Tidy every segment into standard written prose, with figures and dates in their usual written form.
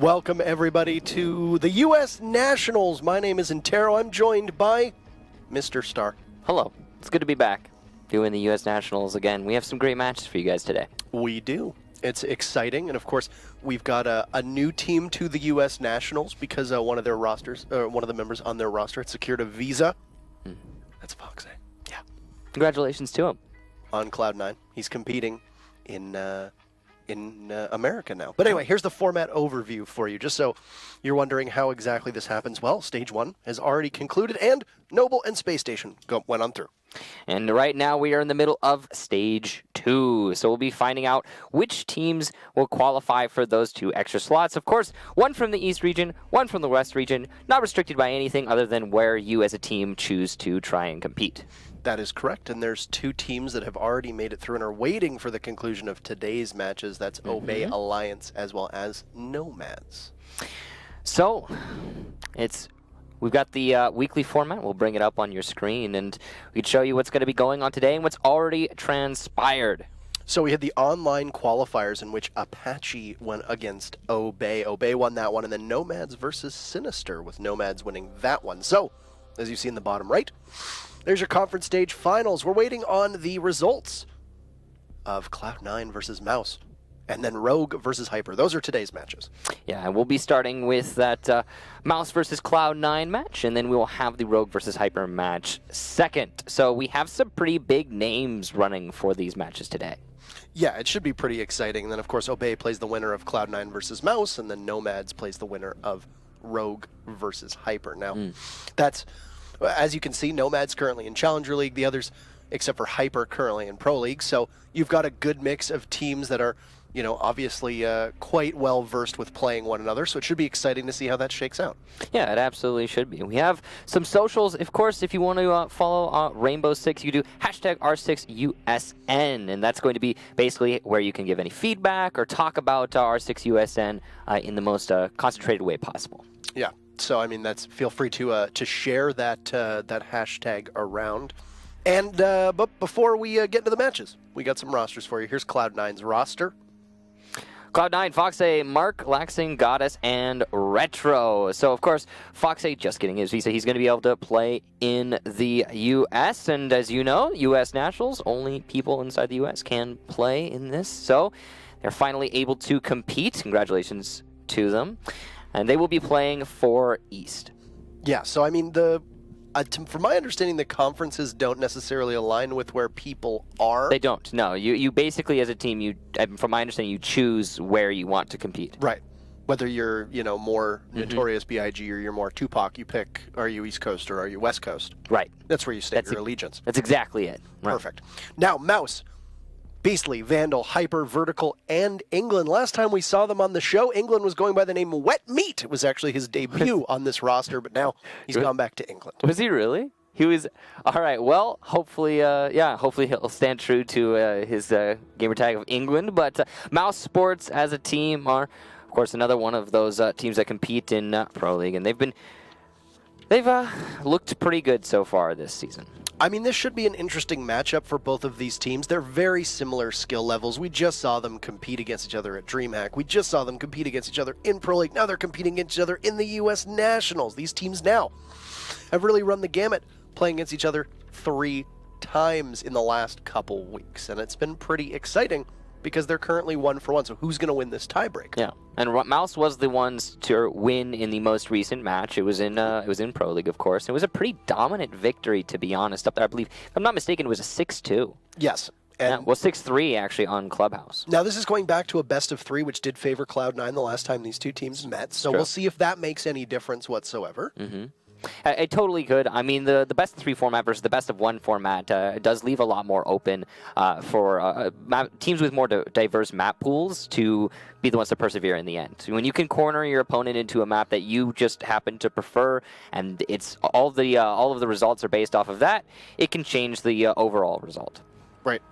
Welcome, everybody, to the U.S. Nationals. My name is Intero. I'm joined by Mr. Star. Hello. It's good to be back doing the U.S. Nationals again. We have some great matches for you guys today. We do. It's exciting, and of course, we've got a new team to the U.S. Nationals because one of their rosters, one of the members on their roster, had secured a visa. That's Fox, Yeah. Congratulations to him. On Cloud9. He's competing in America now. But anyway, here's the format overview for you, just so you're wondering how exactly this happens. Well, Stage 1 has already concluded, and Noble and Space Station went on through. And right now we are in the middle of Stage 2, so we'll be finding out which teams will qualify for those 2 extra slots. Of course, one from the East region, one from the West region, not restricted by anything other than where you as a team choose to try and compete. That is correct, and there's 2 teams that have already made it through and are waiting for the conclusion of today's matches. That's Obey Alliance as well as Nomads. So, we've got the weekly format. We'll bring it up on your screen, and we can show you what's going to be going on today and what's already transpired. So we had the online qualifiers in which Apache went against Obey. Obey won that one, and then Nomads versus Sinister, with Nomads winning that one. So, as you see in the bottom right, there's your conference stage finals. We're waiting on the results of Cloud9 versus Mouse, and then Rogue versus Hyper. Those are today's matches. Yeah, and we'll be starting with that Mouse versus Cloud9 match, and then we will have the Rogue versus Hyper match second. So we have some pretty big names running for these matches today. Yeah, it should be pretty exciting. And then, of course, Obey plays the winner of Cloud9 versus Mouse, and then Nomads plays the winner of Rogue versus Hyper. Now, that's... As you can see, Nomad's currently in Challenger League. The others, except for Hyper, currently in Pro League. So you've got a good mix of teams that are, obviously quite well versed with playing one another. So it should be exciting to see how that shakes out. Yeah, it absolutely should be. We have some socials. Of course, if you want to follow Rainbow Six, you do hashtag R6USN. And that's going to be basically where you can give any feedback or talk about R6USN in the most concentrated way possible. Yeah. So, I mean, feel free to share that hashtag around. And but before we get into the matches, we got some rosters for you. Here's Cloud9's roster. Cloud9, Foxay, Mark, Laxing, Goddess, and Retro. So, of course, Foxay just getting his visa. He's going to be able to play in the U.S. And as you know, U.S. Nationals, only people inside the U.S. can play in this. So, they're finally able to compete. Congratulations to them. And they will be playing for East. Yeah, so I mean, from my understanding, the conferences don't necessarily align with where people are. They don't, no. You basically, as a team, from my understanding, you choose where you want to compete. Right. Whether you're, more Notorious B.I.G. or you're more Tupac, you pick, are you East Coast or are you West Coast? Right. That's where you state your allegiance. That's exactly it. Right. Perfect. Now, Mouse. Beastly, Vandal, Hyper, Vertical, and England. Last time we saw them on the show, England was going by the name Wet Meat. It was actually his debut on this roster, but now he's gone back to England. Was he really? He was... All right, well, hopefully, hopefully he'll stand true to his gamer tag of England. But Mouse Sports as a team are, of course, another one of those teams that compete in Pro League, and they've looked pretty good so far this season. I mean, this should be an interesting matchup for both of these teams. They're very similar skill levels. We just saw them compete against each other at DreamHack. We just saw them compete against each other in Pro League. Now they're competing against each other in the U.S. Nationals. These teams now have really run the gamut, playing against each other 3 times in the last couple weeks. And it's been pretty exciting because they're currently 1-for-1. So who's going to win this tiebreak? Yeah, and Mouse was the ones to win in the most recent match. It was in Pro League, of course. It was a pretty dominant victory, to be honest. Up there, I believe, if I'm not mistaken, it was a 6-2. Yes. And 6-3 actually on Clubhouse. Now this is going back to a best of 3, which did favor Cloud9 the last time these 2 teams met. So we'll see if that makes any difference whatsoever. It totally could. I mean, the best of 3 format versus the best of 1 format does leave a lot more open for teams with more diverse map pools to be the ones to persevere in the end. So when you can corner your opponent into a map that you just happen to prefer, and it's all of the results are based off of that, it can change the overall result. Right.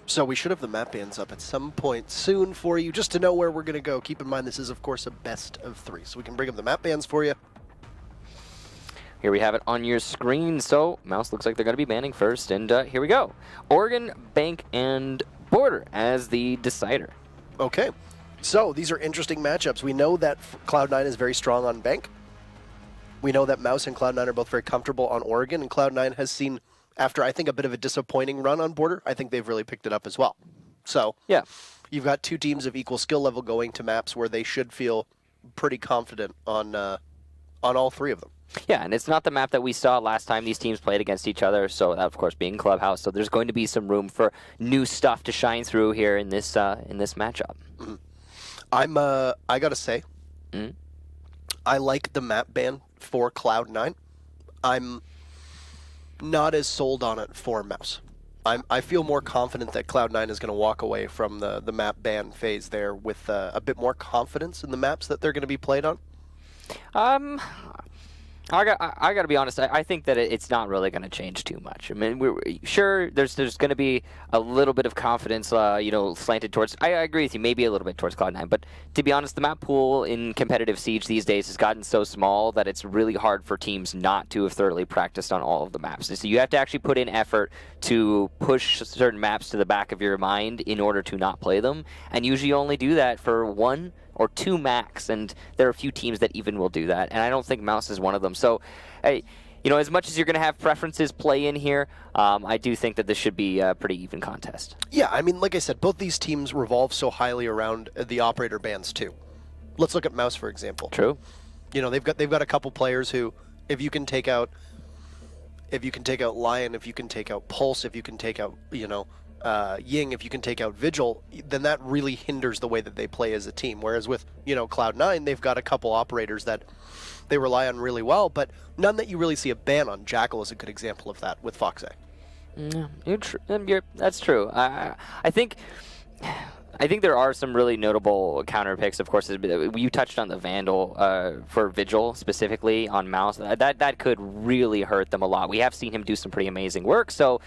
So we should have the map bands up at some point soon for you, just to know where we're going to go. Keep in mind, this is, of course, a best of 3. So we can bring up the map bands for you. Here we have it on your screen. So Mouse looks like they're going to be banning first. And here we go. Oregon, Bank, and Border as the decider. Okay. So these are interesting matchups. We know that Cloud9 is very strong on Bank. We know that Mouse and Cloud9 are both very comfortable on Oregon, and Cloud9 has seen, after I think a bit of a disappointing run on Border, I think they've really picked it up as well. So Yeah. you've got two teams of equal skill level going to maps where they should feel pretty confident on all three of them. Yeah, and it's not the map that we saw last time these teams played against each other, so that, of course, being Clubhouse. So there's going to be some room for new stuff to shine through here in this matchup. Mm-hmm. I gotta say, I like the map ban for Cloud9. I'm not as sold on it for Mouse. I feel more confident that Cloud9 is going to walk away from the map ban phase there with a bit more confidence in the maps that they're going to be played on. I got to be honest. I think that it's not really going to change too much. I mean, sure, there's going to be a little bit of confidence, slanted towards. I agree with you, maybe a little bit towards Cloud9. But to be honest, the map pool in competitive Siege these days has gotten so small that it's really hard for teams not to have thoroughly practiced on all of the maps. So you have to actually put in effort to push certain maps to the back of your mind in order to not play them, and usually you only do that for one or two max, and there are a few teams that even will do that, and I don't think Mouse is one of them. So, as much as you're going to have preferences play in here, I do think that this should be a pretty even contest. Yeah, I mean, like I said, both these teams revolve so highly around the operator bans too. Let's look at Mouse, for example. True. They've got a couple players who, if you can take out Lion, if you can take out Pulse, if you can take out, Ying, if you can take out Vigil, then that really hinders the way that they play as a team. Whereas with, Cloud9, they've got a couple operators that they rely on really well, but none that you really see a ban on. Jackal is a good example of that with Fox A. That's true. I think there are some really notable counter picks. Of course, you touched on the Vandal for Vigil specifically on Mouse. That could really hurt them a lot. We have seen him do some pretty amazing work, so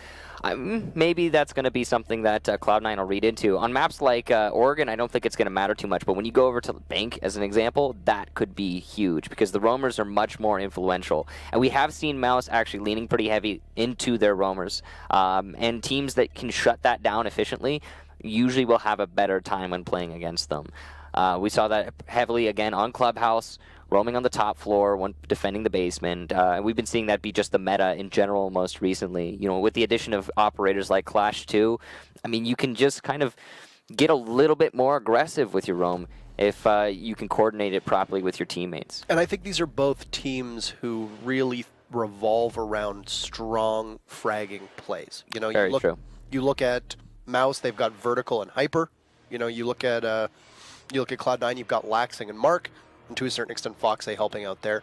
maybe that's going to be something that Cloud9 will read into. On maps like Oregon, I don't think it's going to matter too much, but when you go over to Bank, as an example, that could be huge because the roamers are much more influential. And we have seen Mouse actually leaning pretty heavy into their roamers, and teams that can shut that down efficiently usually will have a better time when playing against them. We saw that heavily again on Clubhouse, roaming on the top floor when defending the basement. We've been seeing that be just the meta in general most recently. With the addition of operators like Clash 2, I mean, you can just kind of get a little bit more aggressive with your roam if you can coordinate it properly with your teammates. And I think these are both teams who really revolve around strong fragging plays. Very true. You look at Mouse, they've got Vertical and Hyper. You look at Cloud9, you've got Laxing and Mark, and to a certain extent Fox A helping out there.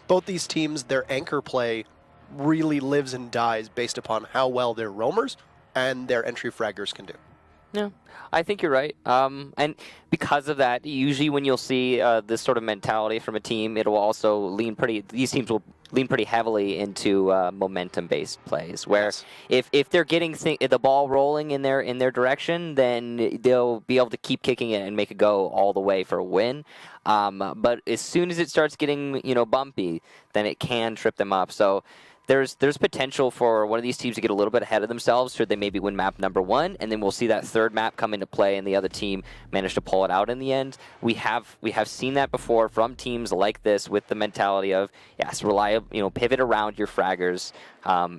Both these teams, their anchor play really lives and dies based upon how well their roamers and their entry fraggers can do. Yeah, I think you're right. And because of that, usually when you'll see this sort of mentality from a team, it'll also these teams will lean pretty heavily into momentum-based plays, where if they're getting the ball rolling in their direction, then they'll be able to keep kicking it and make it go all the way for a win. But as soon as it starts getting bumpy, then it can trip them up. So there's potential for one of these teams to get a little bit ahead of themselves should they maybe win map number 1, and then we'll see that third map come into play and the other team manage to pull it out in the end. We have seen that before from teams like this with the mentality of pivot around your fraggers.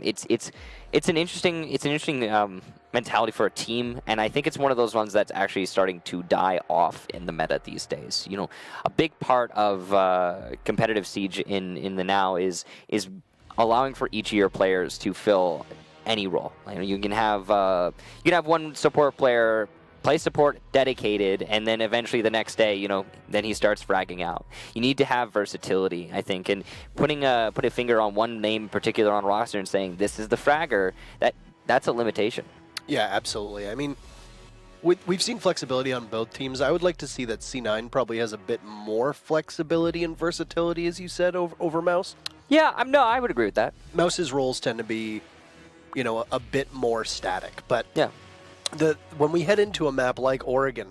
It's an interesting mentality for a team, and I think it's one of those ones that's actually starting to die off in the meta these days. A big part of competitive Siege in the now is allowing for each of your players to fill any role. You can have one support player play support dedicated, and then eventually the next day, then he starts fragging out. You need to have versatility, I think, and put a finger on one name in particular on roster and saying this is the fragger, that's a limitation. Yeah, absolutely. I mean, we've seen flexibility on both teams. I would like to see that C9 probably has a bit more flexibility and versatility, as you said, over Mouse. Yeah, I would agree with that. Mouse's roles tend to be, a bit more static. But yeah, when we head into a map like Oregon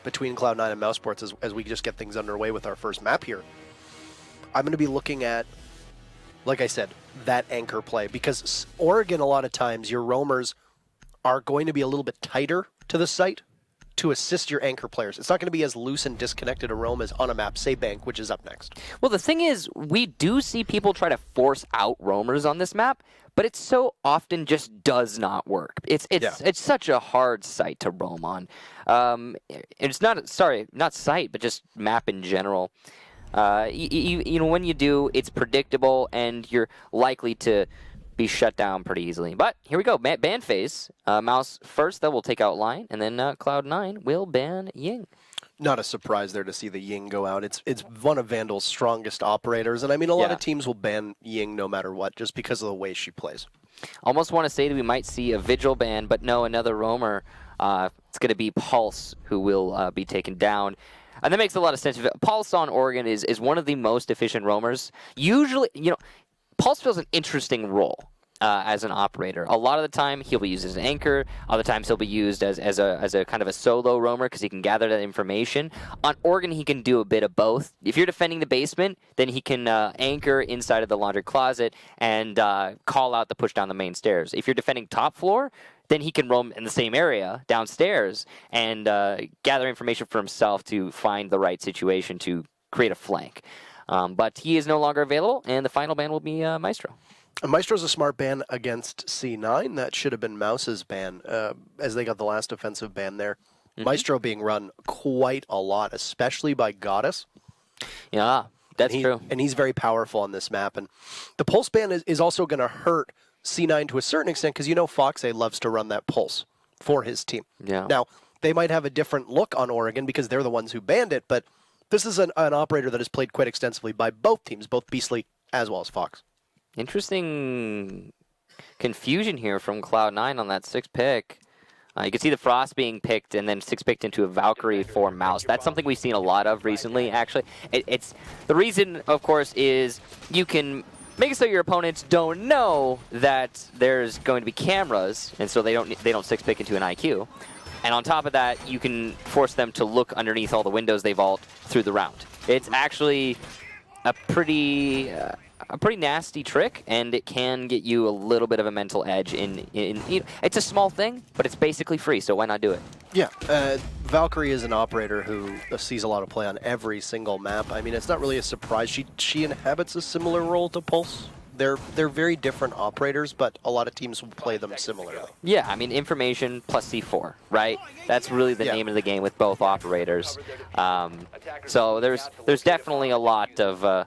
between Cloud9 and Mouse Sports, as we just get things underway with our first map here, I'm going to be looking at, like I said, that anchor play. Because Oregon, a lot of times, your roamers are going to be a little bit tighter to the site to assist your anchor players. It's not going to be as loose and disconnected a roam as on a map, say Bank, which is up next. Well, the thing is, we do see people try to force out roamers on this map, but it so often just does not work. It's such a hard site to roam on. It's not site, but just map in general. You know, when you do, it's predictable, and you're likely to be shut down pretty easily. But here we go, ban phase. Mouse first, though, will take out Lion, and then Cloud9 will ban Ying. Not a surprise there to see the Ying go out. It's one of Vandal's strongest operators, and I mean, a lot of teams will ban Ying no matter what, just because of the way she plays. Almost want to say that we might see a Vigil ban, but no, another roamer. It's going to be Pulse who will be taken down. And that makes a lot of sense. Pulse on Oregon is one of the most efficient roamers. Usually, you know, Pulse fills an interesting role as an operator. A lot of the time, he'll be used as an anchor. Other times, he'll be used as a kind of a solo roamer because he can gather that information. On Oregon, he can do a bit of both. If you're defending the basement, then he can anchor inside of the laundry closet and call out the push down the main stairs. If you're defending top floor, then he can roam in the same area downstairs and gather information for himself to find the right situation to create a flank. But he is no longer available, and the final ban will be Maestro. Maestro's a smart ban against C9. That should have been Mouse's ban, as they got the last offensive ban there. Mm-hmm. Maestro being run quite a lot, especially by Goddess. Yeah, that's true. And he's very powerful on this map. And the Pulse ban is also going to hurt C9 to a certain extent, because you know Fox loves to run that Pulse for his team. Yeah. Now, they might have a different look on Oregon because they're the ones who banned it, but this is an operator that is played quite extensively by both teams, both Beastly as well as Fox. Interesting confusion here from Cloud9 on that 6 pick. You can see the Frost being picked and then 6 picked into a Valkyrie for Mouse. That's something we've seen a lot of recently, actually. It's the reason, of course, is you can make it so your opponents don't know that there's going to be cameras, and so they don't 6 pick into an IQ. And on top of that, you can force them to look underneath all the windows they vault through the round. It's actually a pretty nasty trick, and it can get you a little bit of a mental edge. It's a small thing, but it's basically free, so why not do it? Yeah, Valkyrie is an operator who sees a lot of play on every single map. I mean, it's not really a surprise. She inhabits a similar role to Pulse. They're very different operators, but a lot of teams will play them similarly. Yeah, I mean, information plus C4, right? That's really the name of the game with both operators. So there's definitely a lot of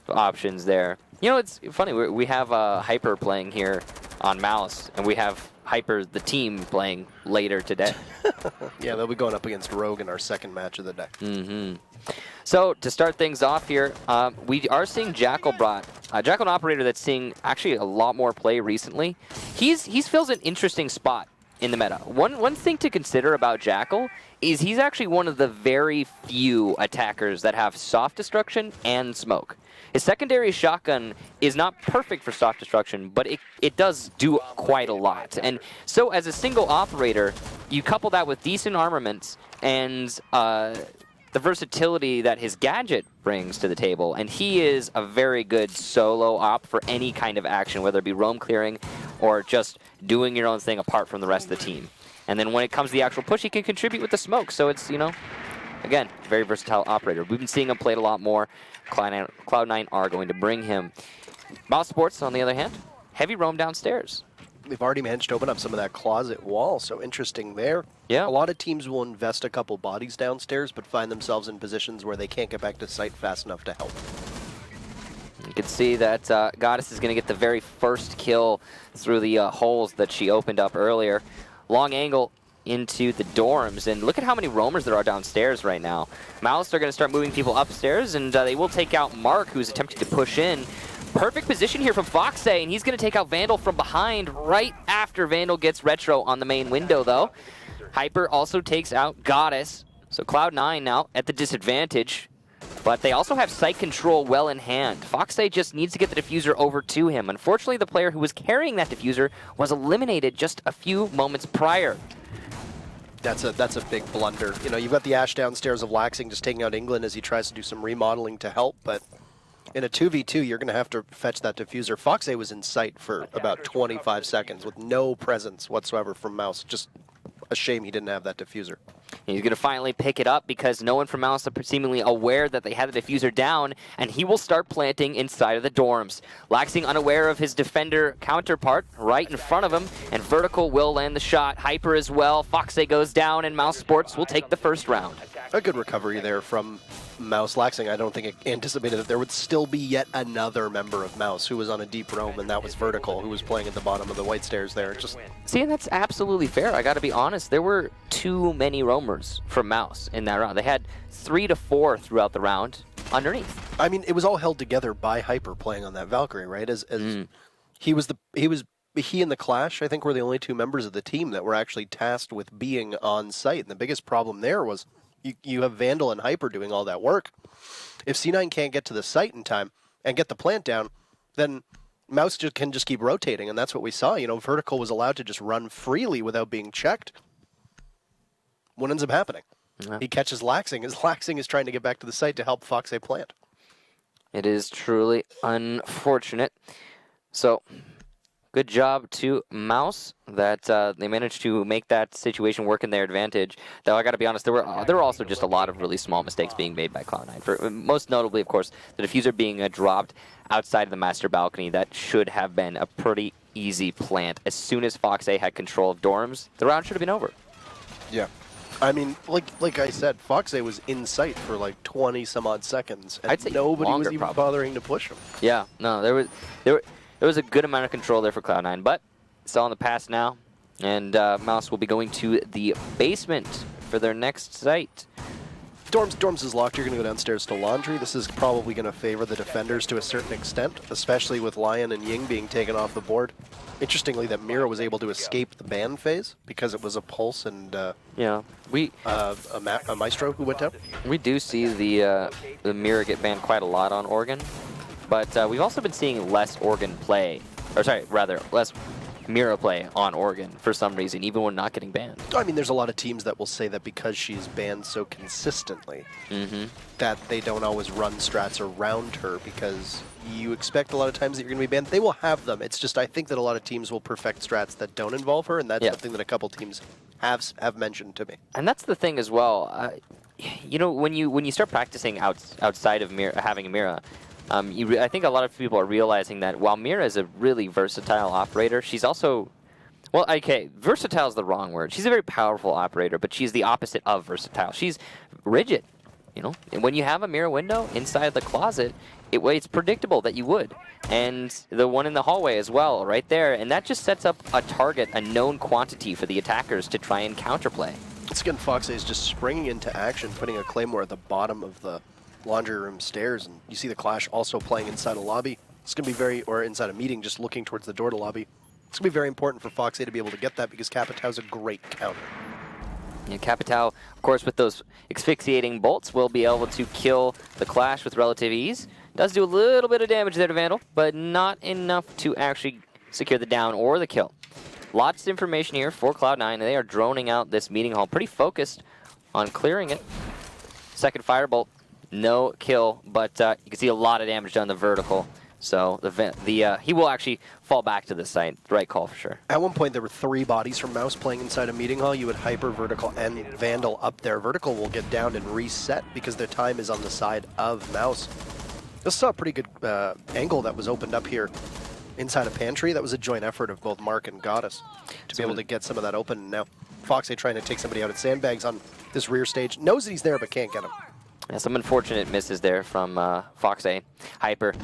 options there. You know, it's funny. We have Hyper playing here on Mouse, and we have Hyper, the team, playing later today. Yeah, they'll be going up against Rogue in our second match of the day. Mm-hmm. So to start things off here, we are seeing Jackal brought. Jackal, an operator that's seeing actually a lot more play recently. He's fills an interesting spot in the meta. One thing to consider about Jackal is he's actually one of the very few attackers that have soft destruction and smoke. His secondary shotgun is not perfect for soft destruction, but it does do quite a lot. And so as a single operator, you couple that with decent armaments and the versatility that his gadget brings to the table, and he is a very good solo op for any kind of action, whether it be roam clearing or just doing your own thing apart from the rest of the team. And then when it comes to the actual push, he can contribute with the smoke. So it's, you know, again, very versatile operator. We've been seeing him played a lot more. Cloud9 are going to bring him. Mouse Sports, on the other hand, heavy roam downstairs. They've already managed to open up some of that closet wall, so interesting there. Yeah. A lot of teams will invest a couple bodies downstairs, but find themselves in positions where they can't get back to site fast enough to help. You can see that Goddess is going to get the very first kill through the holes that she opened up earlier. Long angle into the dorms, and look at how many roamers there are downstairs right now. Mouse are going to start moving people upstairs, and they will take out Mark, who's attempting to push in. Perfect position here from Foxay, and he's going to take out Vandal from behind right after Vandal gets Retro on the main window, though. Hyper also takes out Goddess, so Cloud9 now at the disadvantage, but they also have site control well in hand. Foxay just needs to get the diffuser over to him. Unfortunately, the player who was carrying that diffuser was eliminated just a few moments prior. That's a big blunder. You know, you've got the Ash downstairs of Laxing just taking out England as he tries to do some remodeling to help, but in a 2v2, you're going to have to fetch that diffuser. Foxay was in sight for about 25 seconds with no presence whatsoever from Mouse. Just a shame he didn't have that diffuser. He's going to finally pick it up because no one from Mouse is seemingly aware that they had the diffuser down, and he will start planting inside of the dorms. Laxing unaware of his defender counterpart right in front of him, and Vertical will land the shot. Hyper as well. Foxay goes down, and Mouse Sports will take the first round. A good recovery there from Mouse. Laxing, I don't think it anticipated that there would still be yet another member of Mouse who was on a deep roam, and that was Vertical, who was playing at the bottom of the white stairs there. Just see, and that's absolutely fair. I got to be honest. There were too many roamers for Mouse in that round. They had 3 to 4 throughout the round underneath. I mean, it was all held together by Hyper playing on that Valkyrie, right? As he and the Clash, I think, were the only 2 members of the team that were actually tasked with being on site. And the biggest problem there was you have Vandal and Hyper doing all that work. If C9 can't get to the site in time and get the plant down, then Mouse can just keep rotating, and that's what we saw. You know, Vertical was allowed to just run freely without being checked. What ends up happening? Yeah. He catches Laxing as Laxing is trying to get back to the site to help Foxay plant. It is truly unfortunate. So, good job to Mouse that they managed to make that situation work in their advantage. Though I got to be honest, there were also just a lot of really small mistakes being made by Cloud9. For most notably, of course, the diffuser being dropped outside of the master balcony. That should have been a pretty easy plant. As soon as Foxay had control of dorms, the round should have been over. Yeah. I mean, like I said, Foxay was in sight for like 20 some odd seconds, and I'd say nobody longer, was even probably bothering to push him. Yeah, no, there was a good amount of control there for Cloud9, but it's all in the past now, and Mouse will be going to the basement for their next site. Dorms is locked. You're going to go downstairs to Laundry. This is probably going to favor the defenders to a certain extent, especially with Lion and Ying being taken off the board. Interestingly, that Mira was able to escape the ban phase because it was a Pulse and yeah, a Maestro who went down. We do see the Mira get banned quite a lot on Oregon, but we've also been seeing less Oregon play, or sorry, rather less Mira play on Oregon for some reason, even when not getting banned. I mean, there's a lot of teams that will say that because she's banned so consistently, that they don't always run strats around her because you expect a lot of times that you're going to be banned. They will have them. It's just I think that a lot of teams will perfect strats that don't involve her, and that's something that a couple teams have mentioned to me. And that's the thing as well. You know, when you start practicing outside of having a Mira, I think a lot of people are realizing that while Mira is a really versatile operator, she's also, well, okay, versatile is the wrong word. She's a very powerful operator, but she's the opposite of versatile. She's rigid, you know. And when you have a Mira window inside the closet, it's predictable that you would. And the one in the hallway as well, right there. And that just sets up a target, a known quantity for the attackers to try and counterplay. Once again, Foxay is just springing into action, putting a Claymore at the bottom of the laundry room stairs, and you see the Clash also playing inside a lobby. It's going to be or inside a meeting, just looking towards the door to lobby. It's going to be very important for Foxay to be able to get that because Capitau's a great counter. And Capitao, of course, with those asphyxiating bolts, will be able to kill the Clash with relative ease. Does do a little bit of damage there to Vandal, but not enough to actually secure the down or the kill. Lots of information here for Cloud9, and they are droning out this meeting hall, pretty focused on clearing it. Second firebolt. No kill, but you can see a lot of damage done to Vertical. So he will actually fall back to the site. Right call for sure. At one point, there were 3 bodies from Mouse playing inside a meeting hall. You had Hyper, Vertical, and Vandal up there. Vertical will get down and reset because their time is on the side of Mouse. This saw a pretty good angle that was opened up here inside a pantry. That was a joint effort of both Mark and Goddess to be able to get some of that open. Now, Foxay trying to take somebody out at sandbags on this rear stage. Knows that he's there, but can't get him. Yeah, some unfortunate misses there from Foxay. Hyper,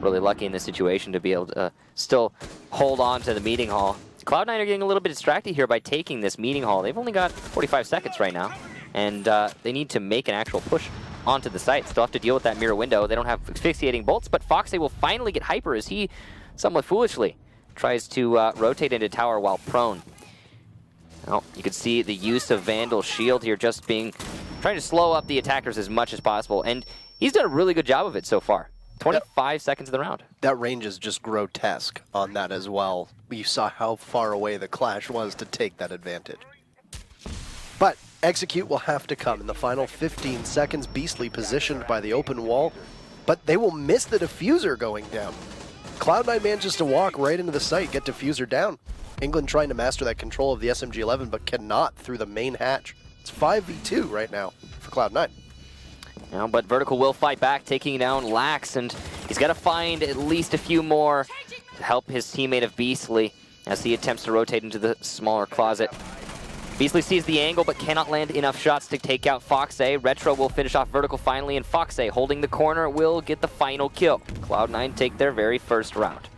really lucky in this situation to be able to still hold on to the meeting hall. Cloud9 are getting a little bit distracted here by taking this meeting hall. They've only got 45 seconds right now, and they need to make an actual push onto the site. Still have to deal with that mirror window. They don't have asphyxiating bolts, but Foxay will finally get Hyper as he, somewhat foolishly, tries to rotate into tower while prone. Now, you can see the use of Vandal's shield here just trying to slow up the attackers as much as possible, and he's done a really good job of it so far. 25 seconds of the round. That range is just grotesque on that as well. You saw how far away the Clash was to take that advantage. But execute will have to come in the final 15 seconds. Beastly positioned by the open wall, but they will miss the diffuser going down. Cloud9 manages to walk right into the site, get diffuser down. England trying to master that control of the SMG-11, but cannot through the main hatch. It's 5v2 right now for Cloud9. But Vertical will fight back, taking down Lax, and he's got to find at least a few more to help his teammate of Beastly as he attempts to rotate into the smaller closet. Beastly sees the angle but cannot land enough shots to take out Foxay. Retro will finish off Vertical finally, and Foxay, holding the corner, will get the final kill. Cloud9 take their very first round.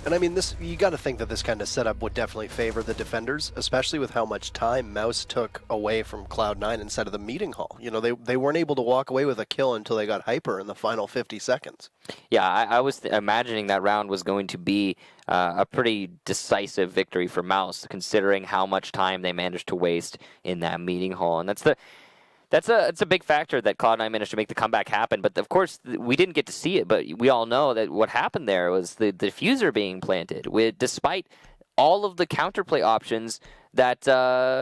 And I mean, you got to think that this kind of setup would definitely favor the defenders, especially with how much time Mouse took away from Cloud9 inside of the meeting hall. You know, they weren't able to walk away with a kill until they got Hyper in the final 50 seconds. Yeah, I was imagining that round was going to be a pretty decisive victory for Mouse, considering how much time they managed to waste in that meeting hall. And it's a big factor that Cloud9 managed to make the comeback happen. But of course, we didn't get to see it, but we all know that what happened there was the diffuser being planted, despite all of the counterplay options that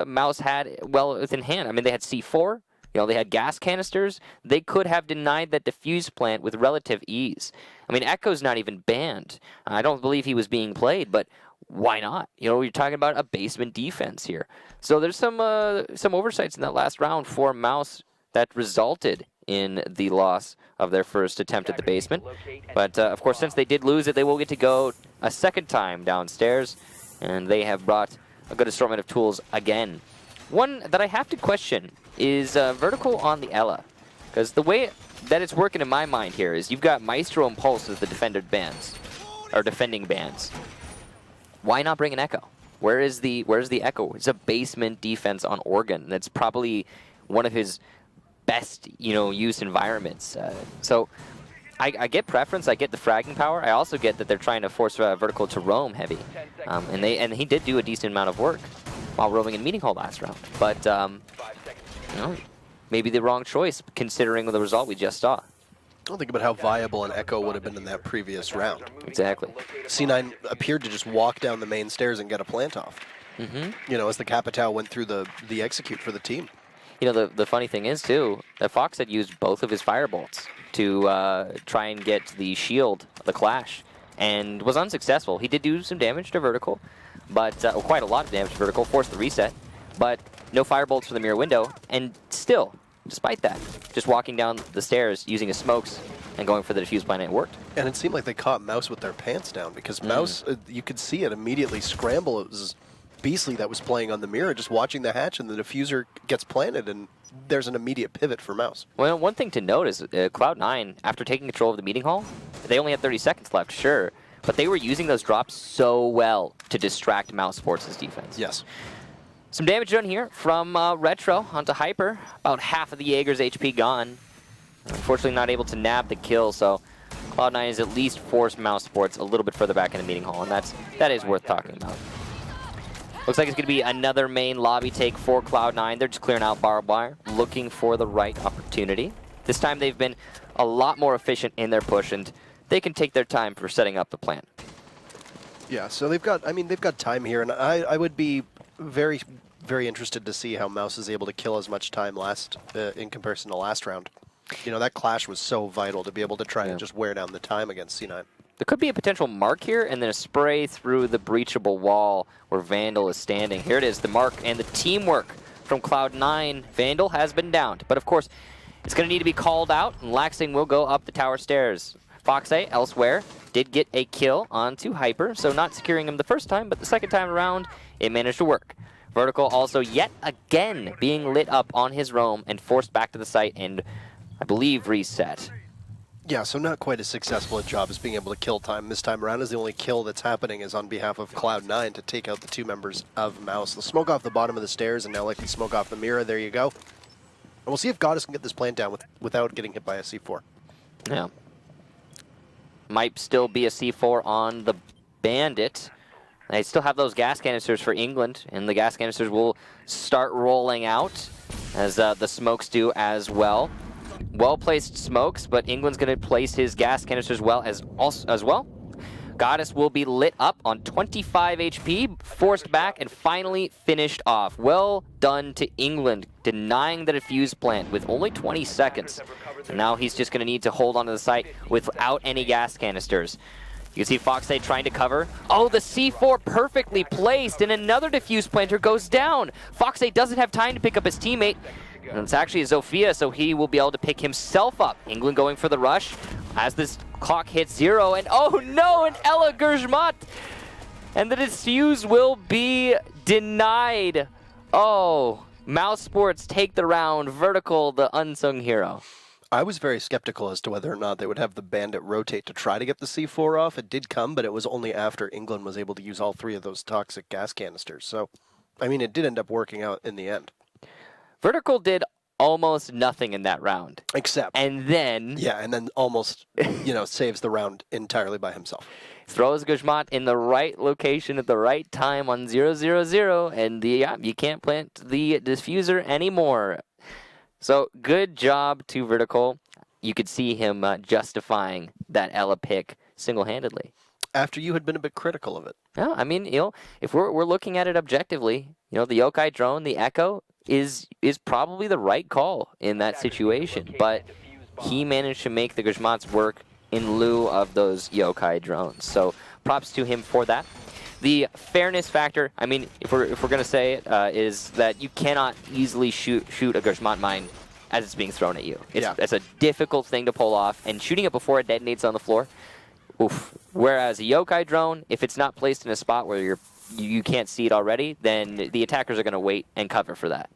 Mouse had well within hand. I mean, they had C4, they had gas canisters. They could have denied that diffuse plant with relative ease. I mean, Echo's not even banned. I don't believe he was being played, but why not? You're talking about a basement defense here. So there's some oversights in that last round for Mouse that resulted in the loss of their first attempt at the basement. But of course, since they did lose it, they will get to go a second time downstairs, and they have brought a good assortment of tools again. One that I have to question is Vertical on the Ela, because the way that it's working in my mind here is you've got Maestro and Pulse as the defending bands. Why not bring an Echo? Where's the Echo? It's a basement defense on Organ. That's probably one of his best, used environments. So I get preference. I get the fragging power. I also get that they're trying to force Vertical to roam heavy, and he did do a decent amount of work while roaming in meeting hall last round. But maybe the wrong choice considering the result we just saw. Don't think about how viable an Echo would have been in that previous round. Exactly. C9 appeared to just walk down the main stairs and get a plant off. As the Capitao went through the execute for the team. The funny thing is, too, that Fox had used both of his firebolts to try and get the shield, the Clash, and was unsuccessful. He did do some damage to Vertical, but quite a lot of damage to Vertical, forced the reset, but no firebolts for the mirror window, and still, despite that, just walking down the stairs using his smokes and going for the diffuse plant, it worked. And it seemed like they caught Mouse with their pants down, because Mouse, you could see it immediately scramble. It was Beastly that was playing on the mirror, just watching the hatch, and the diffuser gets planted, and there's an immediate pivot for Mouse. Well, one thing to note is Cloud9, after taking control of the meeting hall, they only had 30 seconds left, sure, but they were using those drops so well to distract Mouse Sports' defense. Yes. Some damage done here from Retro onto Hyper. About half of the Jaeger's HP gone. Unfortunately not able to nab the kill, so Cloud9 has at least forced Mouse Sports a little bit further back in the meeting hall, and that is worth talking about. Looks like it's going to be another main lobby take for Cloud9. They're just clearing out barbed wire, looking for the right opportunity. This time they've been a lot more efficient in their push, and they can take their time for setting up the plan. Yeah, so they've got time here, and I would be very, very interested to see how Mouse is able to kill as much time in comparison to last round. That Clash was so vital to be able to try and just wear down the time against C9. There could be a potential mark here, and then a spray through the breachable wall where Vandal is standing. Here it is, the mark and the teamwork from Cloud9. Vandal has been downed, but of course, it's going to need to be called out, and Laxing will go up the tower stairs. Foxay, elsewhere, did get a kill onto Hyper, so not securing him the first time, but the second time around, it managed to work. Vertical also yet again being lit up on his roam and forced back to the site and, I believe, reset. Yeah, so not quite as successful a job as being able to kill time this time around, as the only kill that's happening is on behalf of Cloud9 to take out the two members of Mouse. They'll smoke off the bottom of the stairs and now likely smoke off the mirror. There you go. And we'll see if Goddess can get this plant down without getting hit by a C4. Yeah. Might still be a C4 on the Bandit. They still have those gas canisters for England, and the gas canisters will start rolling out, as the smokes do as well. Well-placed smokes, but England's going to place his gas canisters as well. Goddess will be lit up on 25 HP, forced back, and finally finished off. Well done to England, denying the defuse plant with only 20 seconds. And now he's just going to need to hold onto the site without any gas canisters. You see Foxay trying to cover. Oh, the C4 perfectly placed, and another defuse planter goes down. Foxay doesn't have time to pick up his teammate. And it's actually Zofia, so he will be able to pick himself up. England going for the rush as this clock hits 0, and oh no, an Ella Gershmat! And the defuse will be denied. Oh, Mouse Sports take the round. Vertical, the unsung hero. I was very skeptical as to whether or not they would have the Bandit rotate to try to get the C4 off. It did come, but it was only after England was able to use all 3 of those toxic gas canisters. So, I mean, it did end up working out in the end. Vertical did almost nothing in that round. Except. And then... Yeah, and then almost, saves the round entirely by himself. Throws Guzmat in the right location at the right time on 0-0-0, and you can't plant the diffuser anymore. So, good job to Vertical. You could see him justifying that Ella pick single-handedly. After you had been a bit critical of it. Yeah, I mean, if we're looking at it objectively, the Yokai drone, the Echo, is probably the right call in that situation. But he managed to make the Guzmats work in lieu of those Yokai drones. So, props to him for that. The fairness factor, I mean, if we're going to say it, is that you cannot easily shoot a Guzmat mine as it's being thrown at you. It's a difficult thing to pull off, and shooting it before it detonates on the floor, oof. Whereas a Yokai drone, if it's not placed in a spot where you can't see it already, then the attackers are going to wait and cover for that.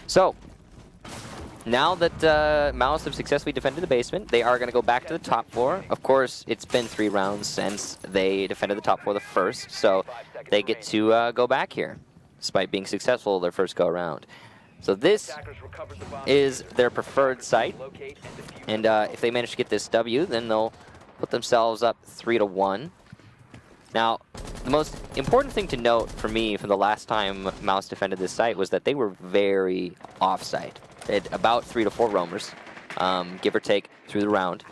So, now that Mouse have successfully defended the basement, they are going to go back to the top floor. Of course, it's been 3 rounds since they defended the top floor the first, so they get to go back here, despite being successful their first go-around. So this is their preferred site, and if they manage to get this W, then they'll put themselves up 3-1. Now, the most important thing to note for me from the last time Mouse defended this site was that they were very off-site. They had about 3 to 4 roamers, give or take, through the round.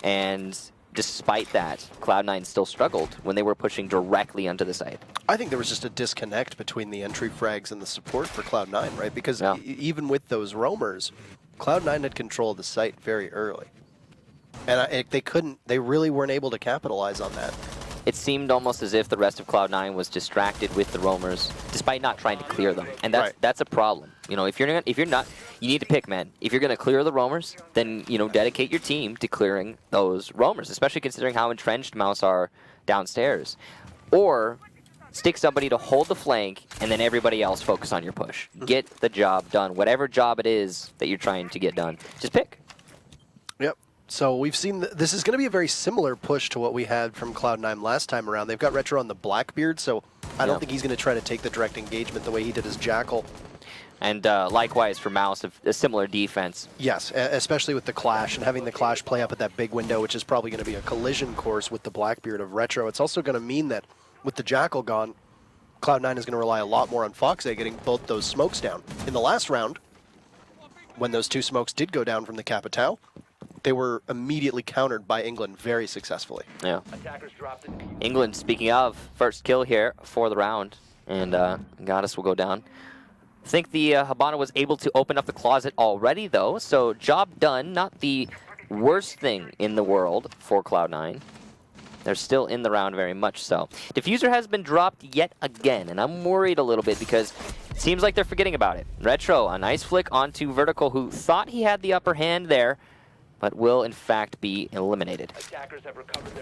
And despite that, Cloud9 still struggled when they were pushing directly onto the site. I think there was just a disconnect between the entry frags and the support for Cloud9, right? Because even with those roamers, Cloud9 had control of the site very early. And they really weren't able to capitalize on that. It seemed almost as if the rest of Cloud9 was distracted with the roamers, despite not trying to clear them, and that's a problem. If you're not, you need to pick, man. If you're going to clear the roamers, then dedicate your team to clearing those roamers, especially considering how entrenched Mouse are downstairs, or stick somebody to hold the flank, and then everybody else focus on your push. Get the job done, whatever job it is that you're trying to get done. Just pick. Yep. So we've seen, this is going to be a very similar push to what we had from Cloud9 last time around. They've got Retro on the Blackbeard, so I don't think he's going to try to take the direct engagement the way he did his Jackal. And likewise for Mouse, a similar defense. Yes, especially with the Clash, and having the Clash play up at that big window, which is probably going to be a collision course with the Blackbeard of Retro. It's also going to mean that with the Jackal gone, Cloud9 is going to rely a lot more on Foxay getting both those smokes down. In the last round, when those 2 smokes did go down from the Capitao, they were immediately countered by England very successfully. Yeah. England, speaking of, first kill here for the round, and Goddess will go down. I think the Habana was able to open up the closet already, though, so job done. Not the worst thing in the world for Cloud9. They're still in the round very much so. Diffuser has been dropped yet again, and I'm worried a little bit because it seems like they're forgetting about it. Retro, a nice flick onto Vertical, who thought he had the upper hand there, but will in fact be eliminated.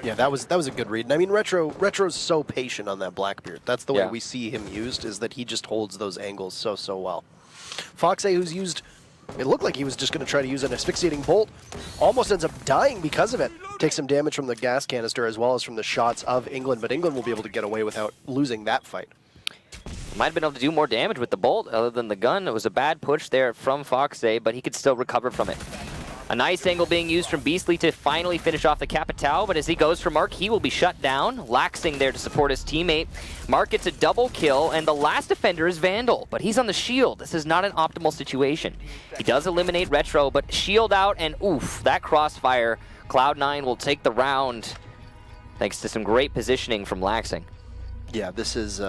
Yeah, that was a good read. And I mean, Retro's so patient on that Blackbeard. That's the way we see him used, is that he just holds those angles so well. Foxay, who's used, it looked like he was just going to try to use an asphyxiating bolt, almost ends up dying because of it. Takes some damage from the gas canister as well as from the shots of England, but England will be able to get away without losing that fight. Might have been able to do more damage with the bolt other than the gun. It was a bad push there from Foxay, but he could still recover from it. A nice angle being used from Beastly to finally finish off the Capitao, but as he goes for Mark, he will be shut down. Laxing there to support his teammate. Mark gets a double kill, and the last defender is Vandal, but he's on the shield. This is not an optimal situation. He does eliminate Retro, but shield out, and oof, that crossfire. Cloud9 will take the round, thanks to some great positioning from Laxing. Yeah, this is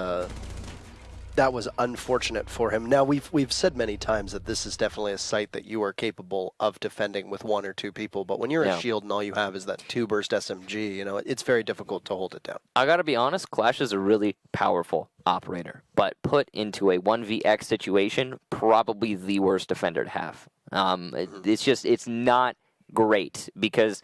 That was unfortunate for him. Now, we've said many times that this is definitely a site that you are capable of defending with 1 or 2 people, but when you're a shield and all you have is that 2-burst SMG, you know, it's very difficult to hold it down. I gotta be honest, Clash is a really powerful operator, but put into a 1vx situation, probably the worst defender to have. It's not great because...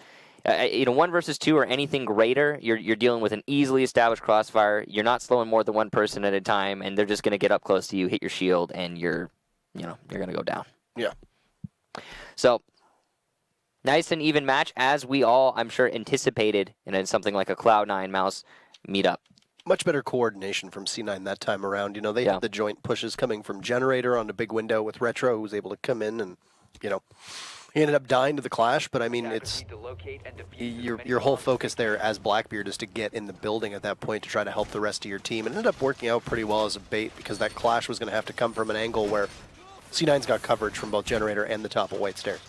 1 versus 2 or anything greater, you're dealing with an easily established crossfire. You're not slowing more than one person at a time, and they're just going to get up close to you, hit your shield, and you're going to go down. Yeah. So, nice and even match, as we all, I'm sure, anticipated in something like a Cloud9 Mouse meetup. Much better coordination from C9 that time around. You know, they had the joint pushes coming from Generator on a big window with Retro, who was able to come in and, you know... He ended up dying to the clash, but I mean, it's your whole focus there as Blackbeard is to get in the building at that point to try to help the rest of your team. It ended up working out pretty well as a bait because that clash was going to have to come from an angle where C9's got coverage from both Generator and the top of White Stairs.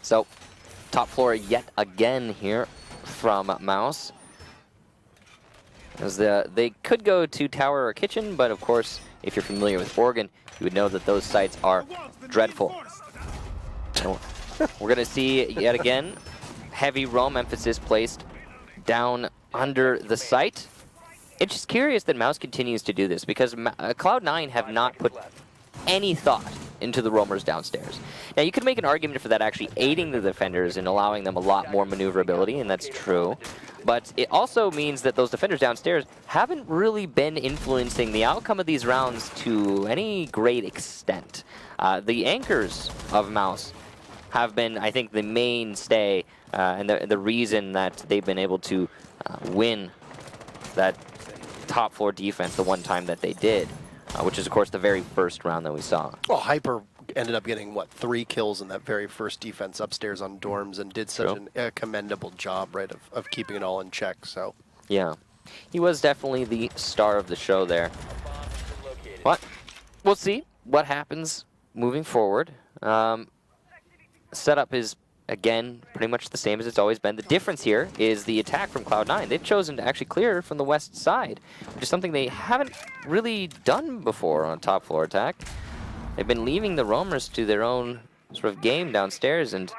So, top floor yet again here from Mouse. As they could go to tower or kitchen, but of course, if you're familiar with Oregon, you would know that those sites are dreadful. We're going to see, yet again, heavy roam emphasis placed down under the site. It's just curious that Mouse continues to do this, because Cloud9 have not put any thought into the roamers downstairs. Now, you could make an argument for that actually aiding the defenders and allowing them a lot more maneuverability, and that's true. But it also means that those defenders downstairs haven't really been influencing the outcome of these rounds to any great extent. The anchors of Mouse have been, I think, the mainstay and the reason that they've been able to win that top floor defense the one time that they did, which is, of course, the very first round that we saw. Well, Hyper ended up getting, 3 kills in that very first defense upstairs on dorms and did such a commendable job, right, of keeping it all in check, so. Yeah. He was definitely the star of the show there. But we'll see what happens moving forward. Setup is, again, pretty much the same as it's always been. The difference here is the attack from Cloud9. They've chosen to actually clear from the west side, which is something they haven't really done before on a top floor attack. They've been leaving the roamers to their own sort of game downstairs, and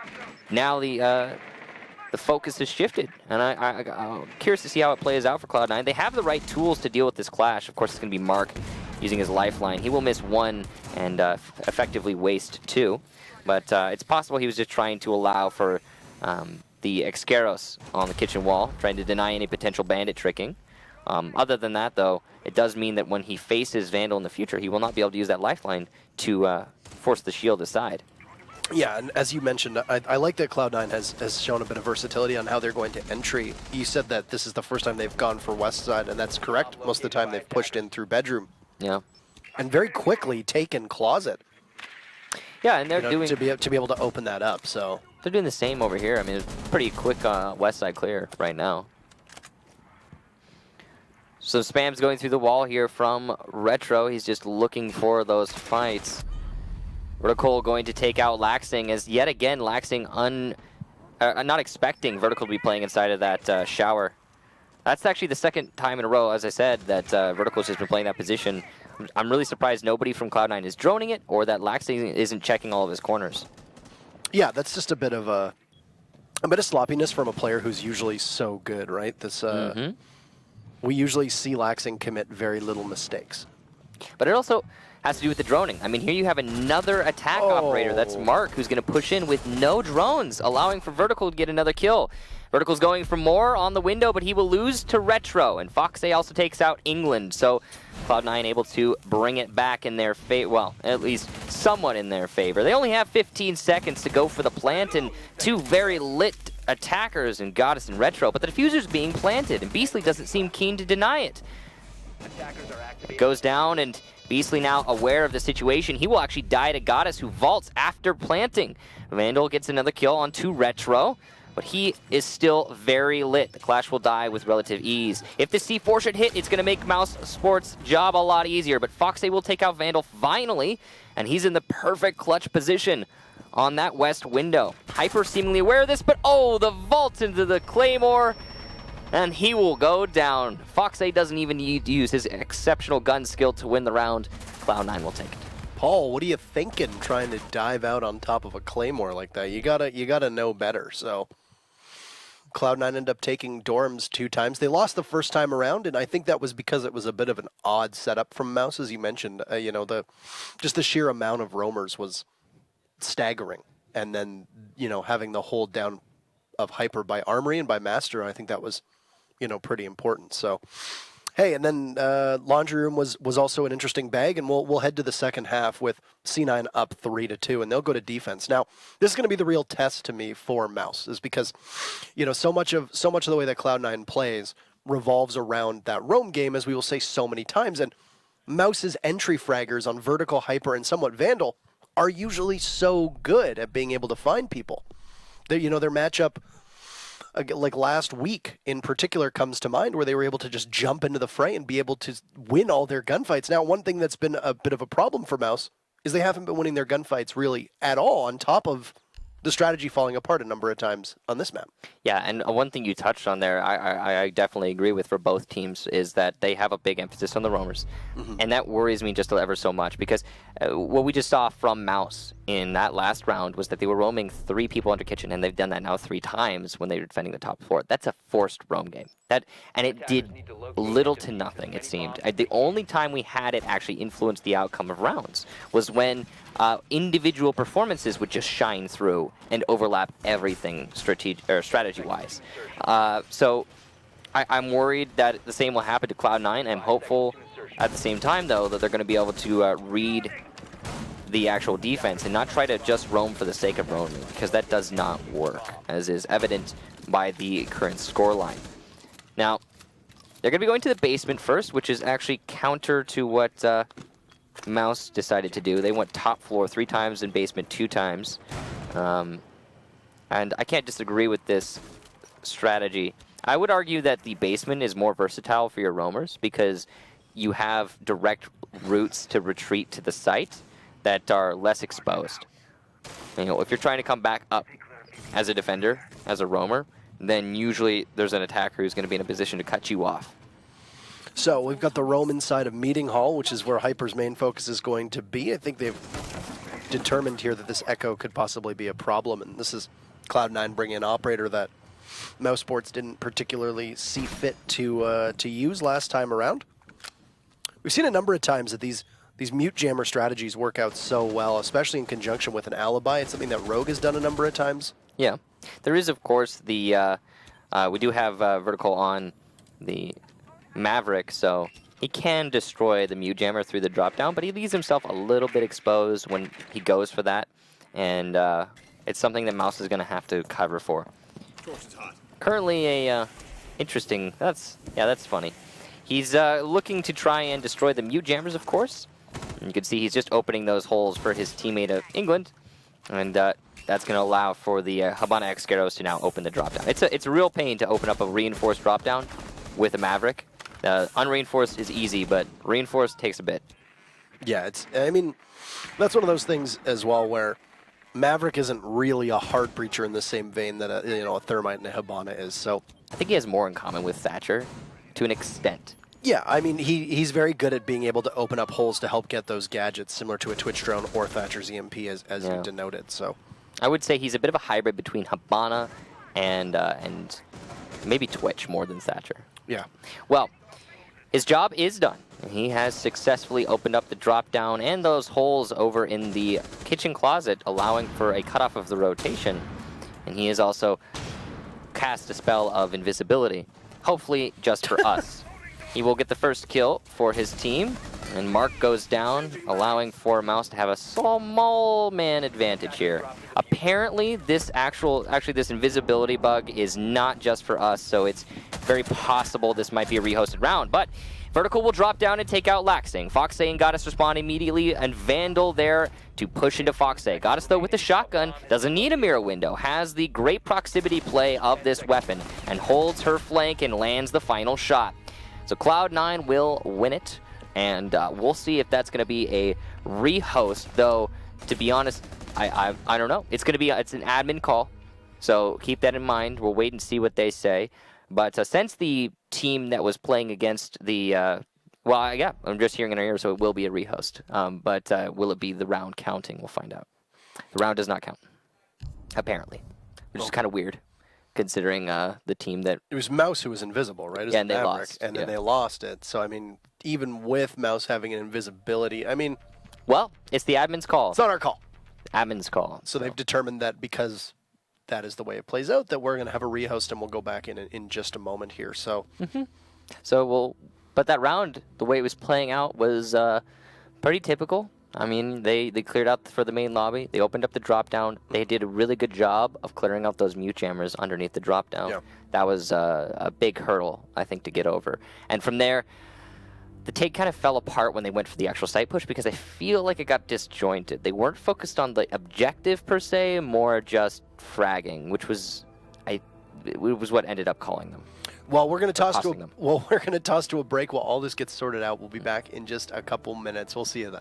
now the focus has shifted. And I'm curious to see how it plays out for Cloud9. They have the right tools to deal with this clash. Of course, it's going to be Mark using his lifeline. He will miss 1 and effectively waste 2. But it's possible he was just trying to allow for the Excaros on the kitchen wall, trying to deny any potential bandit tricking. Other than that, though, it does mean that when he faces Vandal in the future, he will not be able to use that lifeline to force the shield aside. Yeah, and as you mentioned, I like that Cloud9 has shown a bit of versatility on how they're going to entry. You said that this is the first time they've gone for west side, and that's correct. Most of the time they've pushed in through bedroom. Yeah. And very quickly taken closet. Yeah, and they're doing... To be able to open that up, so... They're doing the same over here. I mean, it's pretty quick west side clear right now. So spam's going through the wall here from Retro. He's just looking for those fights. Vertical going to take out Laxing, as yet again Laxing not expecting Vertical to be playing inside of that shower. That's actually the second time in a row, as I said, that Vertical's just been playing that position. I'm really surprised nobody from Cloud9 is droning it, or that Laxing isn't checking all of his corners. Yeah, that's just a bit of sloppiness from a player who's usually so good, right? This we usually see Laxing commit very little mistakes. But it also has to do with the droning. I mean, here you have another attack operator. That's Mark, who's going to push in with no drones, allowing for Vertical to get another kill. Vertical's going for more on the window, but he will lose to Retro, and Fox A also takes out England. So Cloud9 able to bring it back in their favor, well, at least somewhat in their favor. They only have 15 seconds to go for the plant, and 2 very lit attackers in Goddess and Retro, but the diffuser's being planted, and Beastly doesn't seem keen to deny it. It goes down, and Beastly now aware of the situation. He will actually die to Goddess, who vaults after planting. Vandal gets another kill onto Retro, but he is still very lit. The Clash will die with relative ease. If the C4 should hit, it's going to make Mouse Sports' job a lot easier, but Foxay will take out Vandal finally, and he's in the perfect clutch position on that west window. Hyper seemingly aware of this, but oh, the vault into the Claymore, and he will go down. Foxay doesn't even need to use his exceptional gun skill to win the round. Cloud9 will take it. Paul, what are you thinking trying to dive out on top of a Claymore like that? You gotta know better. So Cloud9 ended up taking Dorms 2 times. They lost the first time around, and I think that was because it was a bit of an odd setup from Mouse, as you mentioned. Just the sheer amount of roamers was staggering. And then, having the hold down of Hyper by Armory and by Master, I think that was, pretty important. So, hey, and then Laundry Room was also an interesting bag, and we'll head to the second half with C9 up 3-2, and they'll go to defense. Now, this is going to be the real test to me for Mouse, is because, so much of the way that Cloud9 plays revolves around that roam game, as we will say so many times, and Mouse's entry fraggers on Vertical, Hyper, and somewhat Vandal are usually so good at being able to find people. Their matchup, like last week in particular, comes to mind, where they were able to just jump into the fray and be able to win all their gunfights. Now, one thing that's been a bit of a problem for Mouse is they haven't been winning their gunfights really at all, on top of the strategy falling apart a number of times on this map. Yeah, and one thing you touched on there, I definitely agree with for both teams, is that they have a big emphasis on the roamers. Mm-hmm. And that worries me just ever so much, because what we just saw from Mouse in that last round was that they were roaming 3 people under kitchen, and they've done that now 3 times when they were defending the top floor. That's a forced roam game. And it did little to nothing, it seemed. The only time we had it actually influence the outcome of rounds was when individual performances would just shine through and overlap everything strategy-wise. So I'm worried that the same will happen to Cloud9. I'm hopeful at the same time, though, that they're going to be able to read the actual defense and not try to just roam for the sake of roaming, because that does not work, as is evident by the current scoreline. Now, they're going to be going to the basement first, which is actually counter to what Mouse decided to do. They went top floor 3 times and basement 2 times. And I can't disagree with this strategy. I would argue that the basement is more versatile for your roamers, because you have direct routes to retreat to the site that are less exposed. If you're trying to come back up as a defender, as a roamer, then usually there's an attacker who's going to be in a position to cut you off. So we've got the roam inside of Meeting Hall, which is where Hyper's main focus is going to be. I think they've determined here that this echo could possibly be a problem, and this is Cloud9 bringing an operator that Mouse Sports didn't particularly see fit to use last time around. We've seen a number of times that these mute jammer strategies work out so well, especially in conjunction with an alibi. It's something that Rogue has done a number of times. Yeah. There is, of course, the we do have Vertical on the Maverick, so he can destroy the mute jammer through the drop down, but he leaves himself a little bit exposed when he goes for that, and it's something that Mouse is going to have to cover for. Currently a interesting, that's funny. He's looking to try and destroy the mute jammers, of course. And you can see he's just opening those holes for his teammate of England, and that's going to allow for the Habana X-Scaros to now open the drop down. It's a real pain to open up a reinforced drop down with a Maverick. Unreinforced is easy, but reinforced takes a bit. Yeah, that's one of those things as well where Maverick isn't really a hard breacher in the same vein that a Thermite and a Habana is. So I think he has more in common with Thatcher, to an extent. Yeah, he's very good at being able to open up holes to help get those gadgets, similar to a Twitch drone or Thatcher's EMP, as you denoted. So I would say he's a bit of a hybrid between Habana and maybe Twitch more than Thatcher. Yeah. Well, his job is done. He has successfully opened up the drop down and those holes over in the kitchen closet, allowing for a cutoff of the rotation. And he has also cast a spell of invisibility, hopefully just for us. He will get the first kill for his team, and Mark goes down, allowing for Mouse to have a small man advantage here. Apparently, this invisibility bug is not just for us, so it's very possible this might be a rehosted round. But Vertical will drop down and take out Laxing. Foxay and Goddess respond immediately, and Vandal there to push into Foxay. Goddess, though, with the shotgun, doesn't need a mirror window, has the great proximity play of this weapon, and holds her flank and lands the final shot. So Cloud9 will win it, and we'll see if that's going to be a rehost. Though, to be honest, I don't know. It's an admin call, so keep that in mind. We'll wait and see what they say. But since the team that was playing against the, I'm just hearing in our ear, so it will be a rehost. But will it be the round counting? We'll find out. The round does not count, apparently, which is kind of weird, considering the team that... It was Mouse who was invisible, right? Yeah, and they lost. And then they lost it. So, I mean, even with Mouse having an invisibility, I mean... Well, it's the admin's call. It's not our call. Admin's call. So they've determined that because that is the way it plays out, that we're going to have a rehost, and we'll go back in just a moment here. So, But that round, the way it was playing out was pretty typical. I mean, they cleared out for the main lobby. They opened up the drop down. They did a really good job of clearing out those mute jammers underneath the drop down. Yeah. That was a big hurdle, I think, to get over. And from there, the take kind of fell apart when they went for the actual site push because I feel like it got disjointed. They weren't focused on the objective per se, more just fragging, which was what ended up calling them. well, we're going to toss to a break while all this gets sorted out. We'll be back in just a couple minutes. We'll see you then.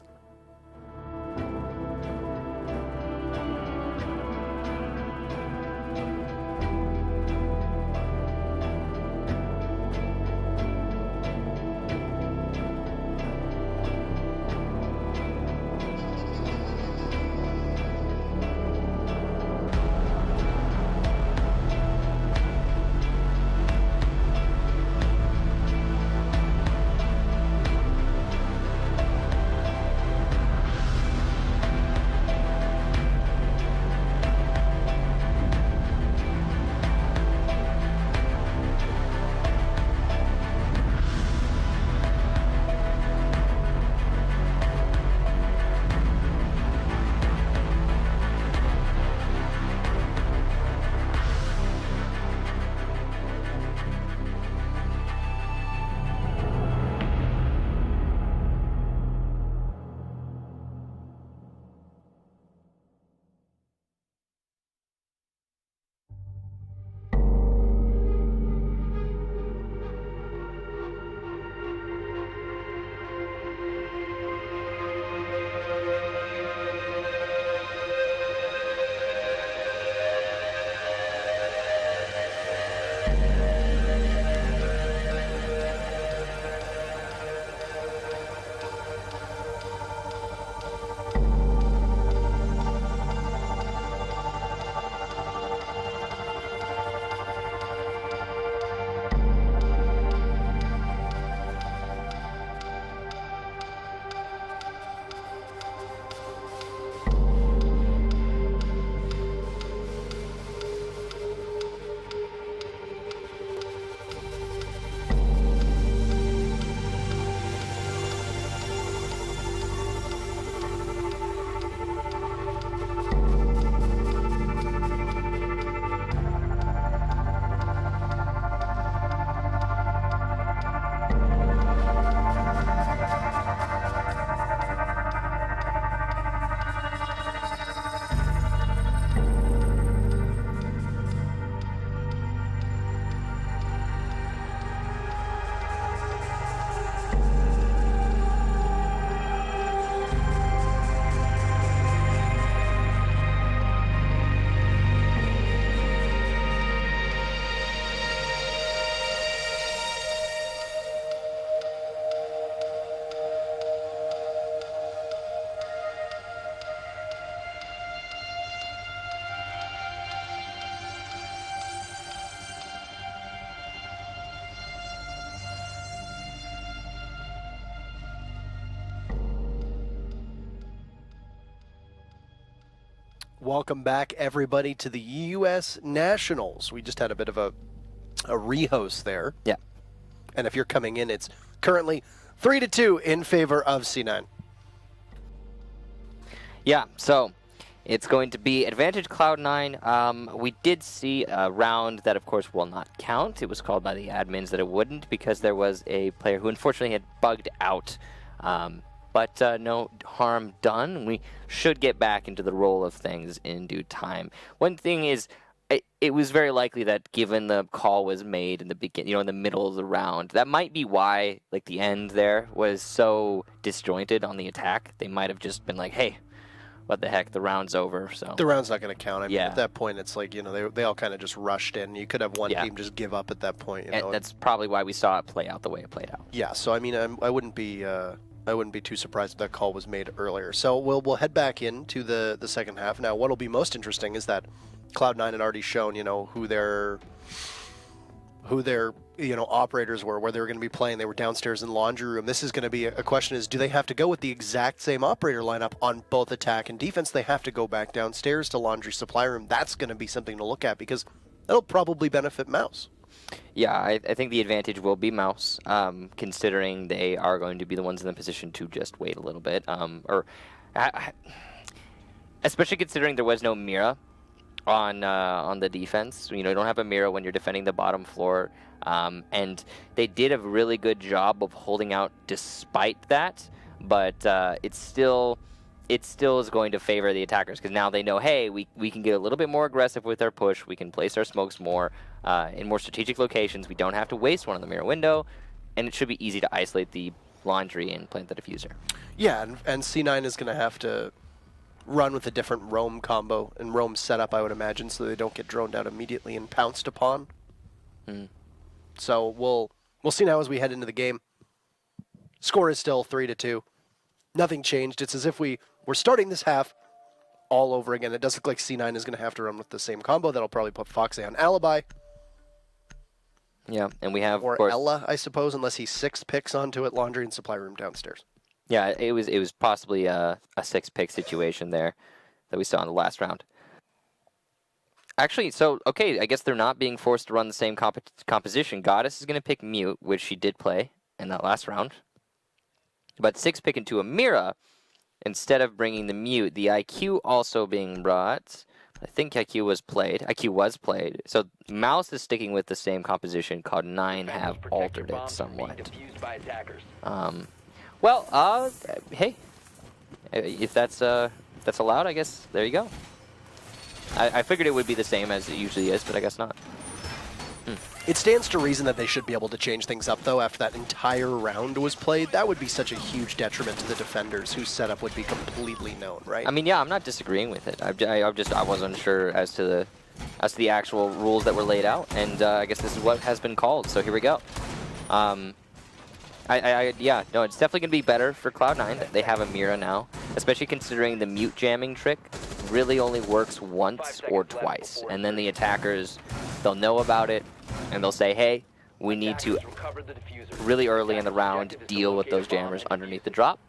Welcome back, everybody, to the U.S. Nationals. We just had a bit of a rehost there. Yeah. And if you're coming in, it's currently 3-2 in favor of C9. Yeah, so it's going to be advantage Cloud9. We did see a round that, of course, will not count. It was called by the admins that it wouldn't because there was a player who unfortunately had bugged out. But no harm done. We should get back into the roll of things in due time. One thing is, it was very likely that given the call was made in the beginning, in the middle of the round, that might be why, the end there was so disjointed on the attack. They might have just been like, "Hey, what the heck, the round's over. So the round's not going to count. I mean, Yeah. at that point, it's like, you know, they all kind of just rushed in. You could have one Yeah. team just give up at that point. You and know? that's probably why we saw it play out the way it played out. Yeah, so I mean, I wouldn't be too surprised if that call was made earlier. So we'll head back into the second half. Now, what'll be most interesting is that Cloud9 had already shown, you know, who their operators were, where they were going to be playing. They were downstairs in laundry room. This is going to be a question: is do they have to go with the exact same operator lineup on both attack and defense? They have to go back downstairs to laundry supply room. That's going to be something to look at because that'll probably benefit Mouse. Yeah, I think the advantage will be Mouse, considering they are going to be the ones in the position to just wait a little bit, especially considering there was no Mira on the defense. You know, you don't have a Mira when you're defending the bottom floor, and they did a really good job of holding out despite that, but it still is going to favor the attackers because now they know, hey, we can get a little bit more aggressive with our push. We can place our smokes more in more strategic locations. We don't have to waste one on the Mirror window, and it should be easy to isolate the laundry and plant the diffuser. Yeah, and C9 is going to have to run with a different roam combo and roam setup, I would imagine, so they don't get droned out immediately and pounced upon. So we'll see now as we head into the game. Score is still 3-2. Nothing changed. It's as if we're starting this half all over again. It does look like C9 is going to have to run with the same combo. That'll probably put Foxy on Alibi. Yeah, and we have, or of course, Ella, I suppose, unless he 6 picks onto it. Laundry and supply room downstairs. Yeah, it was possibly a 6-pick situation there that we saw in the last round. Actually, so, okay, I guess they're not being forced to run the same composition. Goddess is going to pick Mute, which she did play in that last round. But 6-pick into a Mira, instead of bringing the Mute, the IQ also being brought. I think IQ was played. So Mouse is sticking with the same composition. Cloud9 have altered it somewhat. Well, hey, if that's allowed, I guess there you go. I figured it would be the same as it usually is, but I guess not. It stands to reason that they should be able to change things up, though, after that entire round was played. That would be such a huge detriment to the defenders, whose setup would be completely known, right? I mean, yeah, I'm not disagreeing with it. I wasn't sure as to the actual rules that were laid out, and I guess this is what has been called. So here we go. Yeah, no, it's definitely going to be better for Cloud9 that they have a Mira now, especially considering the mute jamming trick really only works once or twice. And then the attackers, they'll know about it, and they'll say, hey, we need to really early in the round deal with those jammers underneath the drop.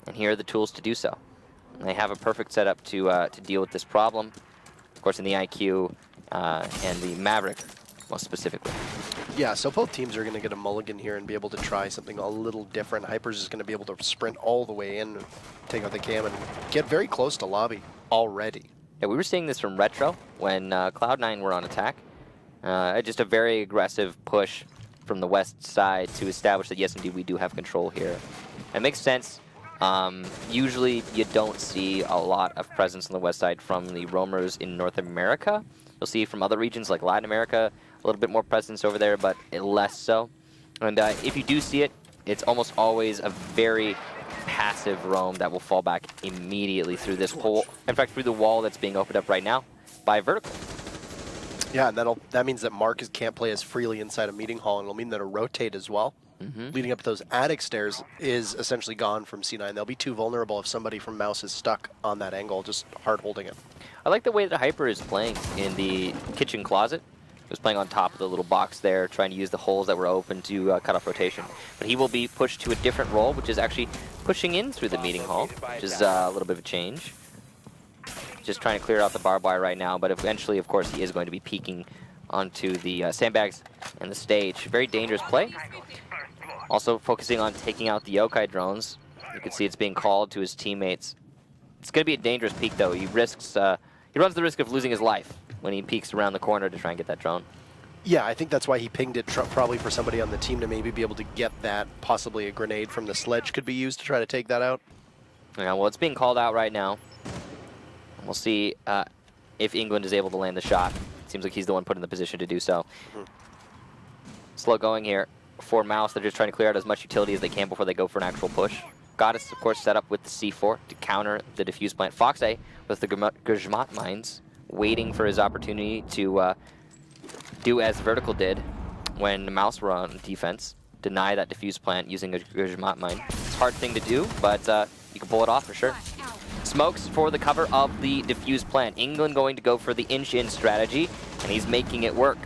And here are the tools to do so. And they have a perfect setup to deal with this problem. Of course, in the IQ and the Maverick, most specifically. Yeah, so both teams are going to get a mulligan here and be able to try something a little different. Hyper's is going to be able to sprint all the way in, take out the cam, and get very close to lobby already. Yeah, we were seeing this from Retro when Cloud9 were on attack. Just a very aggressive push from the west side to establish that, yes, indeed, we do have control here. It makes sense. Usually, you don't see a lot of presence on the west side from the roamers in North America. You'll see from other regions like Latin America, a little bit more presence over there, but less so. And if you do see it, it's almost always a very passive roam that will fall back immediately through this hole. In fact, through the wall that's being opened up right now by Vertical. Yeah, and that means that Mark can't play as freely inside a meeting hall, and it'll mean that a rotate as well, leading up to those attic stairs, is essentially gone from C9. They'll be too vulnerable if somebody from Mouse is stuck on that angle, just hard holding it. I like the way that Hyper is playing in the kitchen closet. He was playing on top of the little box there, trying to use the holes that were open to cut off rotation. But he will be pushed to a different role, which is actually pushing in through the meeting hall, which is a little bit of a change. Just trying to clear out the barbed wire right now, but eventually, of course, he is going to be peeking onto the sandbags and the stage. Very dangerous play. Also focusing on taking out the yokai drones. You can see it's being called to his teammates. It's going to be a dangerous peek, though. He runs the risk of losing his life when he peeks around the corner to try and get that drone. Yeah, I think that's why he pinged it, probably for somebody on the team to maybe be able to get that. Possibly a grenade from the sledge could be used to try to take that out. Yeah, well, it's being called out right now. We'll see if England is able to land the shot. Seems like he's the one put in the position to do so. Slow going here for Mouse. They're just trying to clear out as much utility as they can before they go for an actual push. Goddess, of course, set up with the C4 to counter the defuse plant. Foxay with the Guzmat mines, waiting for his opportunity to do as Vertical did when the Mouse were on defense, deny that defuse plant using a Guzmat mine. It's a hard thing to do, but you can pull it off for sure. Smokes for the cover of the defuse plant. England going to go for the inch-in strategy, and he's making it work.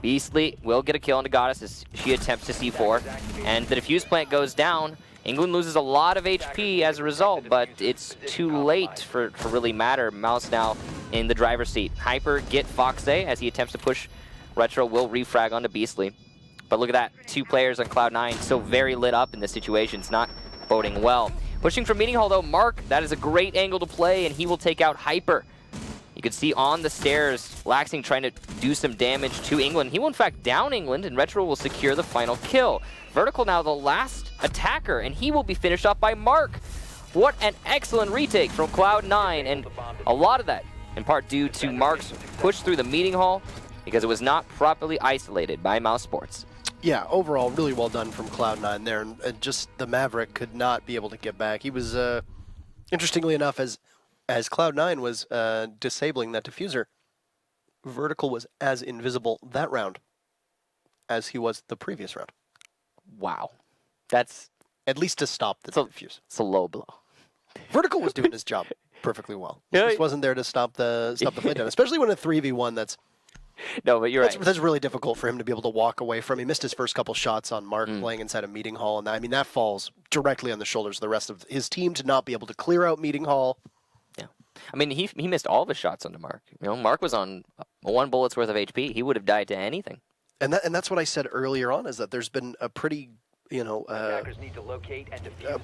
Beastly will get a kill into Goddess as she attempts to C4, and the defuse plant goes down. England loses a lot of HP as a result, but it's too late for really matter. Mouse now in the driver's seat. Hyper get Foxay as he attempts to push. Retro will refrag onto Beastly. But look at that, 2 players on Cloud9 still very lit up in this situation. It's not boding well. Pushing from Meeting Hall though, Mark, that is a great angle to play, and he will take out Hyper. You can see on the stairs, Laxing trying to do some damage to England. He will in fact down England, and Retro will secure the final kill. Vertical now the last attacker, and he will be finished off by Mark. What an excellent retake from Cloud9, and a lot of that in part due to Mark's push through the Meeting Hall because it was not properly isolated by Mouse Sports. Yeah, overall, really well done from Cloud9 there, and just the Maverick could not be able to get back. He was, interestingly enough, as Cloud9 was disabling that diffuser, Vertical was as invisible that round as he was the previous round. Wow. That's... At least to stop the diffuse. It's a low blow. Vertical was doing his job perfectly well. He just wasn't there to stop the play down, especially when a 3v1 that's... No, but you're right. That's really difficult for him to be able to walk away from. He missed his first couple shots on Mark playing inside a Meeting Hall, and I mean, that falls directly on the shoulders of the rest of his team to not be able to clear out Meeting Hall. Yeah. I mean, he missed all of his shots onto Mark. You know, Mark was on 1 bullet's worth of HP. He would have died to anything. And that's what I said earlier on, is that there's been a pretty, you know, a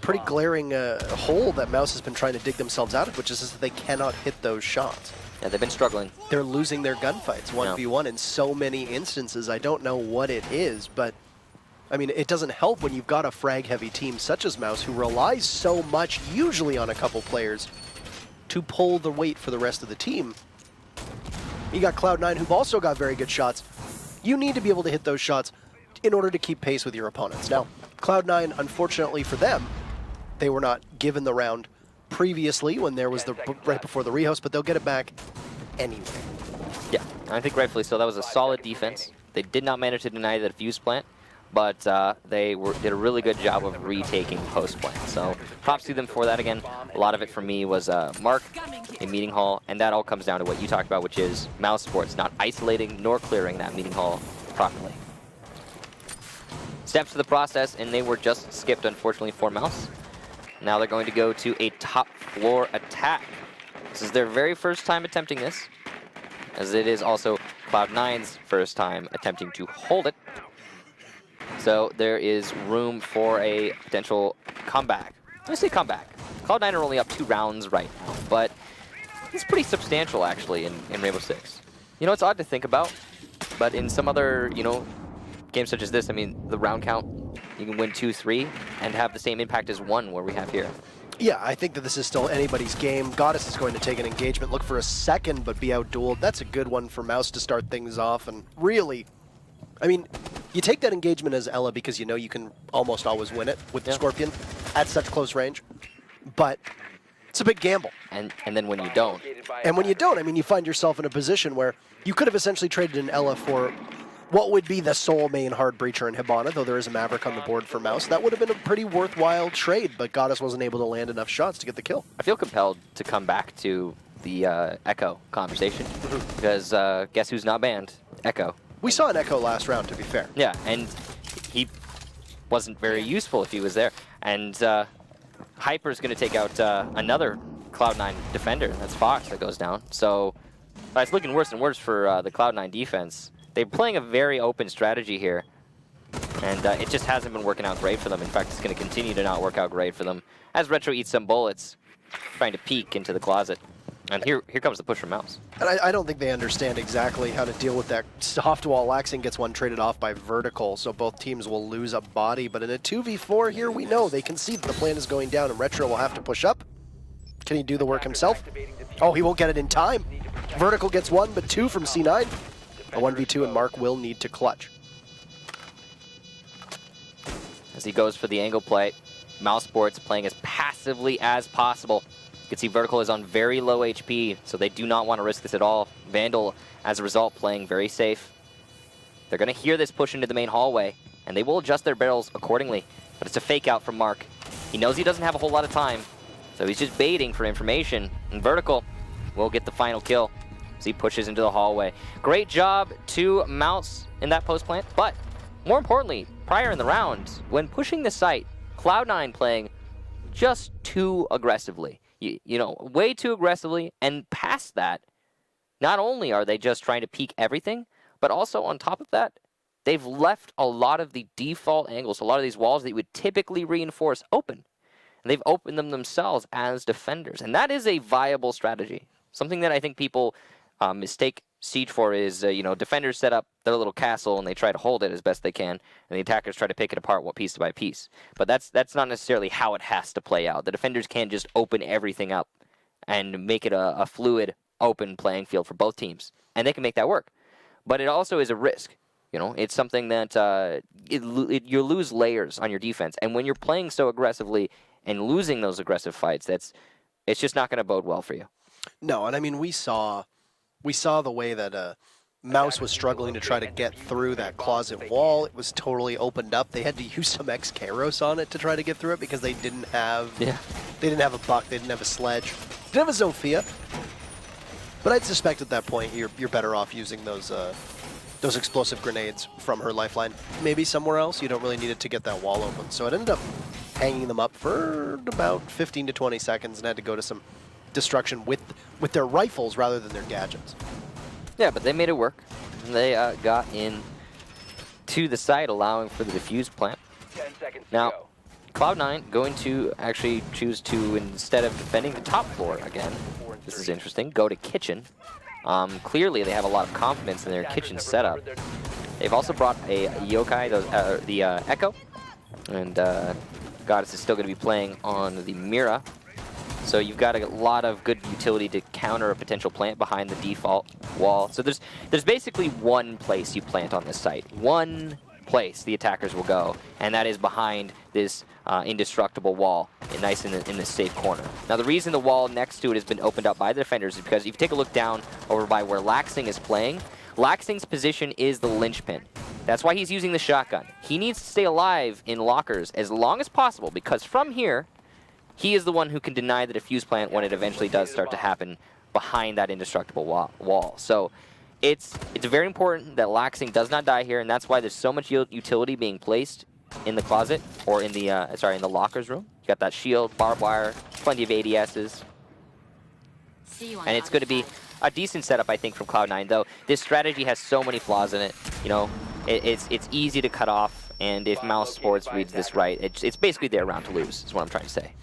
pretty glaring hole that Mouse has been trying to dig themselves out of, which is that they cannot hit those shots. Yeah, they've been struggling. They're losing their gunfights 1v1 in so many instances. I don't know what it is, but I mean, it doesn't help when you've got a frag-heavy team such as Mouse who relies so much, usually on a couple players, to pull the weight for the rest of the team. You got Cloud9 who've also got very good shots. You need to be able to hit those shots in order to keep pace with your opponents. Now, Cloud9, unfortunately for them, they were not given the round previously when there was the right before the rehost, but they'll get it back anyway. Yeah, I think rightfully so. That was a solid defense. They did not manage to deny the defuse plant, but they did a really good job of retaking post plant. So props to them for that. Again, a lot of it for me was Mark in Meeting Hall, and that all comes down to what you talked about, which is Mouse Sports not isolating nor clearing that Meeting Hall properly. Steps to the process, and they were just skipped, unfortunately, for Mouse. Now they're going to go to a top floor attack. This is their very first time attempting this, as it is also Cloud9's first time attempting to hold it. So there is room for a potential comeback. Let's say comeback. Cloud9 are only up 2 rounds right now, but it's pretty substantial actually in Rainbow Six. You know, it's odd to think about, but in some other, you know, games such as this, I mean, the round count, you can win 2-3 and have the same impact as 1 where we have here. Yeah, I think that this is still anybody's game. Goddess is going to take an engagement, look for a second, but be outdueled. That's a good one for Mouse to start things off, and really, I mean, you take that engagement as Ella because you know you can almost always win it with the Scorpion at such close range, but it's a big gamble. And then when you don't. And when you don't, I mean, you find yourself in a position where you could have essentially traded an Ella for what would be the sole main hard breacher in Hibana, though there is a Maverick on the board for Mouse. That would have been a pretty worthwhile trade, but Goddess wasn't able to land enough shots to get the kill. I feel compelled to come back to the Echo conversation, because guess who's not banned? Echo. We saw an Echo last round, to be fair. Yeah, and he wasn't very useful if he was there. And Hyper's going to take out another Cloud9 defender. That's Fox that goes down. So it's looking worse and worse for the Cloud9 defense. They're playing a very open strategy here, and it just hasn't been working out great for them. In fact, it's going to continue to not work out great for them as Retro eats some bullets, trying to peek into the closet. And here comes the push from Mouse. And I don't think they understand exactly how to deal with that soft wall. Laxing gets one traded off by Vertical, so both teams will lose a body. But in a 2v4 here, we know they can see that the plan is going down, and Retro will have to push up. Can he do the work himself? Oh, he won't get it in time. Vertical gets 1, but 2 from C9. A 1v2, and Mark will need to clutch. As he goes for the angle play, Mouse Sports playing as passively as possible. You can see Vertical is on very low HP, so they do not want to risk this at all. Vandal, as a result, playing very safe. They're going to hear this push into the main hallway, and they will adjust their barrels accordingly. But it's a fake out from Mark. He knows he doesn't have a whole lot of time, so he's just baiting for information. And Vertical will get the final kill as he pushes into the hallway. Great job to Mouse in that post plant, but more importantly, prior in the round, when pushing the site, Cloud9 playing just too aggressively. You know, way too aggressively, and past that, not only are they just trying to peek everything, but also on top of that, they've left a lot of the default angles, a lot of these walls that you would typically reinforce open. And they've opened them themselves as defenders. And that is a viable strategy. Something that I think people mistake Siege for is, you know, defenders set up their little castle and they try to hold it as best they can, and the attackers try to pick it apart piece by piece. But that's not necessarily how it has to play out. The defenders can't just open everything up and make it a fluid, open playing field for both teams. And they can make that work. But it also is a risk. You know, it's something that you lose layers on your defense. And when you're playing so aggressively and losing those aggressive fights, it's just not going to bode well for you. No, and I mean, we saw the way that Mouse was struggling to try to get through that closet wall. It was totally opened up. They had to use some X-Kairos on it to try to get through it because they didn't have a buck, they didn't have a sledge, didn't have a Zofia. But I'd suspect at that point you're better off using those explosive grenades from her lifeline. Maybe somewhere else. You don't really need it to get that wall open. So it ended up hanging them up for about 15 to 20 seconds and had to go to some destruction with their rifles rather than their gadgets. Yeah, but they made it work. They got in to the site, allowing for the defuse plant. 10 seconds now, to go. Cloud9 going to actually choose to, instead of defending the top floor again, this is interesting, go to kitchen. Clearly, they have a lot of confidence in their kitchen setup. They've also brought a yokai, the Echo, and Goddess is still going to be playing on the Mira. So you've got a lot of good utility to counter a potential plant behind the default wall. So there's basically one place you plant on this site. One place the attackers will go, and that is behind this indestructible wall, nice in the safe corner. Now the reason the wall next to it has been opened up by the defenders is because if you take a look down over by where Laxing is playing, Laxing's position is the linchpin. That's why he's using the shotgun. He needs to stay alive in lockers as long as possible, because from here, he is the one who can deny the defuse plant when it eventually does start to happen behind that indestructible wall. So it's very important that Laxing does not die here, and that's why there's so much utility being placed in the closet, or in the in the lockers room. You got that shield, barbed wire, plenty of ADSs. And it's going to be a decent setup, I think, from Cloud9, though this strategy has so many flaws in it. You know, it's easy to cut off, and if Mouse Sports reads this right, it's basically their round to lose, is what I'm trying to say.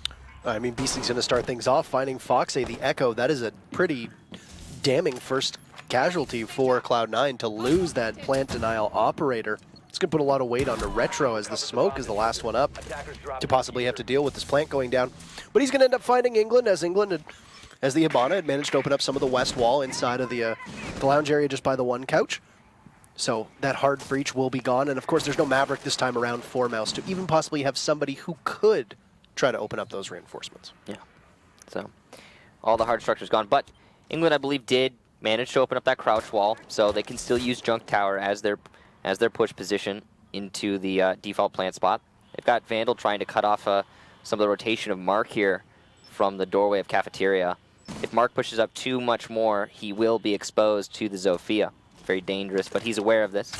I mean, Beasting's going to start things off, finding Foxay, the Echo. That is a pretty damning first casualty for Cloud9 to lose that plant denial operator. It's going to put a lot of weight onto Retro, as the smoke is the last one up to possibly have to deal with this plant going down. But he's going to end up finding England, as the Hibana had managed to open up some of the west wall inside of the lounge area just by the one couch. So that hard breach will be gone. And of course, there's no Maverick this time around for Mouse to even possibly have somebody who could try to open up those reinforcements. Yeah. So all the hard structure's gone. But England, I believe, did manage to open up that crouch wall, so they can still use Junk Tower as their push position into the default plant spot. They've got Vandal trying to cut off some of the rotation of Mark here from the doorway of Cafeteria. If Mark pushes up too much more, he will be exposed to the Zofia. Very dangerous, but he's aware of this.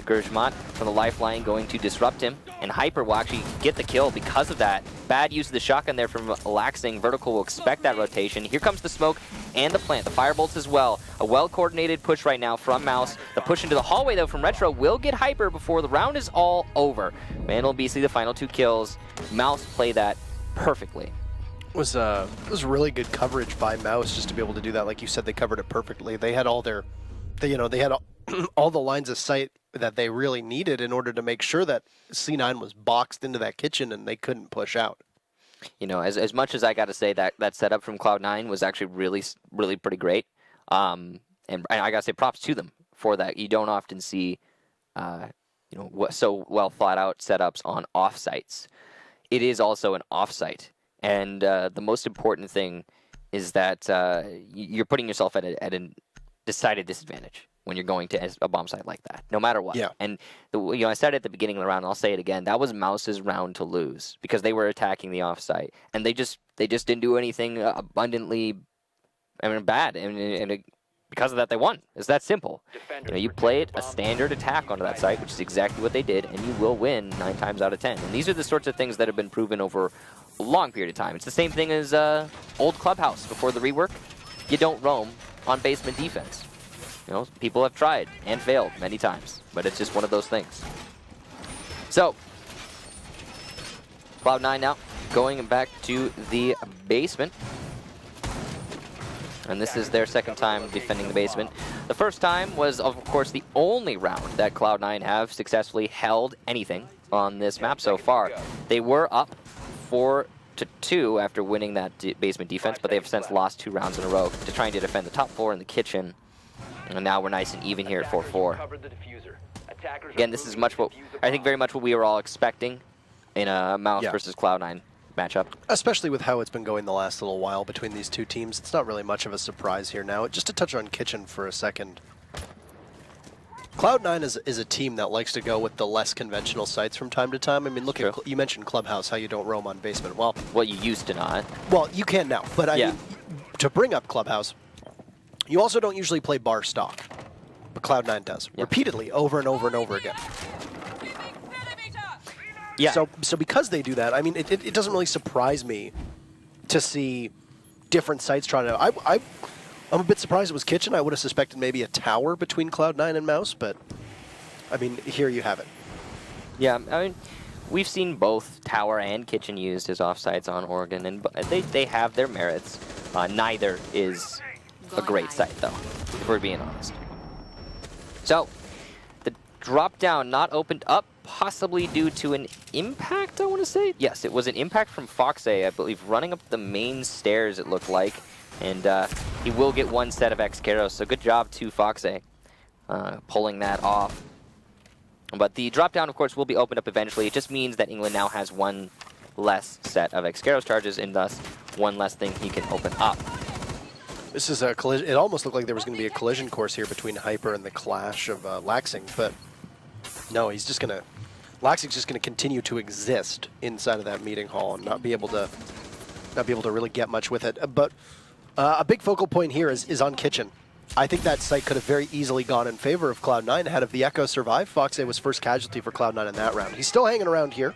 Gershmont from the lifeline going to disrupt him, and Hyper will actually get the kill because of that. Bad use of the shotgun there from Laxing. Vertical will expect that rotation. Here comes the smoke and the plant, the firebolts as well. A well-coordinated push right now from Mouse. The push into the hallway, though, from Retro will get Hyper before the round is all over. Vandal and Beastly, the final 2 kills. Mouse play that perfectly. It was really good coverage by Mouse just to be able to do that. Like you said, they covered it perfectly. They had all their, they had all the lines of sight that they really needed in order to make sure that C9 was boxed into that kitchen and they couldn't push out. You know, as much as I got to say that setup from Cloud9 was actually really pretty great. And I got to say props to them for that. You don't often see, so well thought out setups on offsites. it is also an offsite. And the most important thing is that you're putting yourself at a decided disadvantage when you're going to a bomb site like that, no matter what. Yeah. And I said at the beginning of the round, and I'll say it again, that was Mouse's round to lose because they were attacking the offsite, and they just didn't do anything abundantly, bad, and because of that, they won. It's that simple. You play a standard attack onto that site, which is exactly what they did, and you will win 9 times out of 10. And these are the sorts of things that have been proven over a long period of time. It's the same thing as old Clubhouse before the rework. You don't roam on basement defense. People have tried and failed many times, but it's just one of those things. So, Cloud9 now going back to the basement. And this is their second time defending the basement. The first time was, of course, the only round that Cloud9 have successfully held anything on this map so far. They were up 4-2 after winning that basement defense, but they have since lost 2 rounds in a row to trying to defend the top floor in the kitchen. And now we're nice and even here at 4-4. Again, this is very much what we were all expecting in a Mouse versus Cloud9 matchup. Especially with how it's been going the last little while between these two teams. It's not really much of a surprise here now. Just to touch on Kitchen for a second. Cloud9 is a team that likes to go with the less conventional sites from time to time. Look at, you mentioned Clubhouse, how you don't roam on basement. Well, you used to not. Well, you can now, but I mean, to bring up Clubhouse, you also don't usually play bar stock, but Cloud9 does, repeatedly, over and over and over again. Yeah. So because they do that, it doesn't really surprise me to see different sites trying to. I'm a bit surprised it was Kitchen. I would have suspected maybe a tower between Cloud9 and Mouse, but here you have it. Yeah, we've seen both tower and Kitchen used as offsites on Oregon, and they have their merits. Neither is a great site, though, if we're being honest. So, the drop down not opened up, possibly due to an impact, I want to say? Yes, it was an impact from Foxay, I believe, running up the main stairs, it looked like. And he will get 1 set of X-Caros, so good job to Foxay pulling that off. But the drop down, of course, will be opened up eventually. It just means that England now has 1 less set of X-Caros charges, and thus 1 less thing he can open up. This is a collision. It almost looked like there was going to be a collision course here between Hyper and the clash of Laxing, but no, he's just going to. Laxing's just going to continue to exist inside of that meeting hall and not be able to really get much with it. But a big focal point here is on Kitchen. I think that site could have very easily gone in favor of Cloud9 had if the Echo survived. Foxay was first casualty for Cloud9 in that round. He's still hanging around here.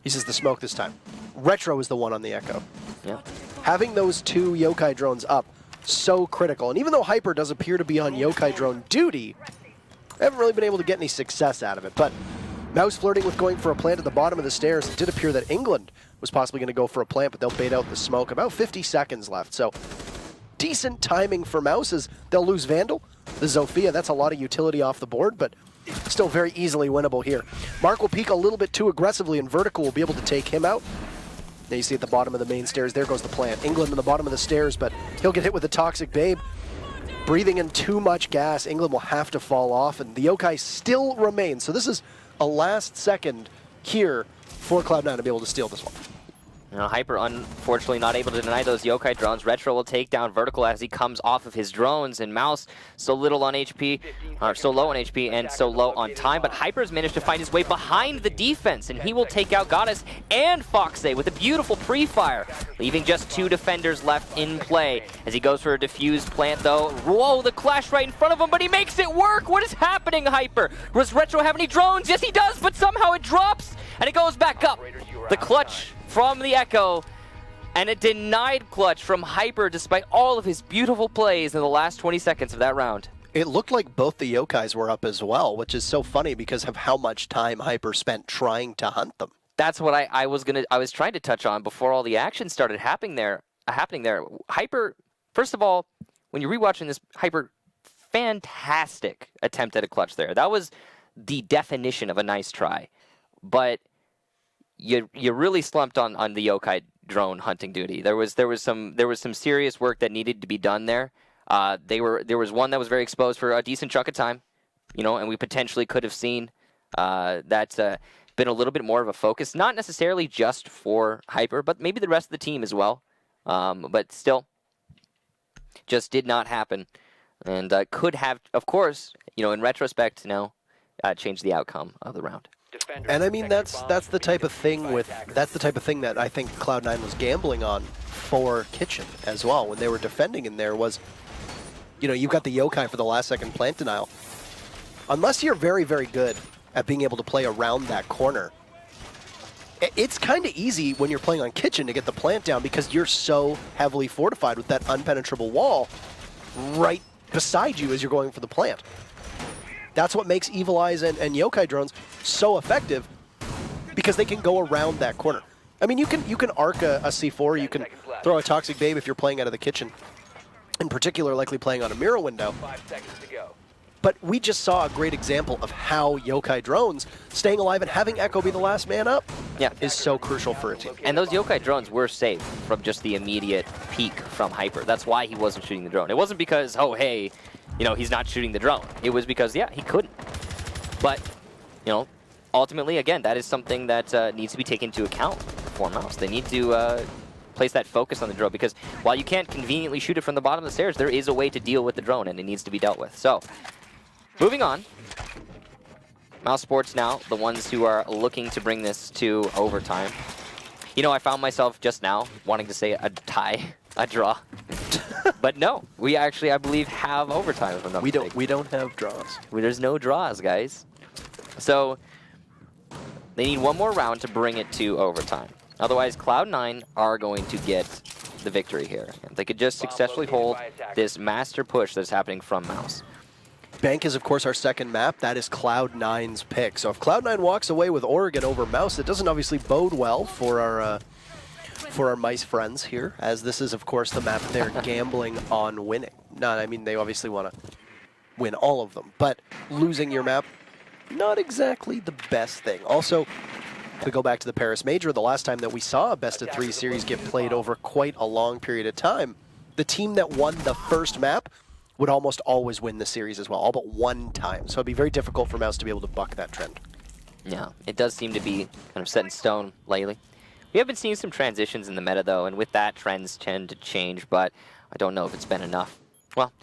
He says the smoke this time. Retro is the one on the Echo. Yeah. Having those 2 Yokai drones up, so critical. And even though Hyper does appear to be on Yokai drone duty, they haven't really been able to get any success out of it. But Mouse flirting with going for a plant at the bottom of the stairs. It did appear that England was possibly going to go for a plant, but they'll bait out the smoke. About 50 seconds left. So decent timing for Mouse as they'll lose Vandal. The Zofia, that's a lot of utility off the board, but still very easily winnable here. Mark will peek a little bit too aggressively, and Vertical will be able to take him out. Now you see at the bottom of the main stairs, there goes the plant. England on the bottom of the stairs, but he'll get hit with the Toxic Babe. Breathing in too much gas, England will have to fall off, and the Yokai still remain. So this is a last second here for Cloud9 to be able to steal this one. Hyper, unfortunately, not able to deny those Yokai drones. Retro will take down Vertical as he comes off of his drones, and Mouse so little on HP, or so low on HP and so low on time, but Hyper's managed to find his way behind the defense, and he will take out Goddess and Foxay with a beautiful pre-fire, leaving just 2 defenders left in play. As he goes for a diffused plant, though, whoa, the clash right in front of him, but he makes it work! What is happening, Hyper? Does Retro have any drones? Yes, he does, but somehow it drops, and it goes back up. The clutch from the Echo, and a denied clutch from Hyper despite all of his beautiful plays in the last 20 seconds of that round. It looked like both the Yokais were up as well, which is so funny because of how much time Hyper spent trying to hunt them. That's what I was trying to touch on before all the action started happening there. Hyper, first of all, when you're rewatching this, Hyper, fantastic attempt at a clutch there. That was the definition of a nice try, but you really slumped on the Yokai drone hunting duty. There was some serious work that needed to be done there. There was one that was very exposed for a decent chunk of time, and we potentially could have seen that been a little bit more of a focus, not necessarily just for Hyper, but maybe the rest of the team as well. But still, just did not happen. And could have, of course, in retrospect, changed the outcome of the round. And I mean, that's the type of thing that I think Cloud9 was gambling on for Kitchen as well when they were defending in there was, you've got the yokai for the last second plant denial. Unless you're very, very good at being able to play around that corner, it's kind of easy when you're playing on Kitchen to get the plant down because you're so heavily fortified with that unpenetrable wall right beside you as you're going for the plant. That's what makes Evil Eyes and Yokai drones so effective, because they can go around that corner. I mean, you can arc a C4, you can throw a Toxic Babe if you're playing out of the kitchen. In particular, likely playing on a mirror window. 5 seconds to go. But we just saw a great example of how Yokai drones staying alive and having Echo be the last man up is so crucial for a team. And those Yokai drones were safe from just the immediate peak from Hyper. That's why he wasn't shooting the drone. It wasn't because, oh, hey, he's not shooting the drone. It was because, yeah, he couldn't. But, ultimately, again, that is something that needs to be taken into account for Mouse. They need to place that focus on the drone, because while you can't conveniently shoot it from the bottom of the stairs, there is a way to deal with the drone, and it needs to be dealt with. So, moving on. Mouse Sports now, the ones who are looking to bring this to overtime. I found myself just now wanting to say a tie, a draw. But no, we actually, I believe, have overtime. If I'm not mistaken. We don't have draws. There's no draws, guys. So they need one more round to bring it to overtime. Otherwise, Cloud9 are going to get the victory here. If they could just successfully hold this master push that's happening from Mouse. Bank is, of course, our second map. That is Cloud9's pick. So if Cloud9 walks away with Oregon over Mouse, it doesn't obviously bode well for our mice friends here, as this is, of course, the map they're gambling on winning. No, I mean, they obviously want to win all of them, but losing your map, not exactly the best thing. Also, to go back to the Paris Major, the last time that we saw a best-of-3 series get played over quite a long period of time, the team that won the first map would almost always win the series as well, all but one time. So it'd be very difficult for Mouse to be able to buck that trend. Yeah, it does seem to be kind of set in stone lately. We have been seeing some transitions in the meta, though, and with that, trends tend to change, but I don't know if it's been enough. Well,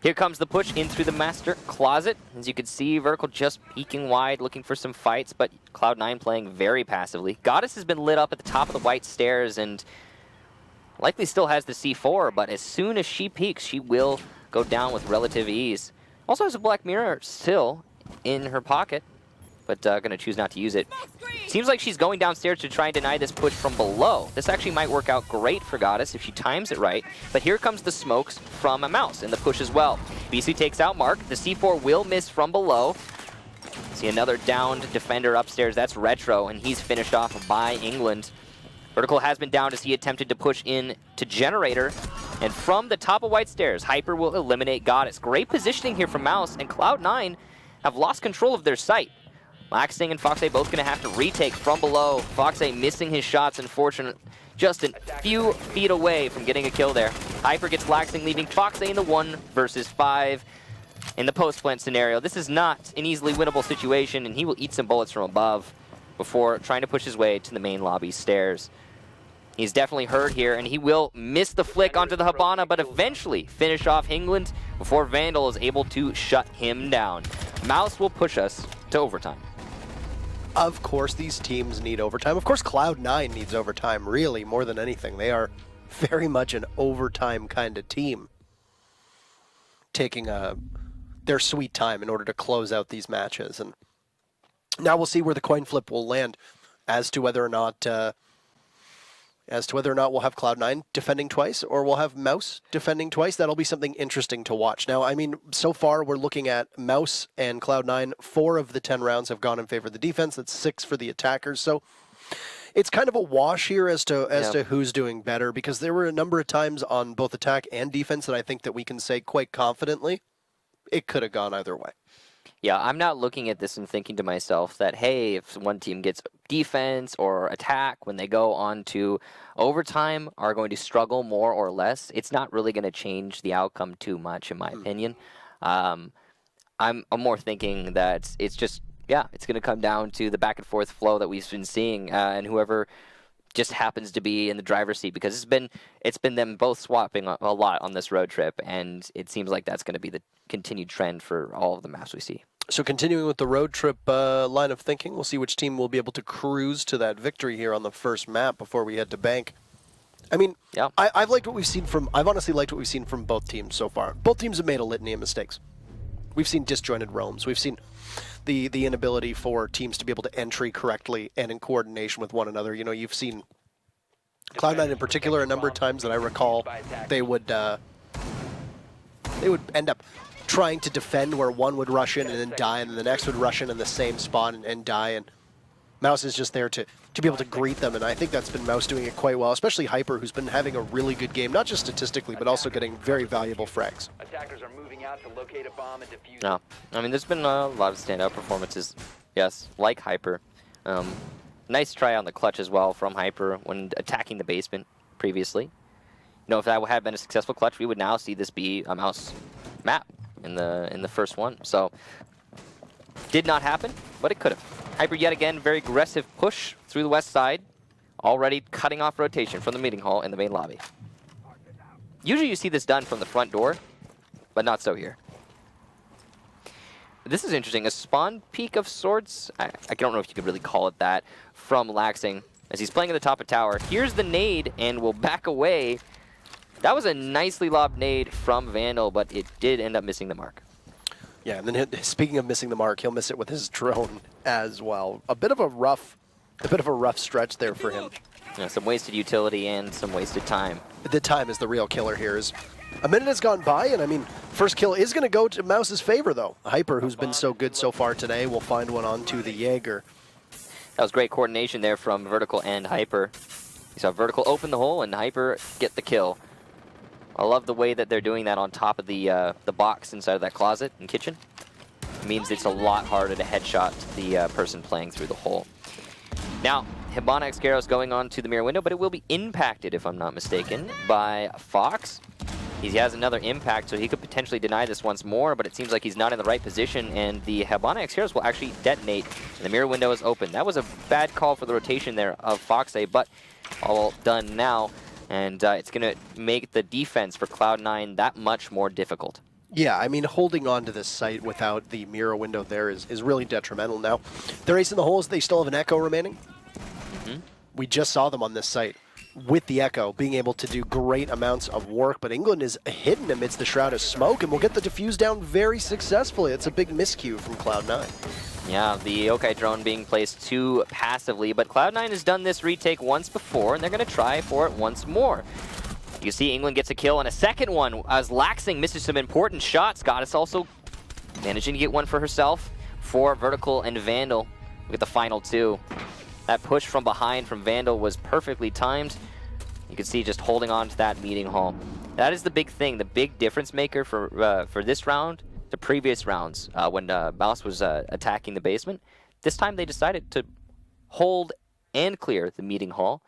here comes the push in through the master closet. As you can see, Vertical just peeking wide, looking for some fights, but Cloud9 playing very passively. Goddess has been lit up at the top of the white stairs and likely still has the C4, but as soon as she peeks, she will go down with relative ease. Also has a Black Mirror still in her pocket, but going to choose not to use it. Seems like she's going downstairs to try and deny this push from below. This actually might work out great for Goddess if she times it right, but here comes the smokes from a Mouse and the push as well. BC takes out Mark. The C4 will miss from below. See another downed defender upstairs. That's Retro, and he's finished off by England. Vertical has been down as he attempted to push in to Generator, and from the top of white stairs, Hyper will eliminate Goddess. Great positioning here from Mouse, and Cloud9 have lost control of their sight. Laxing and Foxay both going to have to retake from below. Foxay missing his shots, unfortunate. Just a few feet away from getting a kill there. Hyper gets Laxing, leaving Foxay in the 1 versus 5 in the post-plant scenario. This is not an easily winnable situation, and he will eat some bullets from above before trying to push his way to the main lobby stairs. He's definitely hurt here, and he will miss the flick onto the Habana, but eventually finish off England before Vandal is able to shut him down. Mouse will push us to overtime. Of course, these teams need overtime. Of course, Cloud9 needs overtime, really, more than anything. They are very much an overtime kind of team, taking their sweet time in order to close out these matches. And now we'll see where the coin flip will land as to whether or not we'll have Cloud9 defending twice or we'll have Mouse defending twice. That'll be something interesting to watch. Now, I mean, so far we're looking at Mouse and Cloud9. 4 of the 10 rounds have gone in favor of the defense. That's 6 for the attackers. So it's kind of a wash here as to who's doing better, because there were a number of times on both attack and defense that I think that we can say quite confidently it could have gone either way. Yeah, I'm not looking at this and thinking to myself that, hey, if one team gets defense or attack when they go on to overtime are going to struggle more or less. It's not really going to change the outcome too much, in my opinion. I'm more thinking that it's just yeah, it's going to come down to the back and forth flow that we've been seeing, and whoever just happens to be in the driver's seat, because it's been them both swapping a lot on this road trip, and it seems like that's going to be the continued trend for all of the maps we see. So continuing with the road trip line of thinking, we'll see which team will be able to cruise to that victory here on the first map before we head to bank. I mean, Yeah. I've liked what we've seen from. I've honestly liked what we've seen from both teams so far. Both teams have made a litany of mistakes. We've seen disjointed roams. We've seen the inability for teams to be able to entry correctly and in coordination with one another. You know, you've seen Cloud9 in particular a number of times that I recall they would end up trying to defend where one would rush in and then die, and then the next would rush in the same spot and die, and Mouse is just there to be able to greet them, and I think that's been Mouse doing it quite well, especially Hyper, who's been having a really good game, not just statistically, but also getting very valuable frags. Attackers are moving out to locate a bomb and defuse. No, I mean, there's been a lot of standout performances, yes, like Hyper. Nice try on the clutch as well from Hyper when attacking the basement previously. You know, if that had been a successful clutch, we would now see this be a Mouse map in the first one. So, did not happen, but it could have. Hyper yet again, very aggressive push through the west side, already cutting off rotation from the meeting hall in the main lobby. Usually you see this done from the front door, but not so here. This is interesting, a spawn peek of sorts. I don't know if you could really call it that, from Laxing as he's playing at the top of tower. Here's the nade and will back away. That was a nicely lobbed nade from Vandal, but it did end up missing the mark. Yeah, and then speaking of missing the mark, he'll miss it with his drone as well. A bit of a rough stretch there for him. Yeah, some wasted utility and some wasted time. The time is the real killer here. A minute has gone by, and I mean, first kill is going to go to Mouse's favor, though. Hyper, who's been so good so far today, will find one onto the Jaeger. That was great coordination there from Vertical and Hyper. You saw Vertical open the hole and Hyper get the kill. I love the way that they're doing that on top of the box inside of that closet and kitchen. It means it's a lot harder to headshot the person playing through the hole. Now, Hibana Xcaros going on to the mirror window, but it will be impacted, if I'm not mistaken, by Fox. He has another impact, so he could potentially deny this once more, but it seems like he's not in the right position, and the Hibana Xcaros will actually detonate, and the mirror window is open. That was a bad call for the rotation there of Foxay, but all done now. And it's going to make the defense for Cloud9 that much more difficult. Yeah, I mean, holding on to this site without the mirror window there is really detrimental. Now, they're acing the holes. They still have an Echo remaining. We just saw them on this site with the Echo, being able to do great amounts of work, but England is hidden amidst the shroud of smoke, and will get the defuse down very successfully. It's a big miscue from Cloud9. Yeah, the Yokai drone being placed too passively, but Cloud9 has done this retake once before, and they're going to try for it once more. You see England gets a kill and a second one as Laxing misses some important shots. Goddess also managing to get one for herself for Vertical and Vandal. Look at the final two. That push from behind from Vandal was perfectly timed. You can see just holding on to that meeting hall. That is the big thing, the big difference maker for this round. The previous rounds when Mouse was attacking the basement. This time they decided to hold and clear the meeting hall.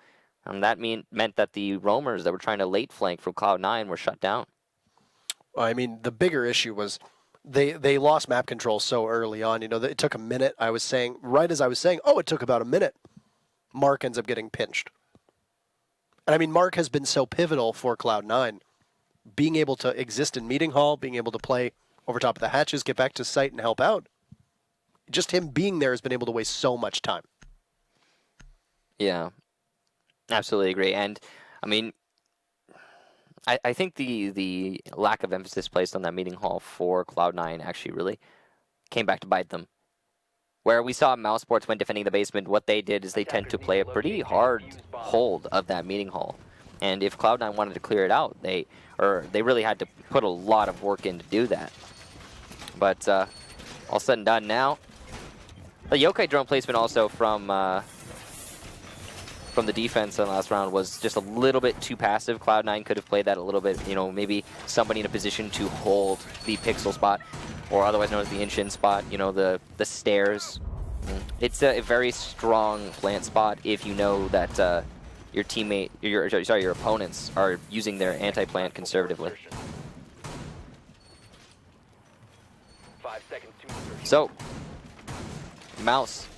And that meant that the roamers that were trying to late flank from Cloud9 were shut down. I mean, the bigger issue was they lost map control so early on. You know, it took a minute. I was saying, right as I was saying, oh, it took about a minute. Mark ends up getting pinched. And I mean, Mark has been so pivotal for Cloud9. Being able to exist in meeting hall, being able to play over top of the hatches, get back to site and help out. Just him being there has been able to waste so much time. Yeah, absolutely agree. And, I mean, I think the lack of emphasis placed on that meeting hall for Cloud9 actually really came back to bite them. Where we saw Mouse Sports when defending the basement, what they did is they tend to play a pretty hard hold of that meeting hall. And if Cloud9 wanted to clear it out, they really had to put a lot of work in to do that. But all said and done now. The Yokai drone placement also from the defense in the last round was just a little bit too passive. Cloud9 could have played that a little bit, you know, maybe somebody in a position to hold the pixel spot, or otherwise known as the Inshin spot, you know, the stairs. It's a very strong plant spot if you know that your teammate, your opponents are using their anti-plant conservatively. 5 seconds to insert. So, Mouse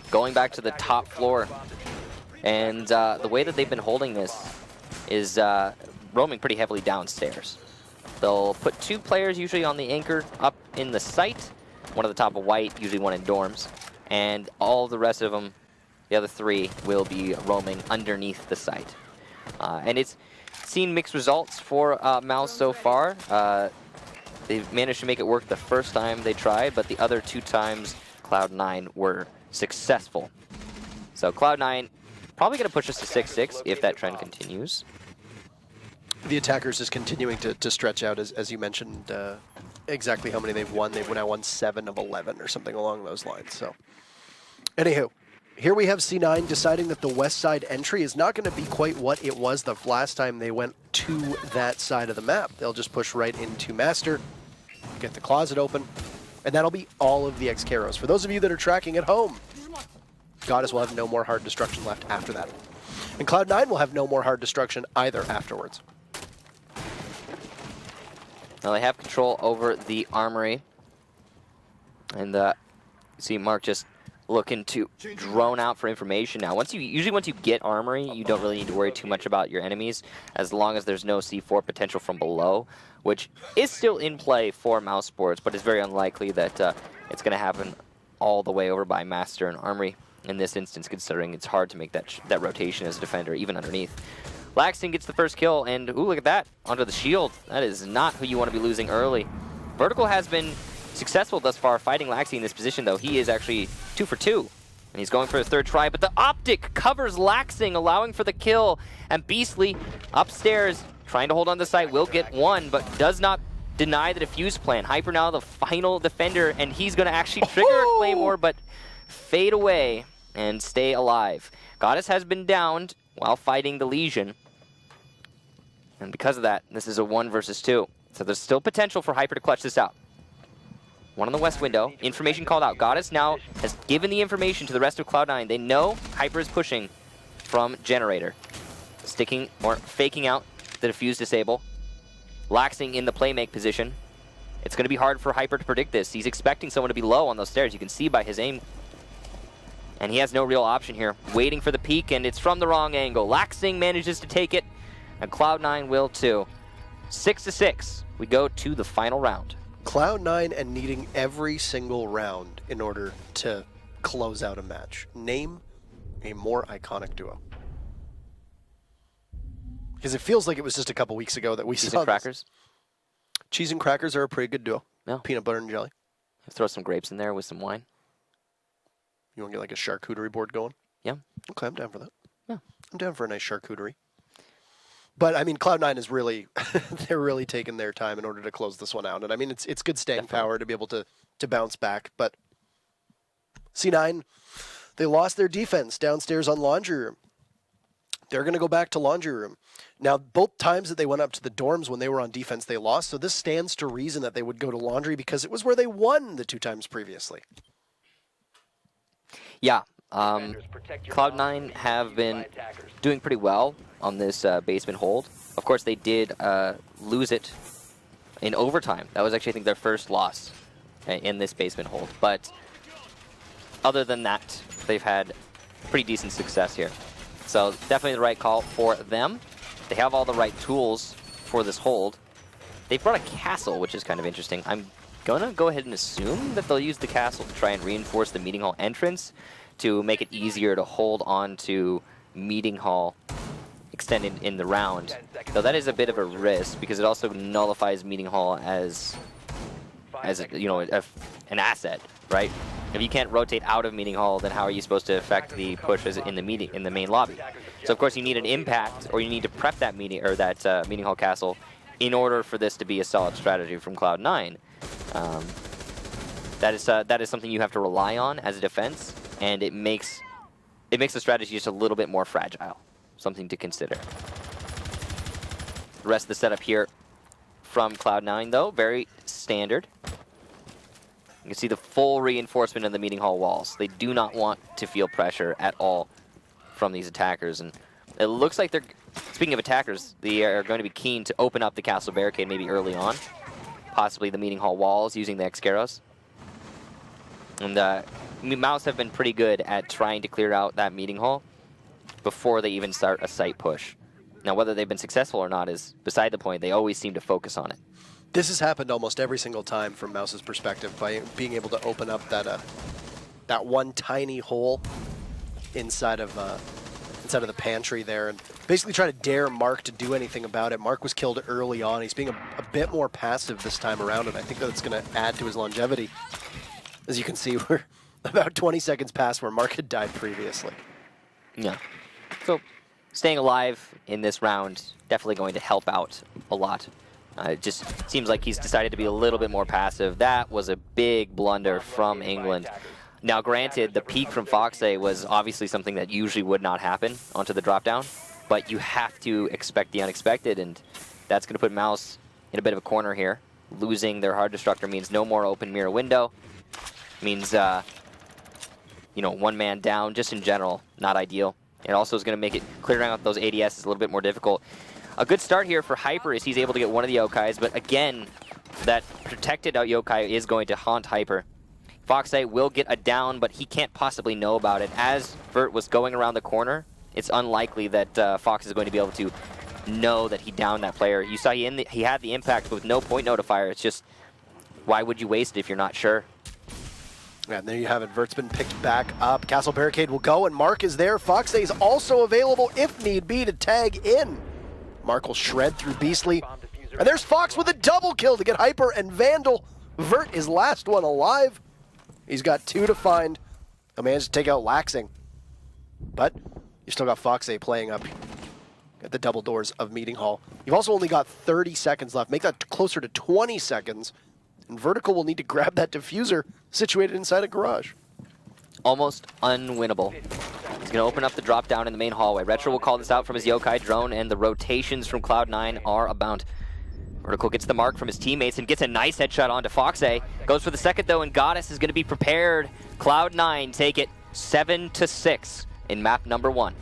going back to the top floor. And the way that they've been holding this is roaming pretty heavily downstairs. They'll put 2 players usually on the anchor up in the site, one at the top of white, usually one in dorms, and all the rest of them, the other 3, will be roaming underneath the site. And it's seen mixed results for Mouse so far. They've managed to make it work the first time they tried, but the other 2 times Cloud9 were successful. So Cloud9 probably going to push us to 6-6 if that trend continues. The attackers is continuing to stretch out, as you mentioned, exactly how many they've won. They've now won 7 of 11 or something along those lines. So, anywho, here we have C9 deciding that the west side entry is not going to be quite what it was the last time they went to that side of the map. They'll just push right into Master, get the closet open, and that'll be all of the X-Caros. For those of you that are tracking at home, Goddess will have no more hard destruction left after that. And Cloud9 will have no more hard destruction either afterwards. Now they have control over the armory. And you see Mark just looking to drone out for information now. Usually once you get armory, you don't really need to worry too much about your enemies, as long as there's no C4 potential from below, which is still in play for Mouse Sports, but it's very unlikely that it's going to happen all the way over by Master and Armory in this instance, considering it's hard to make that rotation as a defender, even underneath. Laxton gets the first kill, and ooh, look at that, onto the shield. That is not who you want to be losing early. Vertical has been successful thus far fighting Laxi in this position, though. He is actually 2 for 2, and he's going for a 3rd try, but the optic covers Laxing, allowing for the kill, and Beastly upstairs trying to hold on the site, will get 1, but does not deny the defuse plan. Hyper now the final defender, and he's going to actually trigger a Claymore, but fade away and stay alive. Goddess has been downed while fighting the Legion, and because of that, this is a 1 versus 2. So there's still potential for Hyper to clutch this out. 1 on the west window. Information called out. Goddess now has given the information to the rest of Cloud9. They know Hyper is pushing from Generator. Sticking or faking out the defuse disable. Laxing in the playmake position. It's going to be hard for Hyper to predict this. He's expecting someone to be low on those stairs. You can see by his aim. And he has no real option here. Waiting for the peek, and it's from the wrong angle. Laxing manages to take it, and Cloud9 will too. 6-6. We go to the final round. Cloud9 and needing every single round in order to close out a match. Name a more iconic duo. Because it feels like it was just a couple weeks ago that we saw Cheese and crackers. Cheese and crackers are a pretty good duo. Yeah. Peanut butter and jelly. Throw some grapes in there with some wine. You want to get like a charcuterie board going? Yeah. Okay, I'm down for that. Yeah. I'm down for a nice charcuterie. But, I mean, Cloud9 is really, they're really taking their time in order to close this one out. And, I mean, it's good staying power to be able to bounce back. But C9, they lost their defense downstairs on Laundry Room. They're going to go back to Laundry Room. Now, both times that they went up to the dorms when they were on defense, they lost. So this stands to reason that they would go to Laundry because it was where they won the 2 times previously. Yeah. Cloud9 have been doing pretty well on this basement hold. Of course, they did lose it in overtime. That was actually, I think, their first loss in this basement hold. But other than that, they've had pretty decent success here. So definitely the right call for them. They have all the right tools for this hold. They brought a castle, which is kind of interesting. I'm going to go ahead and assume that they'll use the castle to try and reinforce the meeting hall entrance to make it easier to hold on to meeting hall extended in the round. Though that is a bit of a risk because it also nullifies meeting hall as you know, an asset, right? If you can't rotate out of meeting hall, then how are you supposed to affect the push in the main lobby? So of course you need an impact, or you need to prep that meeting hall castle in order for this to be a solid strategy from Cloud9. That is something you have to rely on as a defense, and it makes the strategy just a little bit more fragile. Something to consider. The rest of the setup here from Cloud9, though, very standard. You can see the full reinforcement of the meeting hall walls. They do not want to feel pressure at all from these attackers, and it looks like they're, speaking of attackers, they are going to be keen to open up the castle barricade maybe early on, possibly the meeting hall walls using the X-Caros. And Mouse have been pretty good at trying to clear out that meeting hall before they even start a site push. Now, whether they've been successful or not is beside the point. They always seem to focus on it. This has happened almost every single time from Mouse's perspective by being able to open up that one tiny hole inside of the pantry there and basically try to dare Mark to do anything about it. Mark was killed early on. He's being a bit more passive this time around, and I think that's going to add to his longevity. As you can see, we're about 20 seconds past where Mark had died previously. Yeah. So staying alive in this round definitely going to help out a lot. It just seems like he's decided to be a little bit more passive. That was a big blunder from England. Now, granted, the peak from Foxay was obviously something that usually would not happen onto the drop-down, but you have to expect the unexpected, and that's going to put Mouse in a bit of a corner here. Losing their hard destructor means no more open mirror window. Means, you know, one man down, just in general, not ideal. It also is going to make it clearing out those ADS is a little bit more difficult. A good start here for Hyper is he's able to get one of the Yokais, but again, that protected out Yokai is going to haunt Hyper. Foxay will get a down, but he can't possibly know about it. As Vert was going around the corner, it's unlikely that Fox is going to be able to know that he downed that player. You saw he had the impact, but with no point notifier. It's just, why would you waste it if you're not sure? Yeah, and there you have it. Vert's been picked back up. Castle Barricade will go, and Mark is there. Foxay is also available, if need be, to tag in. Mark will shred through Beastly. And there's Fox with a double kill to get Hyper and Vandal. Vert is last one alive. He's got 2 to find. He'll manage to take out Laxing. But you still got Foxay playing up at the double doors of Meeting Hall. You've also only got 30 seconds left. Make that closer to 20 seconds. And Vertical will need to grab that diffuser situated inside a garage. Almost unwinnable. He's going to open up the drop down in the main hallway. Retro will call this out from his Yokai drone, and the rotations from Cloud9 are abound. Vertical gets the mark from his teammates and gets a nice headshot onto Foxay. Goes for the second though, and Goddess is going to be prepared. Cloud9 take it 7-6 in map number 1.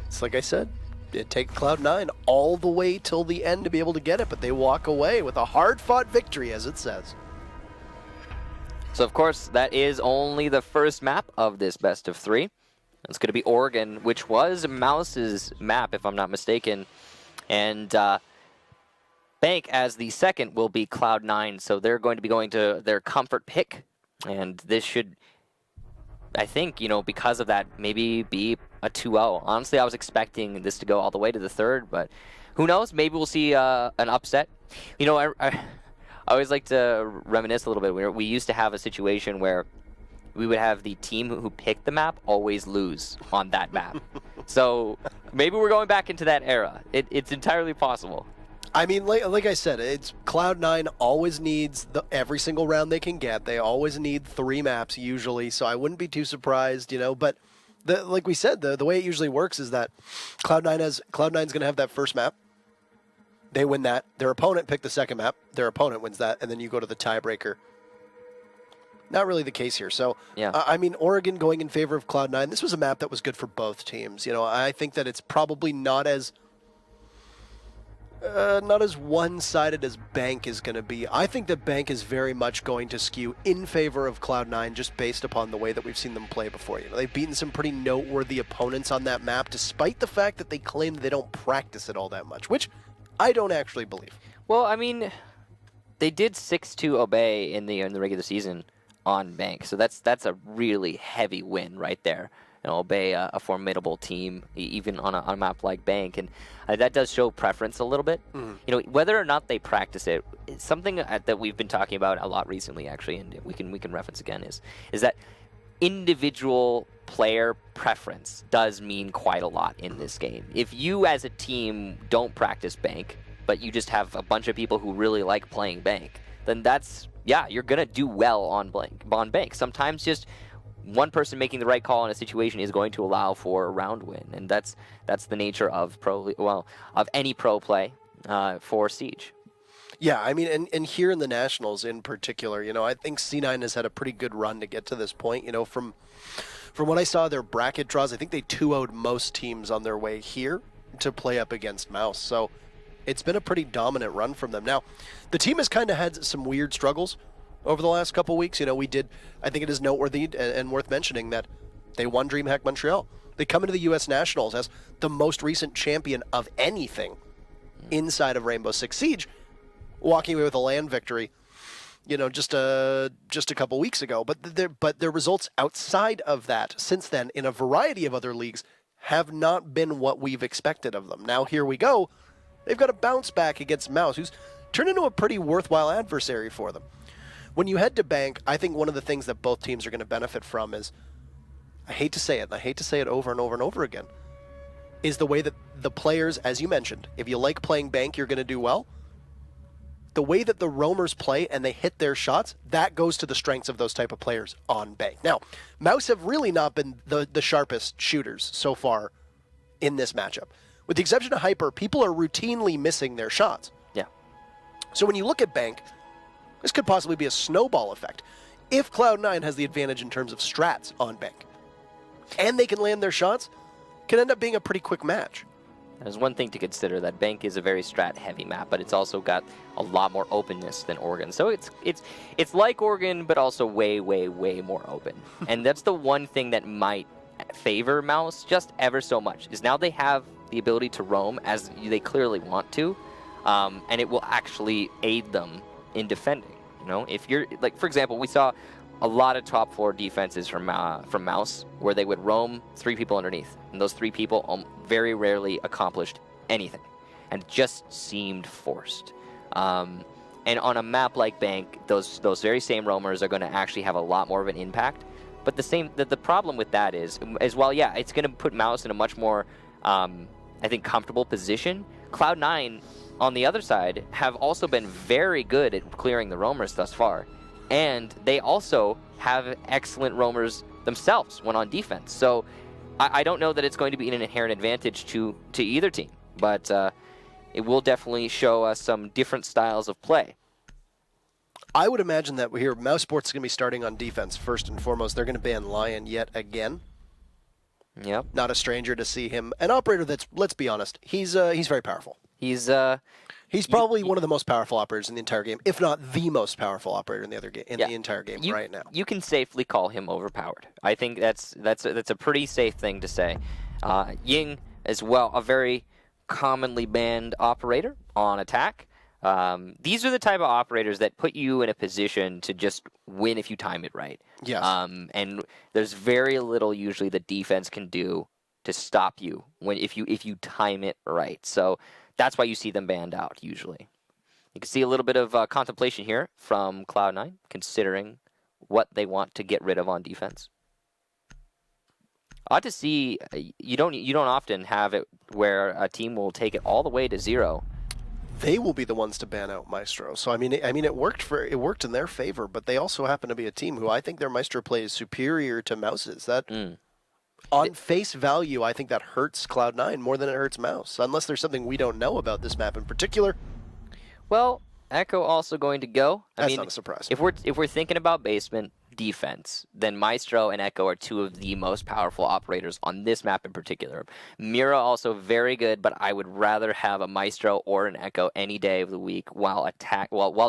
It's like I said, it takes Cloud9 all the way till the end to be able to get it, but they walk away with a hard-fought victory, as it says. So of course, that is only the first map of this best of 3. It's going to be Oregon, which was Mouse's map, if I'm not mistaken. And Bank, as the second, will be Cloud9, so they're going to be going to their comfort pick. And this should, I think, you know, because of that, maybe be a 2-0. Honestly, I was expecting this to go all the way to the third, but who knows? Maybe we'll see an upset. You know, I always like to reminisce a little bit. We used to have a situation where we would have the team who picked the map always lose on that map. So maybe we're going back into that era. It's entirely possible. I mean, like I said, it's Cloud9 always needs every single round they can get. They always need 3 maps usually, so I wouldn't be too surprised, you know. But like we said, the way it usually works is that Cloud9's going to have that first map. They win that. Their opponent picked the second map. Their opponent wins that, and then you go to the tiebreaker. Not really the case here. So, yeah. I mean, Oregon going in favor of Cloud9. This was a map that was good for both teams. You know, I think that it's probably not as one-sided as Bank is going to be. I think that Bank is very much going to skew in favor of Cloud9 just based upon the way that we've seen them play before. You know, they've beaten some pretty noteworthy opponents on that map, despite the fact that they claim they don't practice it all that much, which I don't actually believe. Well, I mean, they did 6-2 Obey in the regular season on Bank, so that's a really heavy win right there. You know, Obey a formidable team, even on a map like Bank, and that does show preference a little bit. Mm-hmm. You know, whether or not they practice it, it's something that we've been talking about a lot recently, actually, and we can reference again is that individual player preference does mean quite a lot in this game. If you as a team don't practice Bank, but you just have a bunch of people who really like playing Bank, then that's, yeah, you're gonna do well on Bank. Sometimes just one person making the right call in a situation is going to allow for a round win, and that's the nature of any pro play for Siege. Yeah, I mean, and here in the Nationals in particular, you know, I think C9 has had a pretty good run to get to this point. You know, from what I saw their bracket draws, I think they 2-0'd most teams on their way here to play up against Mouse. So it's been a pretty dominant run from them. Now, the team has kind of had some weird struggles over the last couple weeks. You know, I think it is noteworthy and worth mentioning that they won DreamHack Montreal. They come into the U.S. Nationals as the most recent champion of anything inside of Rainbow Six Siege, walking away with a LAN victory, you know, just a couple weeks ago. But their results outside of that since then in a variety of other leagues have not been what we've expected of them. Now here we go. They've got a bounce back against Mouse, who's turned into a pretty worthwhile adversary for them. When you head to Bank, I think one of the things that both teams are going to benefit from is, I hate to say it, and I hate to say it over and over and over again, is the way that the players, as you mentioned, if you like playing Bank, you're going to do well. The way that the roamers play and they hit their shots, that goes to the strengths of those type of players on Bank. Now, Mouse have really not been the sharpest shooters so far in this matchup. With the exception of Hyper, people are routinely missing their shots. Yeah. So when you look at Bank, this could possibly be a snowball effect. If Cloud9 has the advantage in terms of strats on Bank, and they can land their shots, can end up being a pretty quick match. There's one thing to consider, that Bank is a very strat-heavy map, but it's also got a lot more openness than Oregon. So it's like Oregon, but also way, way, way more open. And that's the one thing that might favor Mouse just ever so much, is now they have the ability to roam as they clearly want to, and it will actually aid them in defending. You know, if you're, like, for example, we saw a lot of top floor defenses from Mouse where they would roam 3 people underneath, and those 3 people very rarely accomplished anything, and it just seemed forced. And on a map like Bank, those very same roamers are going to actually have a lot more of an impact. But the problem with that is while, yeah, it's going to put Mouse in a much more, I think, comfortable position, Cloud9 on the other side have also been very good at clearing the roamers thus far. And they also have excellent roamers themselves when on defense. So I don't know that it's going to be an inherent advantage to either team, but it will definitely show us some different styles of play. I would imagine that here, Mouse Sports is going to be starting on defense first and foremost. They're going to ban Lion yet again. Yep. Not a stranger to see him. An operator that's, let's be honest, he's very powerful. He's probably one of the most powerful operators in the entire game, if not the most powerful operator in the entire game right now. You can safely call him overpowered. I think that's a pretty safe thing to say. Ying as well, a very commonly banned operator on attack. These are the type of operators that put you in a position to just win if you time it right. Yes. And there's very little usually the defense can do to stop you if you time it right. So that's why you see them banned out usually. You can see a little bit of contemplation here from Cloud9, considering what they want to get rid of on defense. Ought to see, you don't often have it where a team will take it all the way to 0. They will be the ones to ban out Maestro. So I mean, it worked in their favor, but they also happen to be a team who I think their Maestro play is superior to Mouse's. That on face value, I think that hurts Cloud9 more than it hurts Mouse, unless there's something we don't know about this map in particular. Well, Echo also going to go. That's not a surprise. If we're thinking about basement defense, then Maestro and Echo are 2 of the most powerful operators on this map in particular. Mira also very good, but I would rather have a Maestro or an Echo any day of the week while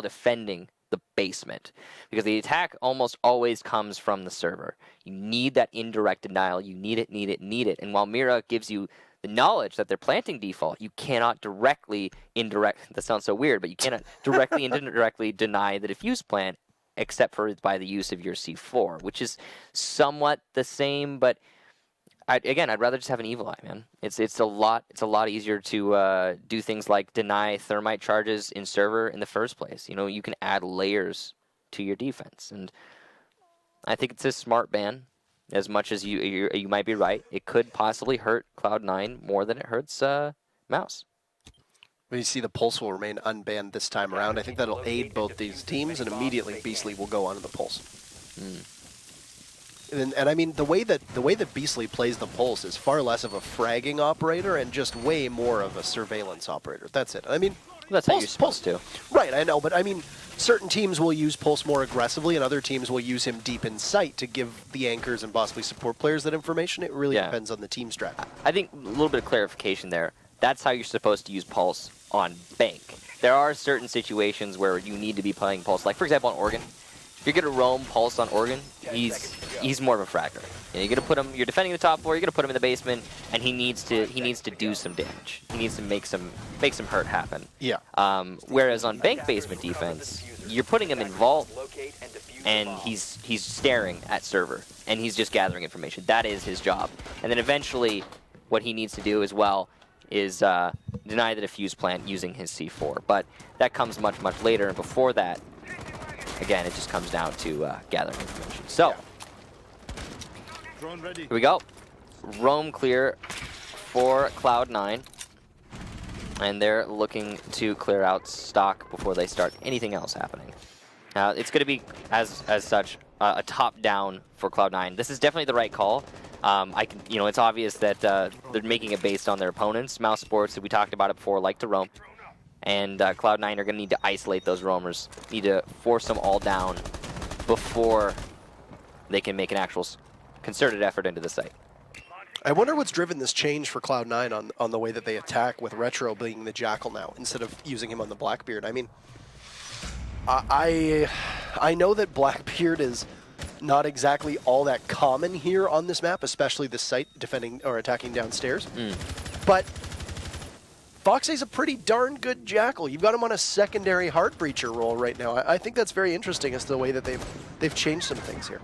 defending the basement, because the attack almost always comes from the server. You need that indirect denial. You need it. And while Mira gives you the knowledge that they're planting default, you cannot that sounds so weird, but you cannot directly and indirectly deny the diffuse plant, except for by the use of your C4, which is somewhat the same, but I'd rather just have an Evil Eye, man. It's a lot easier to do things like deny thermite charges in server in the first place. You know, you can add layers to your defense, and I think it's a smart ban. As much as you might be right, it could possibly hurt Cloud9 more than it hurts Mouse. When you see the Pulse will remain unbanned this time around, I think that'll aid both these teams, and immediately Beastly will go onto the Pulse. And I mean, the way that Beastly plays the Pulse is far less of a fragging operator and just way more of a surveillance operator. That's it. I mean, that's how you're supposed to. Right, I know, but I mean, certain teams will use Pulse more aggressively, and other teams will use him deep in sight to give the anchors and possibly support players that information. It really depends on the team strat. I think a little bit of clarification there. That's how you're supposed to use Pulse on Bank. There are certain situations where you need to be playing Pulse. Like, for example, on Oregon, you're gonna roam Pulse on Oregon, he's more of a fragger. You know, you're gonna put him. You're defending the top floor. You're gonna put him in the basement, and he needs to do some damage. He needs to make some hurt happen. Yeah. Whereas on bank basement defense, you're putting him in vault, and he's staring at server, and he's just gathering information. That is his job. And then eventually, what he needs to do as well is deny the defuse plant using his C4. But that comes much later, and before that, again, it just comes down to gathering information. So, here we go. Roam clear for Cloud9. And they're looking to clear out stock before they start anything else happening. It's going to be, as such, a top-down for Cloud9. This is definitely the right call. It's obvious that they're making it based on their opponents. Mouse Sports, we talked about it before, like to roam. And Cloud9 are going to need to isolate those roamers, need to force them all down before they can make an actual concerted effort into the site. I wonder what's driven this change for Cloud9 on the way that they attack, with Retro being the Jackal now instead of using him on the Blackbeard. I mean, I know that Blackbeard is not exactly all that common here on this map, especially the site defending or attacking downstairs. But Foxay's a pretty darn good Jackal. You've got him on a secondary Heart Breacher role right now. I think that's very interesting as to the way that they've changed some things here.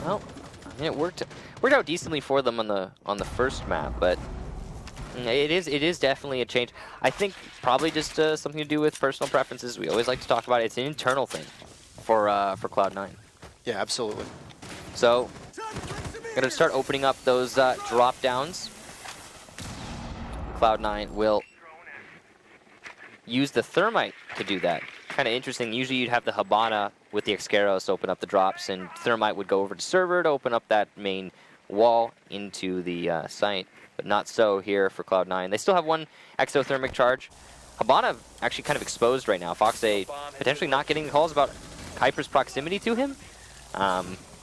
Well, it worked out decently for them on the first map, but it is definitely a change. I think probably just something to do with personal preferences. We always like to talk about it. It's an internal thing for Cloud9. Yeah, absolutely. So, gonna start opening up those drop downs. Cloud9 will use the Thermite to do that. Kind of interesting. Usually you'd have the Habana with the Excaros open up the drops, and Thermite would go over to server to open up that main wall into the site. But not so here for Cloud9. They still have one exothermic charge. Habana actually kind of exposed right now. Foxay potentially not getting calls about Hyper's proximity to him.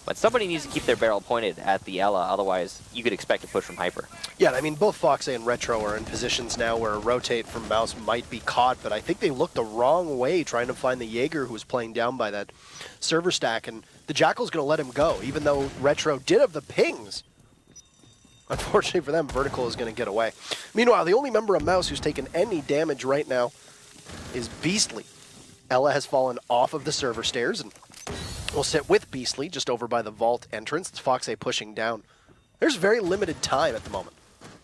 But somebody needs to keep their barrel pointed at the Ela, otherwise you could expect a push from Hyper. Yeah, I mean, both Foxay and Retro are in positions now where a rotate from Mouse might be caught, but I think they looked the wrong way trying to find the Jaeger who was playing down by that server stack, and the Jackal's going to let him go, even though Retro did have the pings. Unfortunately for them, Vertical is going to get away. Meanwhile, the only member of Mouse who's taken any damage right now is Beastly. Ela has fallen off of the server stairs, and will sit with Beastly just over by the vault entrance. It's Foxay pushing down. There's very limited time at the moment.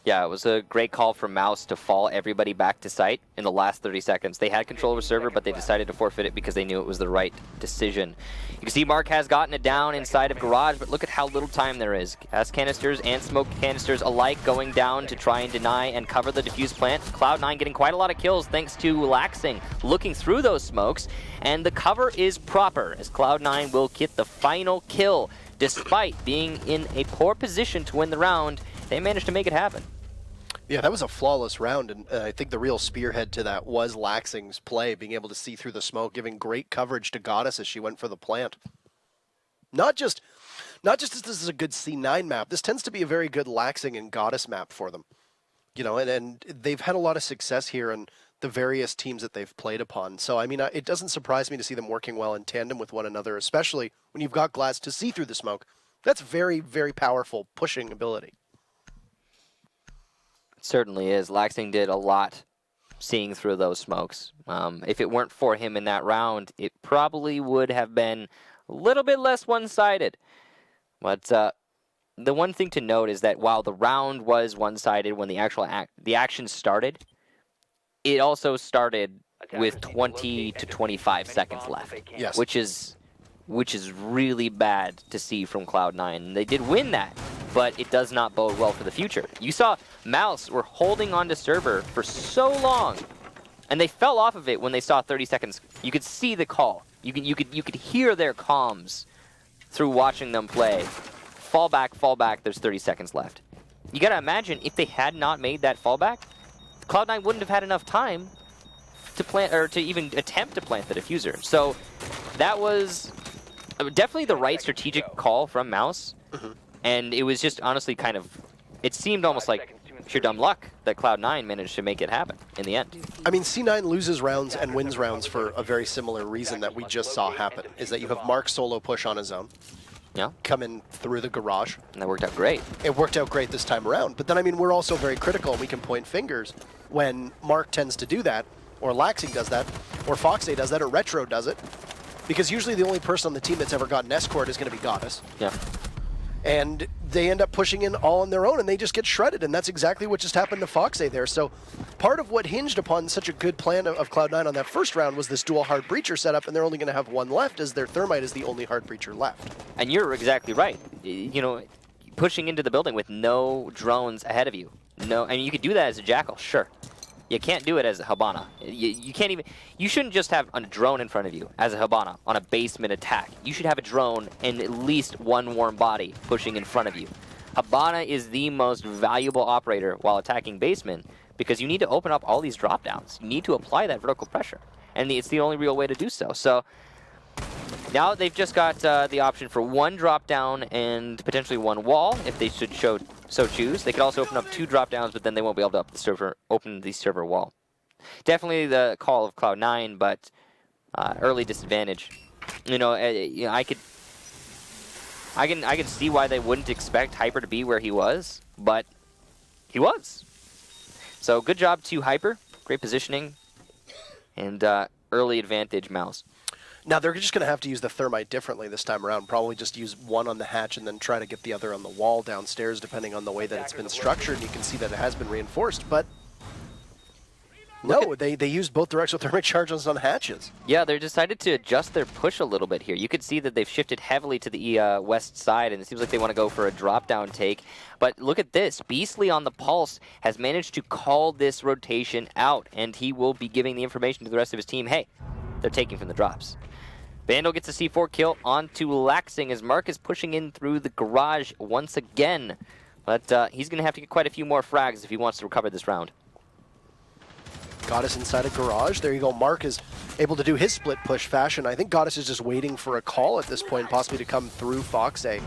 Yeah, it was a great call from Mouse to fall everybody back to site in the last 30 seconds. They had control of the server, but they decided to forfeit it because they knew it was the right decision. You can see Mark has gotten it down inside of Garage, but look at how little time there is. Gas canisters and smoke canisters alike going down to try and deny and cover the defuse plant. Cloud9 getting quite a lot of kills thanks to Laxing looking through those smokes, and the cover is proper as Cloud9 will get the final kill. Despite being in a poor position to win the round, they managed to make it happen. Yeah, that was a flawless round, and I think the real spearhead to that was Laxing's play, being able to see through the smoke, giving great coverage to Goddess as she went for the plant. Not just as this is a good C9 map, this tends to be a very good Laxing and Goddess map for them. You know, and they've had a lot of success here in the various teams that they've played upon. So, I mean, it doesn't surprise me to see them working well in tandem with one another, especially when you've got Glass to see through the smoke. That's very, very powerful pushing ability. It certainly is. Laxing did a lot seeing through those smokes. If it weren't for him in that round, it probably would have been a little bit less one-sided. But the one thing to note is that while the round was one-sided when the actual the action started, it also started with 20 to 25 seconds left, yes. which is really bad to see from Cloud9. They did win that, but it does not bode well for the future. You saw Mouse were holding on to server for so long, and they fell off of it when they saw 30 seconds. You could see the call. You could hear their comms through watching them play. Fall back, there's 30 seconds left. You gotta imagine if they had not made that fallback, Cloud9 wouldn't have had enough time to plant, or to even attempt to plant the diffuser. So that was definitely the right strategic call from Mouse. And it was just honestly kind of, it seemed almost like sheer dumb luck that Cloud9 managed to make it happen in the end. I mean, C9 loses rounds and wins rounds for a very similar reason that we just saw happen, is that you have Mark solo push on his own, Yeah, come through the garage. and that worked out great. It worked out great this time around, but then, I mean, we're also very critical, and we can point fingers when Mark tends to do that, or Laxing does that, or Foxay does that, or Retro does it, because usually the only person on the team that's ever gotten escort is going to be Goddess. Yeah. And they end up pushing in all on their own, and they just get shredded, and that's exactly what just happened to Foxay there. So part of what hinged upon such a good plan of Cloud9 on that first round was this dual hard breacher setup, and they're only going to have one left, as their Thermite is the only hard breacher left. And you're exactly right. You know, pushing into the building with no drones ahead of you. No, and you could do that as a Jackal, sure. You can't do it as a Hibana. You can't even. You shouldn't just have a drone in front of you as a Hibana on a basement attack. You should have a drone and at least one warm body pushing in front of you. Hibana is the most valuable operator while attacking basement because you need to open up all these drop downs. You need to apply that vertical pressure, and it's the only real way to do so. So now they've just got the option for one drop down and potentially one wall if they should so choose. They could also open up two drop downs, but then they won't be able to open the server wall. Definitely the call of Cloud9, but early disadvantage. You know, I can see why they wouldn't expect Hyper to be where he was, but he was. So good job to Hyper, great positioning, and early advantage Mouse. Now, they're just going to have to use the Thermite differently this time around. Probably just use one on the hatch and then try to get the other on the wall downstairs, depending on the way that it's been structured. And you can see that it has been reinforced, but no, they used both directional thermic charges on hatches. Yeah, they decided to adjust their push a little bit here. You could see that they've shifted heavily to the west side, and it seems like they want to go for a drop-down take. But look at this. Beastly on the pulse has managed to call this rotation out, and he will be giving the information to the rest of his team. Hey, they're taking from the drops. Vandal gets a C4 kill onto Laxing as Mark is pushing in through the garage once again. But he's going to have to get quite a few more frags if he wants to recover this round. Goddess inside a garage. There you go. Mark is able to do his split push fashion. I think Goddess is just waiting for a call at this point, possibly to come through Foxay.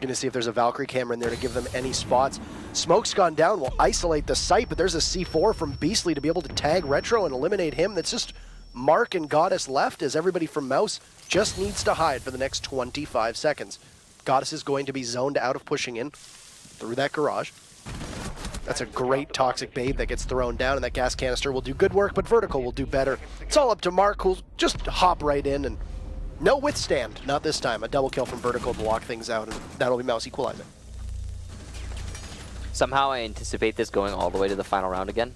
Going to see if there's a Valkyrie camera in there to give them any spots. Smoke's gone down. Will isolate the site, but there's a C4 from Beastly to be able to tag Retro and eliminate him. That's just Mark and Goddess left, as everybody from Mouse just needs to hide for the next 25 seconds. Goddess is going to be zoned out of pushing in through that garage. That's a great toxic babe that gets thrown down, and that gas canister will do good work, but vertical will do better. It's all up to Mark, who'll just hop right in, and no withstand. Not this time. A double kill from vertical to lock things out, and that'll be Mouse equalizing. Somehow I anticipate this going all the way to the final round again.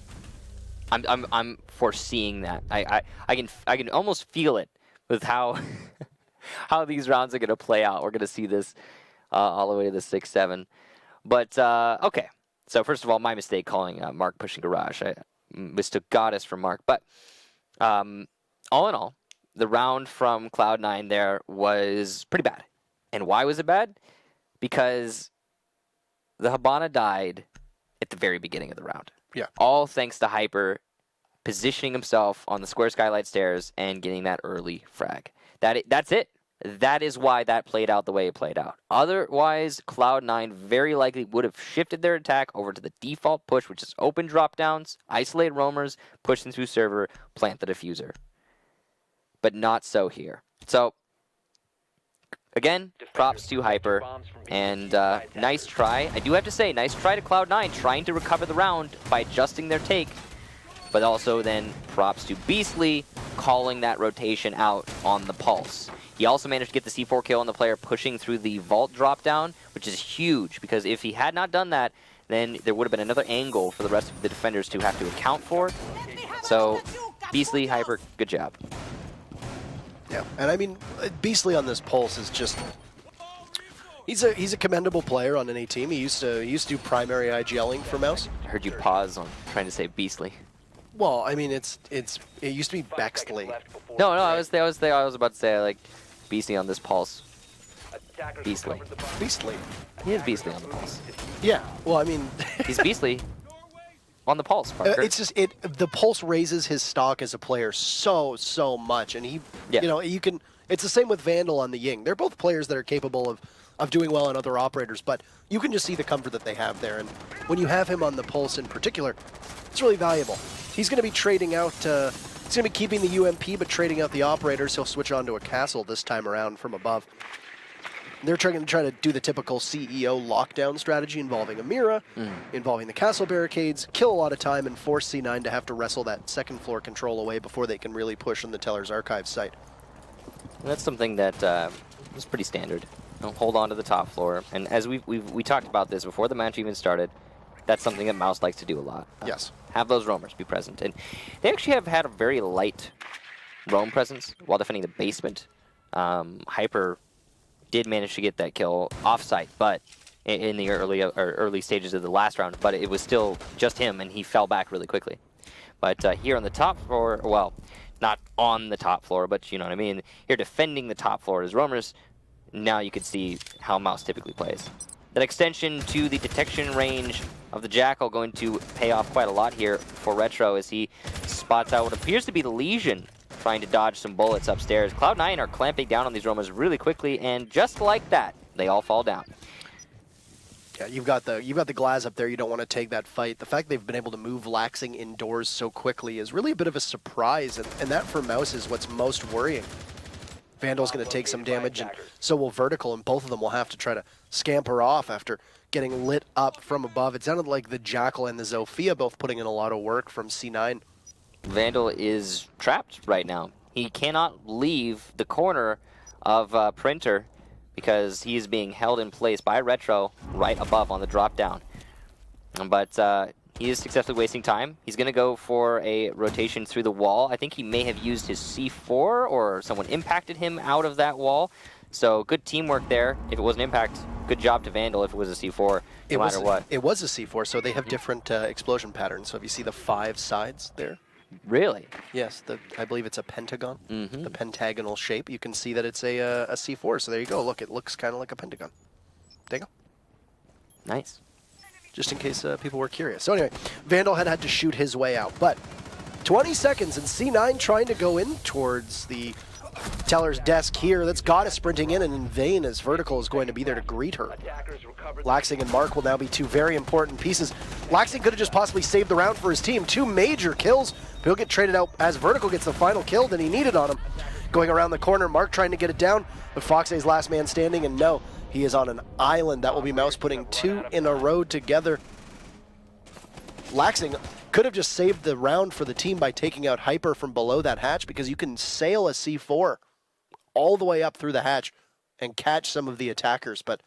I'm foreseeing that. I can almost feel it with how how these rounds are going to play out. We're going to see this all the way to the 6-7. But okay. So first of all, my mistake calling Mark pushing garage. I mistook Goddess for Mark. But all in all, the round from Cloud9 there was pretty bad. And why was it bad? Because the Hibana died at the very beginning of the round. Yeah. All thanks to Hyper positioning himself on the square skylight stairs and getting that early frag. That's it. That is why that played out the way it played out. Otherwise, Cloud9 very likely would have shifted their attack over to the default push, which is open drop downs, isolate roamers, push them through server, plant the diffuser. But not so here. So, again, props to Hyper, and nice try. I do have to say, nice try to Cloud9, trying to recover the round by adjusting their take, but also then props to Beastly, calling that rotation out on the pulse. He also managed to get the C4 kill on the player pushing through the vault drop down, which is huge, because if he had not done that, then there would have been another angle for the rest of the defenders to have to account for. So, Beastly, Hyper, good job. Yeah, and I mean, Beastly on this pulse is just... He's a commendable player on any team. He used to do primary IGLing for Mouse. I heard you pause on trying to say Beastly. Well, I mean, it used to be Bexley. No, I was about to say, like, Beastly on this pulse. Beastly. Beastly. He is Beastly on the pulse. Yeah, well, I mean... He's Beastly on the pulse, Parker. It's just, the pulse raises his stock as a player so much, and he, yeah. you know, you can... It's the same with Vandal on the Ying. They're both players that are capable of doing well on other operators, but you can just see the comfort that they have there. And when you have him on the Pulse in particular, it's really valuable. He's going to be trading out, he's going to be keeping the UMP, but trading out the operators. He'll switch on to a castle this time around from above. They're trying to do the typical CEO lockdown strategy involving Amira, involving the castle barricades, kill a lot of time, and force C9 to have to wrestle that second floor control away before they can really push on the Teller's Archive site. And that's something that is pretty standard. Hold on to the top floor. And as we talked about this before the match even started, that's something that Mouse likes to do a lot. Yes. Have those roamers be present. And they actually have had a very light roam presence while defending the basement. Hyper did manage to get that kill off-site, but in the early stages of the last round, but it was still just him, and he fell back really quickly. But here on the top floor, well, not on the top floor, but you know what I mean. Here defending the top floor as roamers, now you can see how Mouse typically plays. That extension to the detection range of the Jackal going to pay off quite a lot here for Retro as he spots out what appears to be the Legion trying to dodge some bullets upstairs. Cloud9 are clamping down on these roamers really quickly, and just like that, they all fall down. Yeah, you've got the Glaz up there. You don't want to take that fight. The fact they've been able to move Laxing indoors so quickly is really a bit of a surprise, and that for Mouse is what's most worrying. Vandal's going to take some damage, and so will Vertical, and both of them will have to try to scamper off after getting lit up from above. It sounded like the Jackal and the Zofia both putting in a lot of work from C9. Vandal is trapped right now. He cannot leave the corner of Printer because he is being held in place by Retro right above on the drop down. But he is successfully wasting time. He's going to go for a rotation through the wall. I think he may have used his C4 or someone impacted him out of that wall. So good teamwork there. If it was an impact, good job to Vandal if it was a C4, no matter what. It was a C4, so they have different explosion patterns. So if you see the 5 sides there. Really? Yes, I believe it's a pentagon, the pentagonal shape. You can see that it's a C4, so there you go. Look, it looks kind of like a pentagon. There you go. Nice. Just in case people were curious. So anyway, Vandal had to shoot his way out, but 20 seconds and C9 trying to go in towards the Teller's desk here. That's Goddess sprinting in, and in vain as Vertical is going to be there to greet her. Laxing and Mark will now be 2 very important pieces. Laxing could have just possibly saved the round for his team. 2 major kills, but he'll get traded out as Vertical gets the final kill that he needed on him. Going around the corner, Mark trying to get it down, but Foxay's last man standing, and no, he is on an island. That will be Mouse putting 2 in a row together. Laxing could have just saved the round for the team by taking out Hyper from below that hatch, because you can sail a C4 all the way up through the hatch and catch some of the attackers, but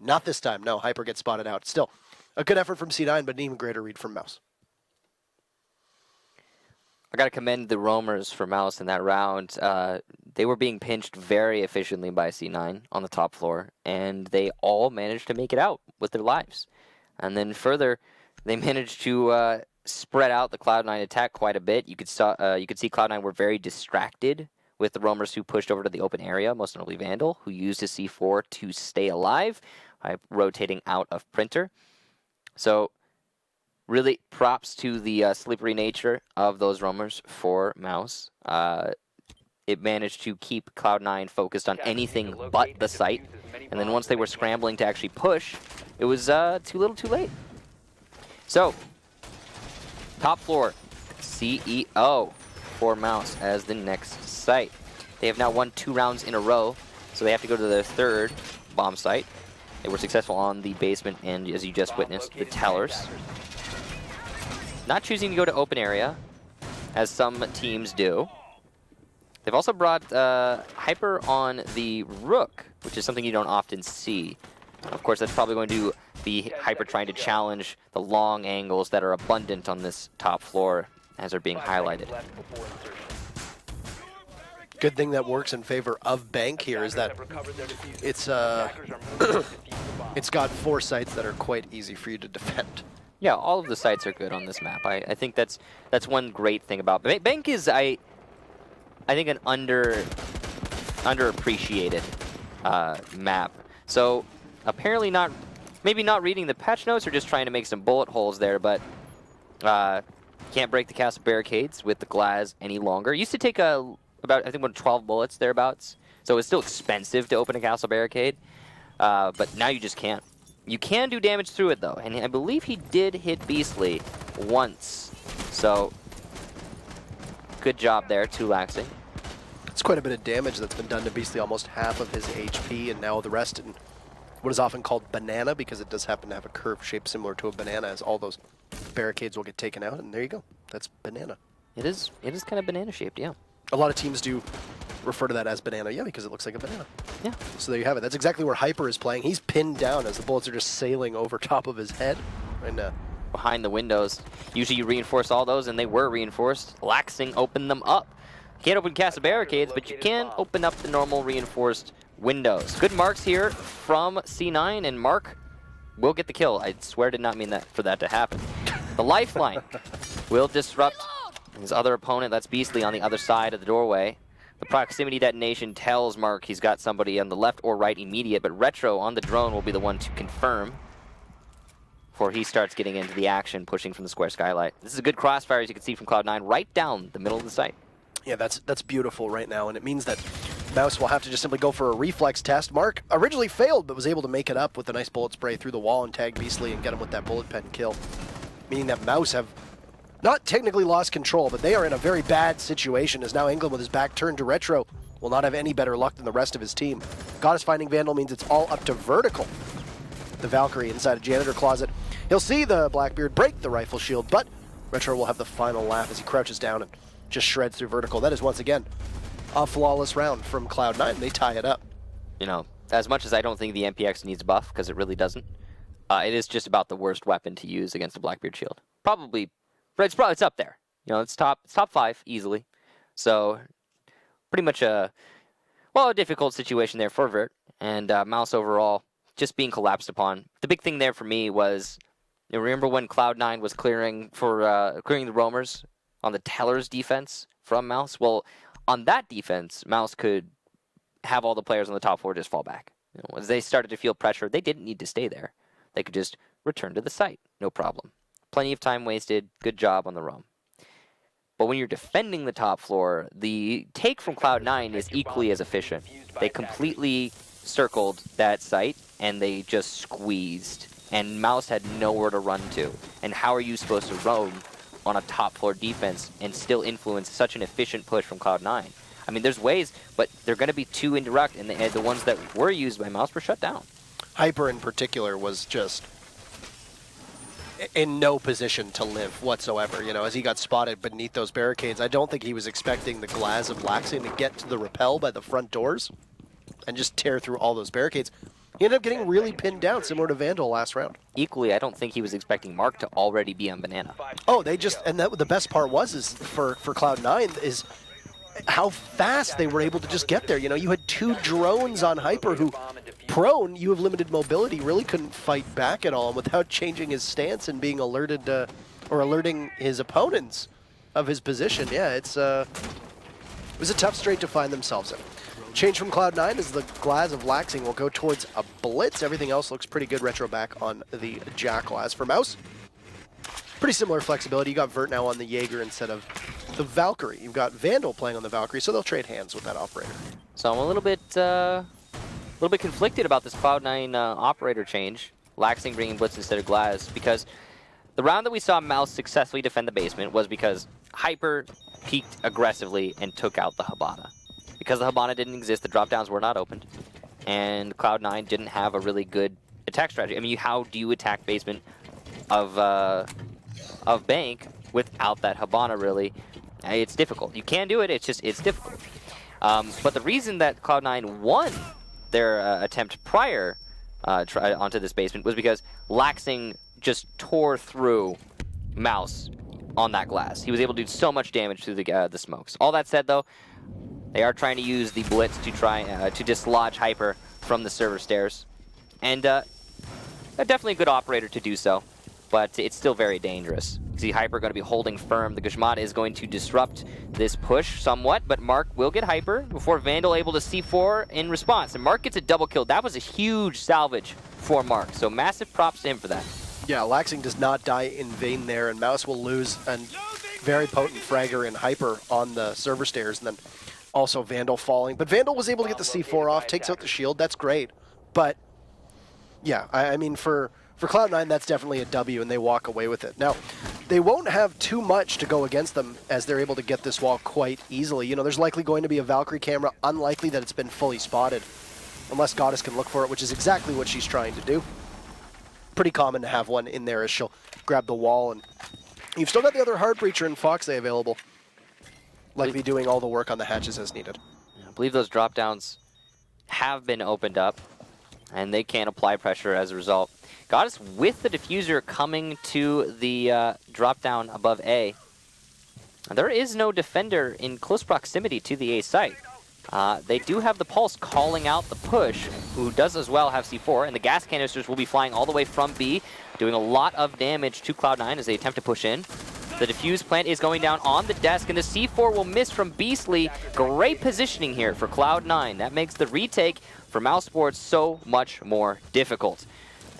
not this time. No, Hyper gets spotted out. Still, a good effort from C9, but an even greater read from Mouse. I got to commend the roamers for Mouse in that round. They were being pinched very efficiently by C9 on the top floor, and they all managed to make it out with their lives. And then further, they managed to spread out the Cloud9 attack quite a bit. You could see Cloud9 were very distracted with the roamers who pushed over to the open area, most notably Vandal, who used his C4 to stay alive by rotating out of Printer. So really props to the slippery nature of those roamers for Mouse. It managed to keep Cloud9 focused on anything but the site. And then once they were scrambling to actually push, it was too little too late. So, top floor, CEO for Mouse as the next site. They have now won 2 rounds in a row, so they have to go to their 3rd bomb site. They were successful on the basement and, as you just witnessed, the Tellers. Not choosing to go to open area, as some teams do. They've also brought Hyper on the Rook, which is something you don't often see. Of course, that's probably going to be Hyper trying to challenge the long angles that are abundant on this top floor, as are being highlighted. Good thing that works in favor of Bank here is that it's it's got 4 sites that are quite easy for you to defend. Yeah, all of the sites are good on this map. I think that's one great thing about Bank is I think an underappreciated map. So apparently maybe not reading the patch notes or just trying to make some bullet holes there, but can't break the castle barricades with the Glaz any longer. It used to take about I think 12 bullets thereabouts, so it's still expensive to open a castle barricade. but now you just can't. You can do damage through it, though, and I believe he did hit Beastly once. So, good job there to Laxing. It's quite a bit of damage that's been done to Beastly, almost half of his HP, and now the rest in what is often called banana, because it does happen to have a curved shape similar to a banana, as all those barricades will get taken out, and there you go. That's banana. It is kind of banana-shaped, yeah. A lot of teams do refer to that as banana, yeah, because it looks like a banana. Yeah. So there you have it. That's exactly where Hyper is playing. He's pinned down as the bullets are just sailing over top of his head. And behind the windows. Usually you reinforce all those, and they were reinforced. Laxing opened them up. You can't open castle barricades, but you can open up the normal reinforced windows. Good marks here from C9, and Mark will get the kill. I swear did not mean that for that to happen. The lifeline will disrupt his other opponent. That's Beastly on the other side of the doorway. The proximity detonation tells Mark he's got somebody on the left or right immediate, but Retro on the drone will be the one to confirm before he starts getting into the action, pushing from the square skylight. This is a good crossfire, as you can see from Cloud9, right down the middle of the site. Yeah, that's beautiful right now, and it means that Mouse will have to just simply go for a reflex test. Mark originally failed, but was able to make it up with a nice bullet spray through the wall and tag Beastly and get him with that bullet pen kill. Meaning that Mouse have not technically lost control, but they are in a very bad situation, as now England, with his back turned to Retro, will not have any better luck than the rest of his team. Goddess finding Vandal means it's all up to Vertical. The Valkyrie inside a janitor closet. He'll see the Blackbeard break the rifle shield, but Retro will have the final laugh as he crouches down and just shreds through Vertical. That is once again a flawless round from Cloud9. They tie it up. You know, as much as I don't think the MPX needs buff, because it really doesn't, it is just about the worst weapon to use against a Blackbeard shield. Probably, but it's up there. You know, it's top 5 easily. So pretty much a difficult situation there for Vert, and Mouse overall just being collapsed upon. The big thing there for me was, you remember when Cloud9 was clearing the roamers on the Teller's defense from Mouse? Well, on that defense, Mouse could have all the players on the top floor just fall back. You know, as they started to feel pressure, they didn't need to stay there. They could just return to the site, no problem. Plenty of time wasted, good job on the roam. But when you're defending the top floor, the take from Cloud9 is equally as efficient. They completely circled that site, and they just squeezed. And Mouse had nowhere to run to. And how are you supposed to roam on a top floor defense and still influence such an efficient push from Cloud9? I mean, there's ways, but they're going to be too indirect, and the ones that were used by Mouse were shut down. Hyper in particular was just in no position to live whatsoever. You know, as he got spotted beneath those barricades, I don't think he was expecting the Glaz of Laxing to get to the rappel by the front doors and just tear through all those barricades. He ended up getting really pinned down, similar to Vandal last round. Equally, I don't think he was expecting Mark to already be on Banana. Oh, they just, and that, the best part was for Cloud9 is how fast they were able to just get there. You know, you had 2 drones on Hyper who, prone, you have limited mobility, really couldn't fight back at all. And without changing his stance and being alerted or alerting his opponents of his position, yeah, it was a tough strait to find themselves in. Change from Cloud9 is the Glaz of Laxing will go towards a Blitz. Everything else looks pretty good. Retro back on the Jackal. As for Mouse, pretty similar flexibility. You got Vert now on the Jaeger instead of the Valkyrie. You've got Vandal playing on the Valkyrie, so they'll trade hands with that operator. So I'm a little bit conflicted about this Cloud9 operator change. Laxing bringing Blitz instead of Glaz, because the round that we saw Mouse successfully defend the basement was because Hyper peeked aggressively and took out the Hibana. Because the Hibana didn't exist, the drop-downs were not opened, and Cloud9 didn't have a really good attack strategy. I mean, how do you attack basement of Bank without that Hibana, really? It's difficult. You can do it, it's difficult. But the reason that Cloud9 won their attempt prior onto this basement was because Laxing just tore through Mouse on that glass. He was able to do so much damage through the smokes. All that said, though, they are trying to use the Blitz to try to dislodge Hyper from the server stairs. And definitely a good operator to do so, but it's still very dangerous. You see Hyper going to be holding firm. The Guzman is going to disrupt this push somewhat, but Mark will get Hyper before Vandal able to C4 in response. And Mark gets a double kill. That was a huge salvage for Mark, so massive props to him for that. Yeah, Laxing does not die in vain there, and Mouse will lose a very potent fragger in Hyper on the server stairs, and then also Vandal falling. But Vandal was able to get the C4 off, takes out the shield, that's great. But Yeah, I mean, for Cloud9, that's definitely a W, and they walk away with it. Now, they won't have too much to go against them as they're able to get this wall quite easily. You know, there's likely going to be a Valkyrie camera, unlikely that it's been fully spotted, unless Goddess can look for it, which is exactly what she's trying to do. Pretty common to have one in there as she'll grab the wall, and you've still got the other Hard Breacher and Foxay available, likely doing all the work on the hatches as needed. I believe those drop downs have been opened up, and they can't apply pressure as a result. Goddess with the diffuser coming to the drop down above A. There is no defender in close proximity to the A site. They do have the Pulse calling out the push, who does as well have C4, and the gas canisters will be flying all the way from B, doing a lot of damage to Cloud9 as they attempt to push in. The defuse plant is going down on the desk, and the C4 will miss from Beastly. Great positioning here for Cloud9. That makes the retake for Mousesports so much more difficult.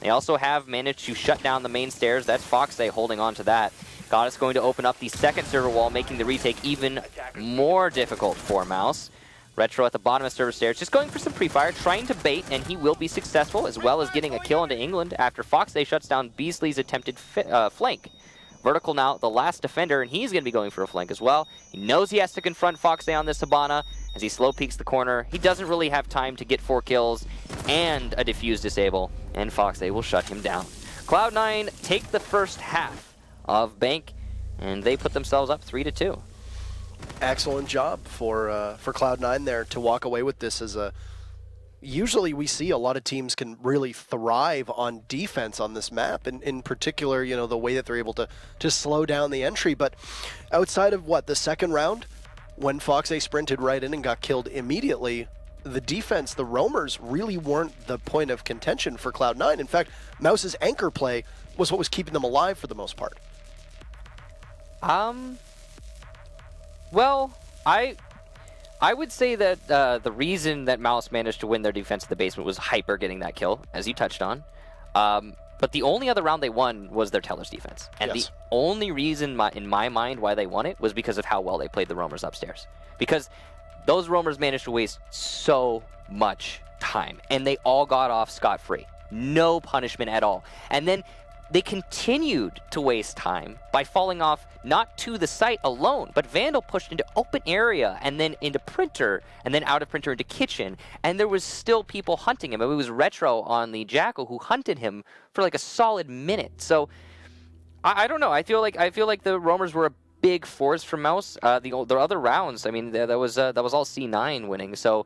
They also have managed to shut down the main stairs. That's Foxay holding on to that. Goddess going to open up the second server wall, making the retake even more difficult for Mouse. Retro at the bottom of server stairs, just going for some pre-fire, trying to bait, and he will be successful, as well as getting a kill into England after Foxay shuts down Beastly's attempted flank. Vertical now, the last defender, and he's going to be going for a flank as well. He knows he has to confront Foxay on this Hibana as he slow peeks the corner. He doesn't really have time to get 4 kills and a defuse disable, and Foxay will shut him down. Cloud9 take the first half of Bank, and they put themselves up 3-2. Excellent job for Cloud9 there to walk away with this as a... Usually we see a lot of teams can really thrive on defense on this map, and in particular, you know, the way that they're able to slow down the entry. But outside of the second round, when Foxay sprinted right in and got killed immediately, the defense, the roamers, really weren't the point of contention for Cloud9. In fact, Mouse's anchor play was what was keeping them alive for the most part. Well, I would say that the reason that Mouse managed to win their defense of the basement was Hyper getting that kill, as you touched on. But the only other round they won was their Teller's defense. And yes. The only reason in my mind why they won it was because of how well they played the roamers upstairs. Because those roamers managed to waste so much time, and they all got off scot-free. No punishment at all. And then they continued to waste time by falling off not to the site alone, but Vandal pushed into open area and then into Printer, and then out of Printer into Kitchen, and there was still people hunting him. It was Retro on the Jackal who hunted him for like a solid minute. So I don't know. I feel like the roamers were a big force for Mouse. The other rounds, I mean, that was all C9 winning. So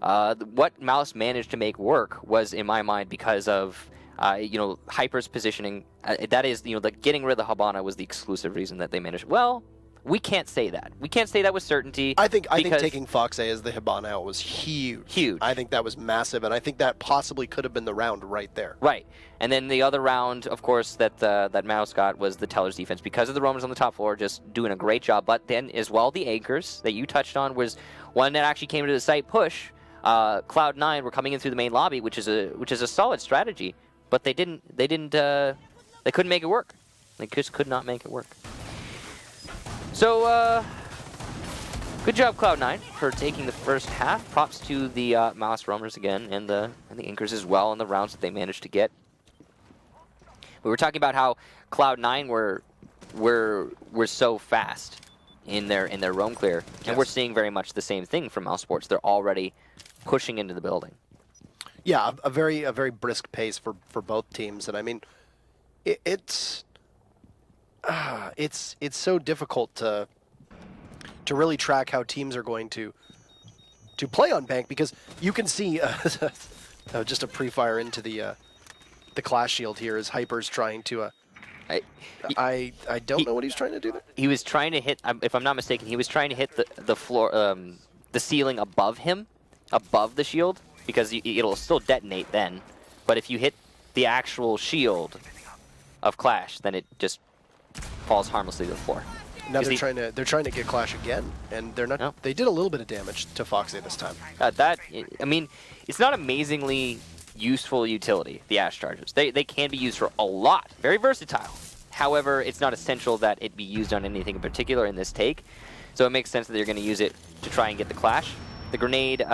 what Mouse managed to make work was, in my mind, because of Hyper's positioning. That is, the getting rid of the Hibana was the exclusive reason that they managed. Well, we can't say that. We can't say that with certainty. I think taking Foxay as the Hibana out was huge. Huge. I think that was massive, and I think that possibly could have been the round right there. Right. And then the other round, of course, that Mouse got was the Teller's defense, because of the roamers on the top floor just doing a great job. But then as well, the anchors that you touched on was one that actually came to the site push. Cloud9 were coming in through the main lobby, which is a solid strategy. But they couldn't make it work. They just could not make it work. So, good job, Cloud9, for taking the first half. Props to the Mouse roamers again, and the anchors as well, in the rounds that they managed to get. We were talking about how Cloud9 were so fast in their roam clear, and yes. We're seeing very much the same thing from Mousesports. They're already pushing into the building. Yeah, a very brisk pace for both teams, and I mean, it's so difficult to really track how teams are going to play on Bank, because you can see just a pre-fire into the Clash Shield here as Hyper's trying to. I don't know what he's trying to do there. He was trying to hit, if I'm not mistaken, he was trying to hit the floor, the ceiling above him, above the shield. Because it'll still detonate then, but if you hit the actual shield of Clash, then it just falls harmlessly to the floor. Now they're trying to get Clash again, and they're not. No. They did a little bit of damage to Foxy this time. I mean, it's not amazingly useful utility, the Ash Charges. They can be used for a lot, very versatile. However, it's not essential that it be used on anything in particular in this take, so it makes sense that they're going to use it to try and get the Clash. The grenade.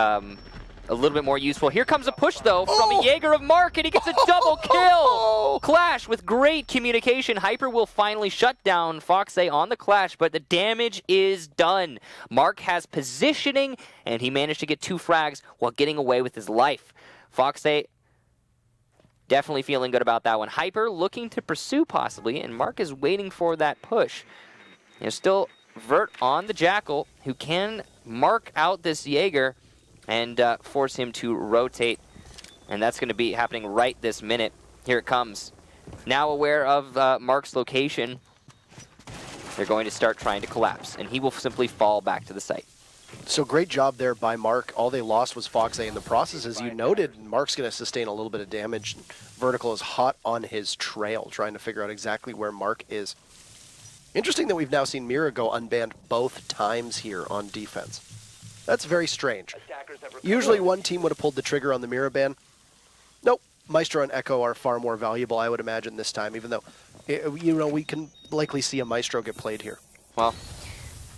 a little bit more useful. Here comes a push, though, from a Jaeger of Mark, and he gets a double kill! Clash with great communication. Hyper will finally shut down Foxay on the Clash, but the damage is done. Mark has positioning, and he managed to get 2 frags while getting away with his life. Foxay definitely feeling good about that one. Hyper looking to pursue, possibly, and Mark is waiting for that push. There's still Vert on the Jackal, who can mark out this Jaeger and force him to rotate. And that's going to be happening right this minute. Here it comes. Now aware of Mark's location, they're going to start trying to collapse, and he will simply fall back to the site. So great job there by Mark. All they lost was Foxay in the process, as you noted. Mark's going to sustain a little bit of damage. Vertical is hot on his trail, trying to figure out exactly where Mark is. Interesting that we've now seen Mira go unbanned both times here on defense. That's very strange. Usually one team would have pulled the trigger on the Mira ban. Nope. Maestro and Echo are far more valuable, I would imagine, this time, even though, we can likely see a Maestro get played here. Well,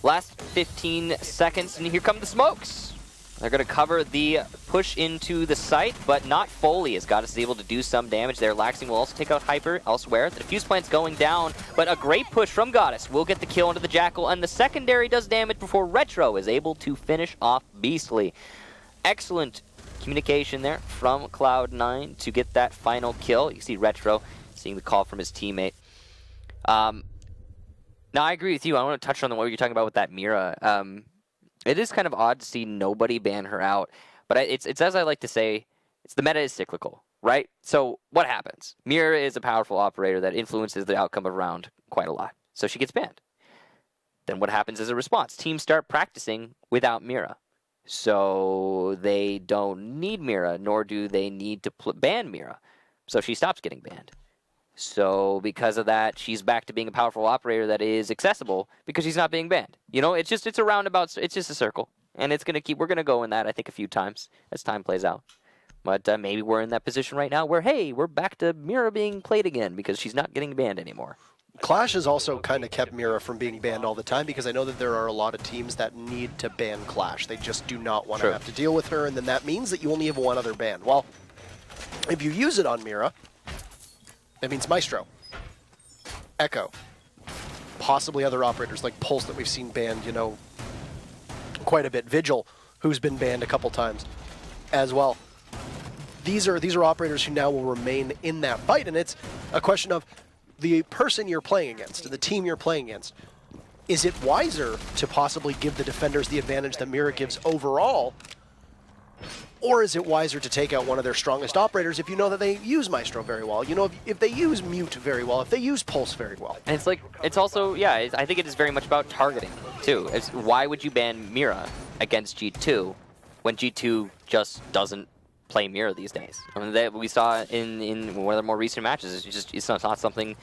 last 15 seconds, and here come the smokes. They're going to cover the push into the site, but not fully, as Goddess is able to do some damage there. Laxing will also take out Hyper elsewhere. The defuse plant's going down, but a great push from Goddess will get the kill into the Jackal, and the secondary does damage before Retro is able to finish off Beastly. Excellent communication there from Cloud9 to get that final kill. You see Retro seeing the call from his teammate. Now, I agree with you. I want to touch on what you're talking about with that Mira. It is kind of odd to see nobody ban her out, but it's as I like to say, it's the meta is cyclical, right? So what happens? Mira is a powerful operator that influences the outcome of a round quite a lot, so she gets banned. Then what happens as a response? Teams start practicing without Mira, so they don't need Mira, nor do they need to ban Mira, so she stops getting banned. So because of that, she's back to being a powerful operator that is accessible because she's not being banned. You know, it's a roundabout, it's just a circle. And we're going to go in that, I think, a few times as time plays out. But maybe we're in that position right now where, hey, we're back to Mira being played again because she's not getting banned anymore. Clash has also kind of kept Mira from being banned all the time because I know that there are a lot of teams that need to ban Clash. They just do not want to have to deal with her, and then that means that you only have one other ban. Well, if you use it on Mira, that means Maestro, Echo, possibly other operators like Pulse that we've seen banned, quite a bit. Vigil, who's been banned a couple times as well. These are operators who now will remain in that fight, and it's a question of the person you're playing against and the team you're playing against. Is it wiser to possibly give the defenders the advantage that Mira gives overall? Or is it wiser to take out one of their strongest operators if you know that they use Maestro very well? If they use Mute very well, if they use Pulse very well. And it's also, I think it is very much about targeting, too. Why would you ban Mira against G2 when G2 just doesn't play Mira these days? I mean, that we saw in one of the more recent matches. It's not something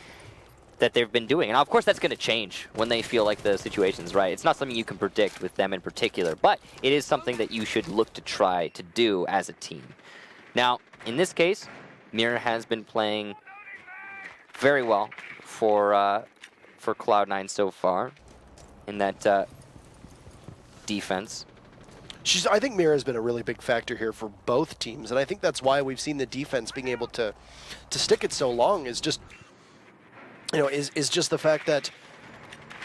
that they've been doing. And of course that's going to change when they feel like the situation's right. It's not something you can predict with them in particular, but it is something that you should look to try to do as a team. Now, in this case, Mira has been playing very well for Cloud9 so far in that defense. I think Mira has been a really big factor here for both teams, and I think that's why we've seen the defense being able to stick it so long is just the fact that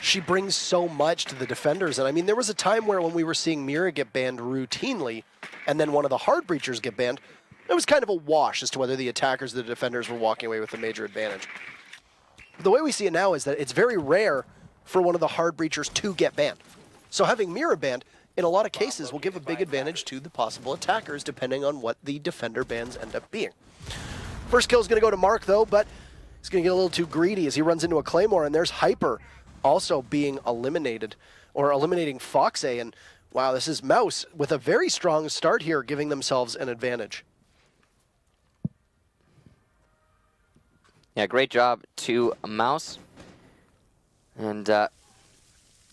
she brings so much to the defenders. And I mean, there was a time where when we were seeing Mira get banned routinely, and then one of the hard breachers get banned, it was kind of a wash as to whether the attackers or the defenders were walking away with a major advantage. The way we see it now is that it's very rare for one of the hard breachers to get banned. So having Mira banned, in a lot of cases, will give a big advantage to the possible attackers, depending on what the defender bans end up being. First kill is going to go to Mark, though, but he's going to get a little too greedy as he runs into a Claymore, and there's Hyper also being eliminated, or eliminating Foxay. And wow, this is Mouse with a very strong start here, giving themselves an advantage. Yeah, great job to Mouse. And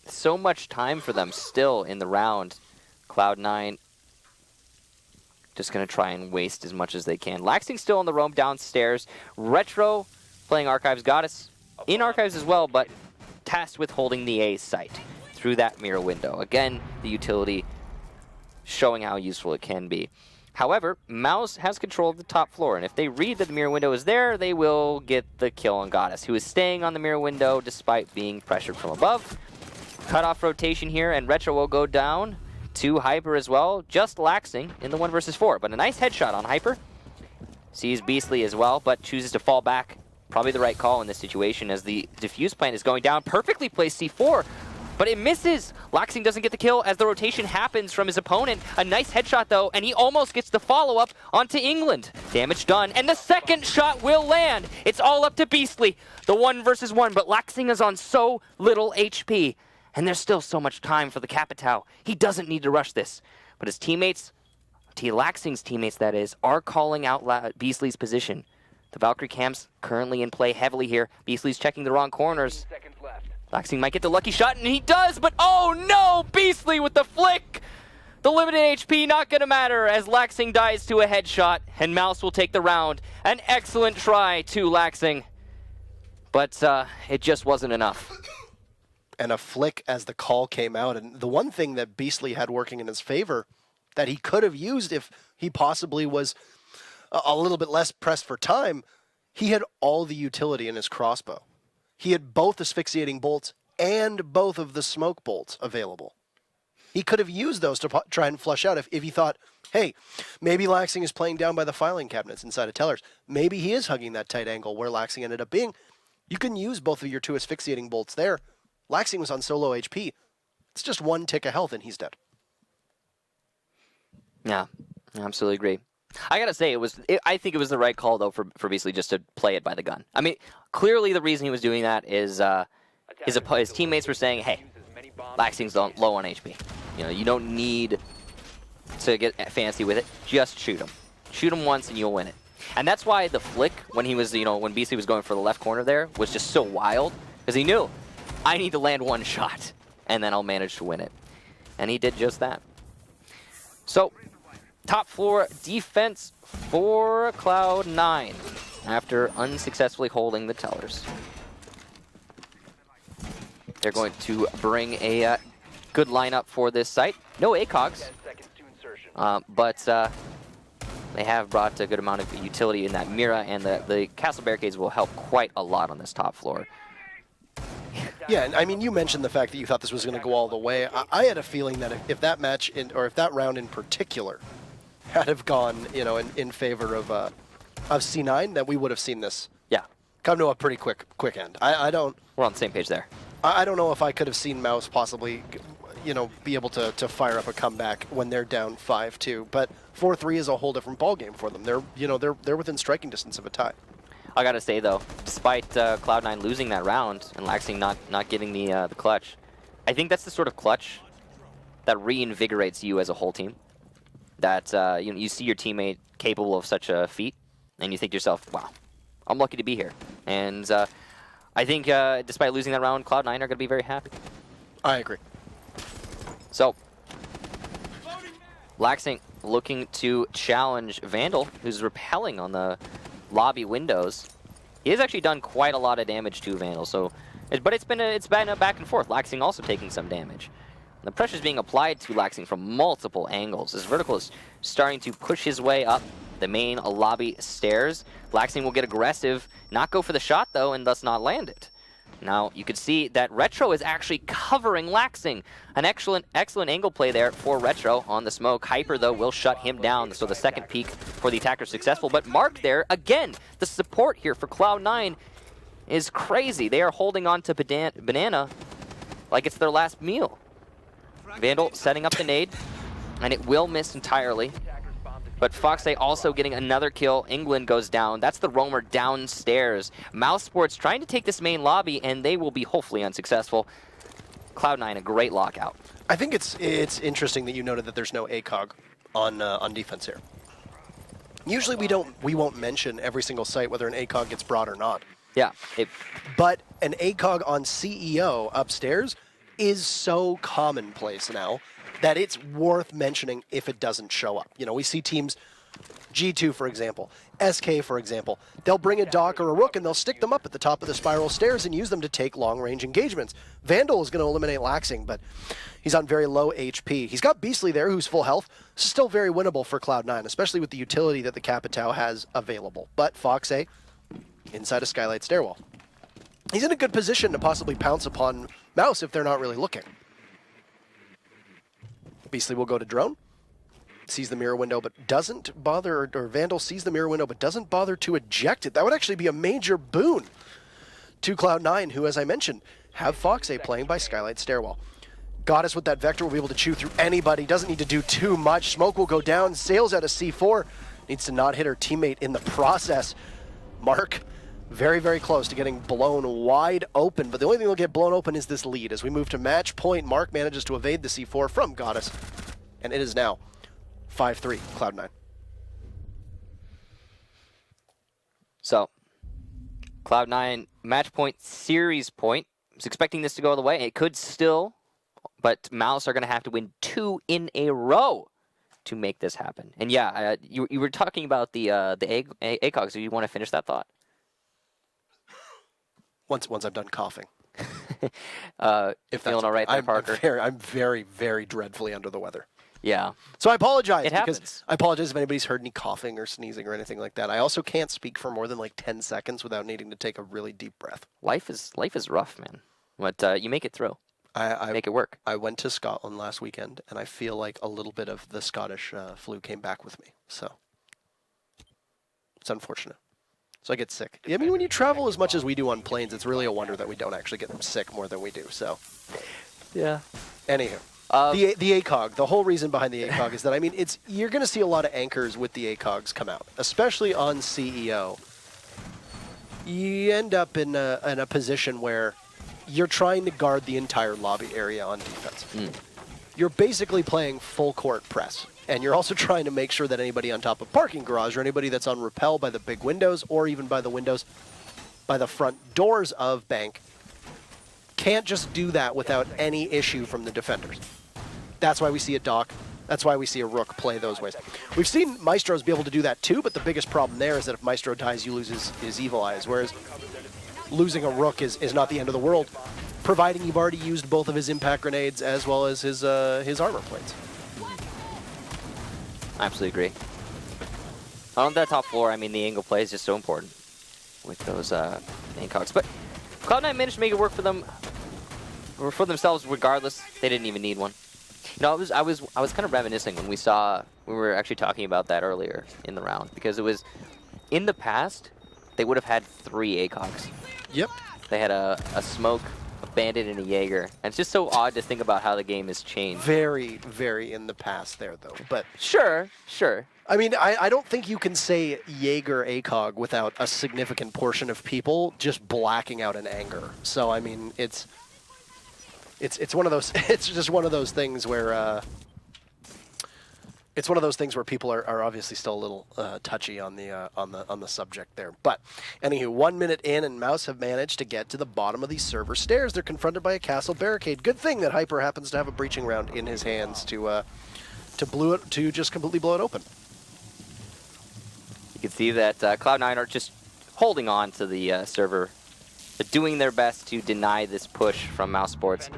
so much time for them still in the round. Cloud9 just going to try and waste as much as they can. Laxing still on the roam downstairs. Retro playing Archives. Goddess in Archives as well, but tasked with holding the A site through that mirror window. Again, the utility showing how useful it can be. However, Mouse has control of the top floor, and if they read that the mirror window is there, they will get the kill on Goddess, who is staying on the mirror window despite being pressured from above. Cut off rotation here, and Retro will go down to Hyper as well, just laxing in the 1 versus 4. But a nice headshot on Hyper. Sees Beastly as well, but chooses to fall back. Probably the right call in this situation as the defuse plant is going down. Perfectly placed C4. But it misses. Laxing doesn't get the kill as the rotation happens from his opponent. A nice headshot, though, and he almost gets the follow-up onto England. Damage done, and the second shot will land. It's all up to Beastly, the 1 versus 1, but Laxing is on so little HP. And there's still so much time for the Capitao. He doesn't need to rush this. But his teammates, Laxing's teammates that is, are calling out Beastly's position. The Valkyrie camps currently in play heavily here. Beastly's checking the wrong corners. Laxing might get the lucky shot, and he does, but oh no! Beastly with the flick! The limited HP not gonna matter as Laxing dies to a headshot, and Mouse will take the round. An excellent try to Laxing, but it just wasn't enough. And a flick as the call came out, and the one thing that Beastly had working in his favor that he could have used if he possibly was a little bit less pressed for time, he had all the utility in his crossbow. He had both asphyxiating bolts and both of the smoke bolts available. He could have used those to try and flush out if he thought, hey, maybe Laxing is playing down by the filing cabinets inside of Tellers. Maybe he is hugging that tight angle where Laxing ended up being. You can use both of your 2 asphyxiating bolts there. Laxing was on so low HP. It's just 1 tick of health and he's dead. Yeah, I absolutely agree. I gotta say, I think it was the right call, though, for Beastly just to play it by the gun. I mean, clearly the reason he was doing that is his teammates were saying, hey, Laxing's low on HP. You know, you don't need to get fancy with it. Just shoot him. Shoot him once and you'll win it. And that's why the flick, when he was, when Beastly was going for the left corner there, was just so wild. Because he knew, I need to land 1 shot, and then I'll manage to win it. And he did just that. So, top floor defense for Cloud9 after unsuccessfully holding the Tellers. They're going to bring a good lineup for this site. No ACOGs, but they have brought a good amount of utility in that Mira, and the castle barricades will help quite a lot on this top floor. Yeah, and I mean, you mentioned the fact that you thought this was going to go all the way. I had a feeling that if that match, or if that round in particular, had have gone, in favor of C9, that we would have seen this. Yeah, come to a pretty quick end. I don't. We're on the same page there. I don't know if I could have seen Mouse possibly, be able to fire up a comeback when they're down 5-2. But 4-3 is a whole different ballgame for them. They're within striking distance of a tie. I gotta say though, despite Cloud9 losing that round and Laxing not getting the clutch, I think that's the sort of clutch that reinvigorates you as a whole team. That you see your teammate capable of such a feat, and you think to yourself, "Wow, I'm lucky to be here." And I think despite losing that round, Cloud9 are gonna be very happy. I agree. So, Laxing looking to challenge Vandal, who's repelling on the lobby windows. He has actually done quite a lot of damage to Vandal, so but it's been a back and forth. Laxing also taking some damage. The pressure is being applied to Laxing from multiple angles. This vertical is starting to push his way up the main lobby stairs. Laxing will get aggressive, not go for the shot though, and thus not land it. Now you can see that Retro is actually covering Laxing. An excellent angle play there for Retro on the smoke. Hyper though will shut him down, so the second peek for the attacker successful. But Mark there, again, the support here for Cloud9 is crazy. They are holding on to Banana like it's their last meal. Vandal setting up the nade, and it will miss entirely. But Foxay also getting another kill. England goes down. That's the roamer downstairs. Mouse Sports trying to take this main lobby, and they will be hopefully unsuccessful. Cloud9, a great lockout. I think it's interesting that you noted that there's no ACOG on defense here. Usually we won't mention every single site whether an ACOG gets brought or not. Yeah. But an ACOG on CEO upstairs is so commonplace now that it's worth mentioning if it doesn't show up. We see teams, G2 for example, SK, for example. They'll bring a Doc or a Rook and they'll stick them up at the top of the spiral stairs and use them to take long-range engagements. Vandal is going to eliminate Laxing, but he's on very low HP. He's got Beastly there, who's full health. Still very winnable for Cloud9, especially with the utility that the Capitao has available. But Foxay, inside a Skylight stairwell. He's in a good position to possibly pounce upon Mouse if they're not really looking. Beastly will go to drone. Sees the mirror window, but doesn't bother, or Vandal sees the mirror window, but doesn't bother to eject it. That would actually be a major boon to Cloud9, who, as I mentioned, have Foxay playing by Skylight Stairwell. Goddess with that Vector will be able to chew through anybody, doesn't need to do too much. Smoke will go down, sails out of C4, needs to not hit her teammate in the process. Mark, very, very close to getting blown wide open, but the only thing that'll get blown open is this lead. As we move to match point, Mark manages to evade the C4 from Goddess, and it is now 5-3, Cloud9. So, Cloud9 match point, series point. I was expecting this to go all the way. It could still, but Mouse are going to have to win 2 in a row to make this happen. And yeah, you were talking about the ACOGs. Do you want to finish that thought? Once I'm done coughing. If feeling all right there, Parker? I'm very, very dreadfully under the weather. Yeah. So I apologize. It happens. I apologize if anybody's heard any coughing or sneezing or anything like that. I also can't speak for more than like 10 seconds without needing to take a really deep breath. Life is rough, man. But you make it through. I make it work. I went to Scotland last weekend, and I feel like a little bit of the Scottish flu came back with me. So it's unfortunate. So I get sick. I mean, when you travel as much as we do on planes, it's really a wonder that we don't actually get sick more than we do. So yeah. Anywho. The ACOG, the whole reason behind the ACOG is that, I mean, you're going to see a lot of anchors with the ACOGs come out, especially on CEO. You end up in a position where you're trying to guard the entire lobby area on defense. You're basically playing full court press, and you're also trying to make sure that anybody on top of parking garage or anybody that's on rappel by the big windows or even by the windows by the front doors of bank can't just do that without any issue from the defenders. That's why we see a Doc. That's why we see a Rook play those ways. We've seen Maestros be able to do that too, but the biggest problem there is that if Maestro dies, you lose his Evil Eyes, whereas losing a Rook is not the end of the world, providing you've already used both of his impact grenades as well as his armor plates. I absolutely agree. On that top floor, I mean, the angle play is just so important with those ACOGs. But Cloud9 managed to make it work for them, or for themselves regardless. They didn't even need one. You know, I was kind of reminiscing when we were actually talking about that earlier in the round, because it was in the past they would have had 3 ACOGs. Yep. They had a Smoke, a Bandit, and a Jaeger. And it's just so odd to think about how the game has changed. Very, very in the past there, though. But sure. I mean, I don't think you can say Jaeger ACOG without a significant portion of people just blacking out in anger. So I mean, it's one of those. It's just one of those things where it's one of those things where people are obviously still a little touchy on the subject there. But anywho, 1 minute in, and Mouse have managed to get to the bottom of these server stairs. They're confronted by a castle barricade. Good thing that Hyper happens to have a breaching round in his hands to just completely blow it open. You can see that Cloud9 are just holding on to the server. They're doing their best to deny this push from Mouse Sports.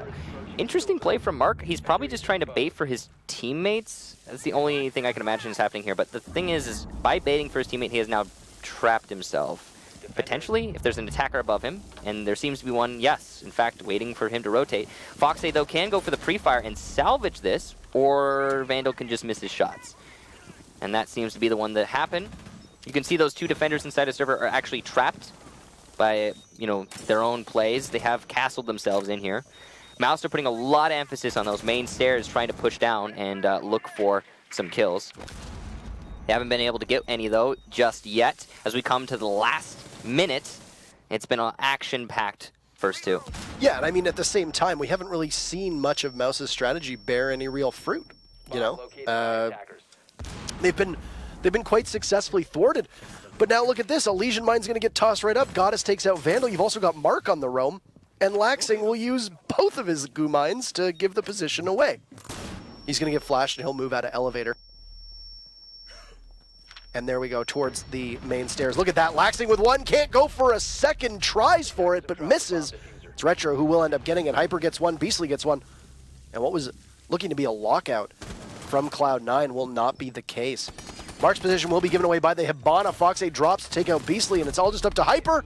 Interesting play from Mark. He's probably just trying to bait for his teammates. That's the only thing I can imagine is happening here. But the thing is by baiting for his teammate, he has now trapped himself. Potentially, if there's an attacker above him, and there seems to be one, yes, in fact, waiting for him to rotate. Foxay, though, can go for the pre-fire and salvage this, or Vandal can just miss his shots. And that seems to be the one that happened. You can see those 2 defenders inside a server are actually trapped by, you know, their own plays. They have castled themselves in here. Mouse are putting a lot of emphasis on those main stairs, trying to push down and look for some kills. They haven't been able to get any, though, just yet. As we come to the last minute, it's been an action-packed first 2. Yeah, and I mean, at the same time, we haven't really seen much of Mouse's strategy bear any real fruit. You know, they've been quite successfully thwarted. But now look at this. Elysian Mine's going to get tossed right up. Goddess takes out Vandal. You've also got Mark on the roam. And Laxing will use both of his goo mines to give the position away. He's going to get flashed, and he'll move out of elevator. And there we go towards the main stairs. Look at that. Laxing with one. Can't go for a second. Tries for it, but misses. It's Retro who will end up getting it. Hyper gets one. Beastly gets one. And what was looking to be a lockout from Cloud9 will not be the case. Mark's position will be given away by the Hibana. Fox8 drops to take out Beastly, and it's all just up to Hyper.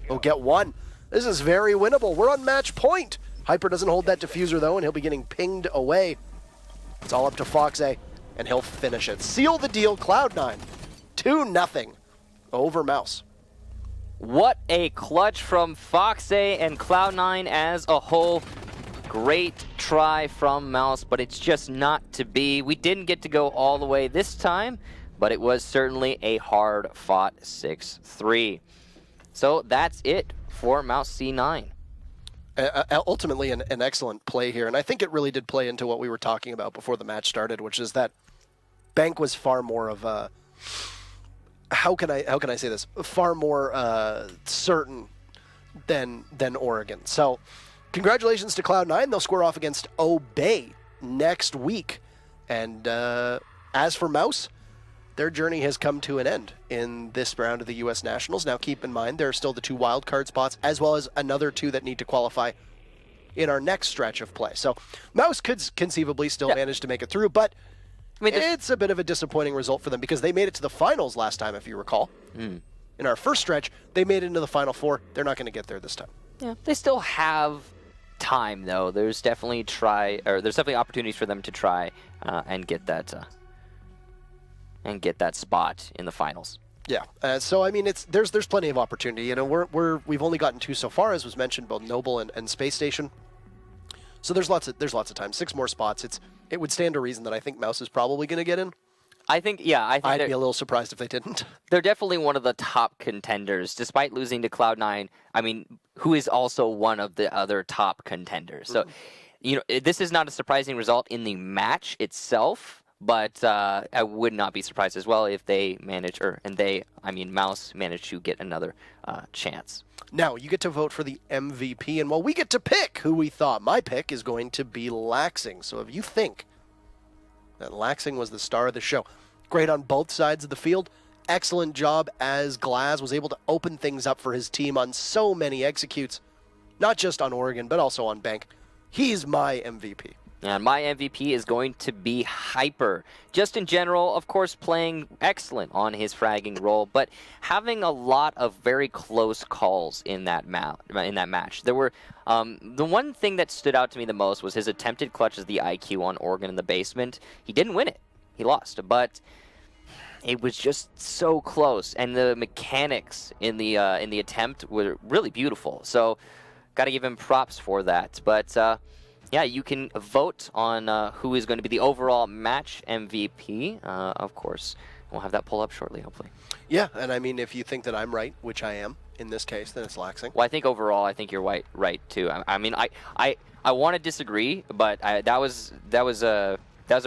He'll get one. This is very winnable. We're on match point. Hyper doesn't hold that diffuser, though, and he'll be getting pinged away. It's all up to Fox8, and he'll finish it. Seal the deal, Cloud9. 2-0 over Mouse. What a clutch from Fox8 and Cloud9 as a whole. Great try from Mouse, but it's just not to be. We didn't get to go all the way this time, but it was certainly a hard-fought 6-3. So that's it for Mouse C9. Ultimately, an excellent play here, and I think it really did play into what we were talking about before the match started, which is that Bank was far more of a... How can I say this? Far more certain than Oregon. So, congratulations to Cloud9. They'll square off against Obey next week. And as for Mouse, their journey has come to an end in this round of the U.S. Nationals. Now, keep in mind, there are still the 2 wildcard spots, as well as another 2 that need to qualify in our next stretch of play. So, Mouse could conceivably still manage to make it through, but I mean, it's a bit of a disappointing result for them because they made it to the finals last time, if you recall. In our first stretch, they made it into the Final Four. They're not going to get there this time. Yeah, they still have time, though. There's definitely opportunities for them to try and get that spot in the finals. Yeah. So I mean, there's plenty of opportunity. You know, we've only gotten 2 so far, as was mentioned, both Noble and Space Station. So there's lots of time. 6 more spots. It would stand to reason that I think Mouse is probably going to get in. I think I'd be a little surprised if they didn't. They're definitely one of the top contenders, despite losing to Cloud9. I mean, who is also one of the other top contenders. So, you know, this is not a surprising result in the match itself, but I would not be surprised as well if they Mouse managed to get another chance. Now, you get to vote for the MVP, and we get to pick who we thought. My pick is going to be Laxing. So if you think that Laxing was the star of the show, great on both sides of the field, excellent job as Glaz was able to open things up for his team on so many executes, not just on Oregon, but also on Bank. He's my MVP. And my MVP is going to be Hyper. Just in general, of course, playing excellent on his fragging role, but having a lot of very close calls in that match. There were the one thing that stood out to me the most was his attempted clutch as the IQ on Oregon in the basement. He didn't win it. He lost, but it was just so close, and the mechanics in the attempt were really beautiful. So, got to give him props for that. But yeah, you can vote on who is going to be the overall match MVP. Of course, we'll have that pull up shortly, hopefully. Yeah, and I mean, if you think that I'm right, which I am in this case, then it's Laxing. Well, I think overall, I think you're right too. I mean, I want to disagree, but that was a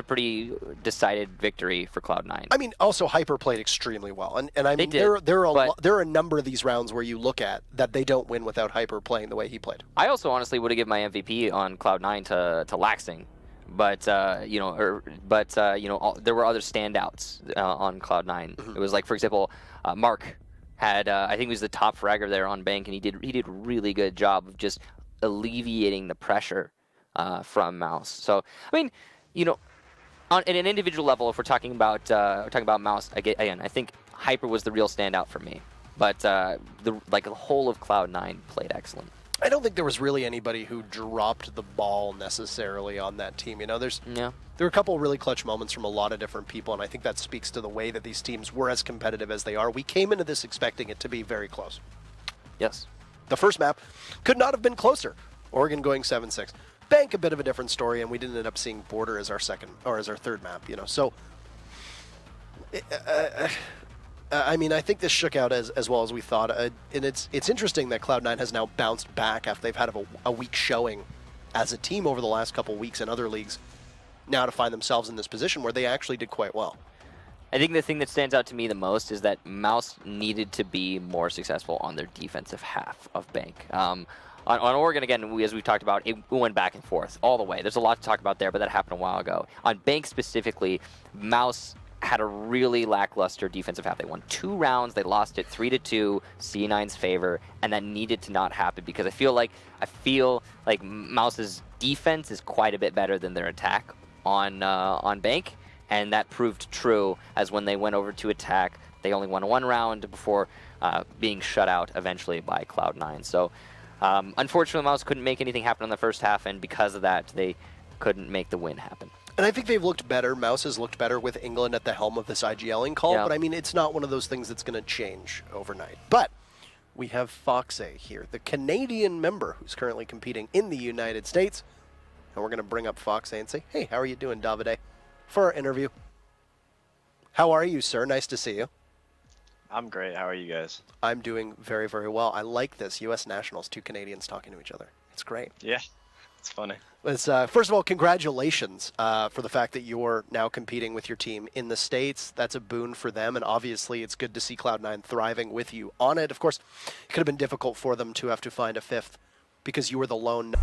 pretty decided victory for Cloud9. I mean, also Hyper played extremely well, and I mean, there are a number of these rounds where you look at that they don't win without Hyper playing the way he played. I also honestly would have given my MVP on Cloud9 to Laxing, but there were other standouts on Cloud9. Mm-hmm. It was like, for example, Mark had I think he was the top fragger there on Bank, and he did a really good job of just alleviating the pressure from Mouse. So I mean, you know, on an individual level, if we're talking about Mouse again, I think Hyper was the real standout for me. But the whole of Cloud9 played excellent. I don't think there was really anybody who dropped the ball necessarily on that team. You know, there were a couple of really clutch moments from a lot of different people, and I think that speaks to the way that these teams were as competitive as they are. We came into this expecting it to be very close. Yes. The first map could not have been closer. Oregon going 7-6. Bank, a bit of a different story, and we didn't end up seeing Border as our third map. You know, so I mean, I think this shook out as well as we thought, and it's interesting that Cloud9 has now bounced back after they've had a weak showing as a team over the last couple weeks in other leagues, now to find themselves in this position where they actually did quite well. I think the thing that stands out to me the most is that Mouse needed to be more successful on their defensive half of Bank. On Oregon, again, as we've talked about, it went back and forth all the way. There's a lot to talk about there, but that happened a while ago. On Bank specifically, Mouse had a really lackluster defensive half. They won 2 rounds, they lost it 3-2, C9's favor, and that needed to not happen because I feel like Mouse's defense is quite a bit better than their attack on Bank, and that proved true as when they went over to attack, they only won 1 round before being shut out eventually by Cloud9. So unfortunately, Mouse couldn't make anything happen in the first half, and because of that, they couldn't make the win happen. And I think they've looked better. Mouse has looked better with England at the helm of this IGLing call, Yeah. but I mean, it's not one of those things that's going to change overnight. But we have Foxe here, the Canadian member who's currently competing in the United States. And we're going to bring up Foxe and say, hey, how are you doing, Davide, for our interview? How are you, sir? Nice to see you. I'm great. How are you guys? I'm doing very, very well. I like this. U.S. nationals, 2 Canadians talking to each other. It's great. Yeah, it's funny. It's, first of all, congratulations for the fact that you're now competing with your team in the States. That's a boon for them, and obviously it's good to see Cloud9 thriving with you on it. Of course, it could have been difficult for them to have to find a 5th because you were the lone...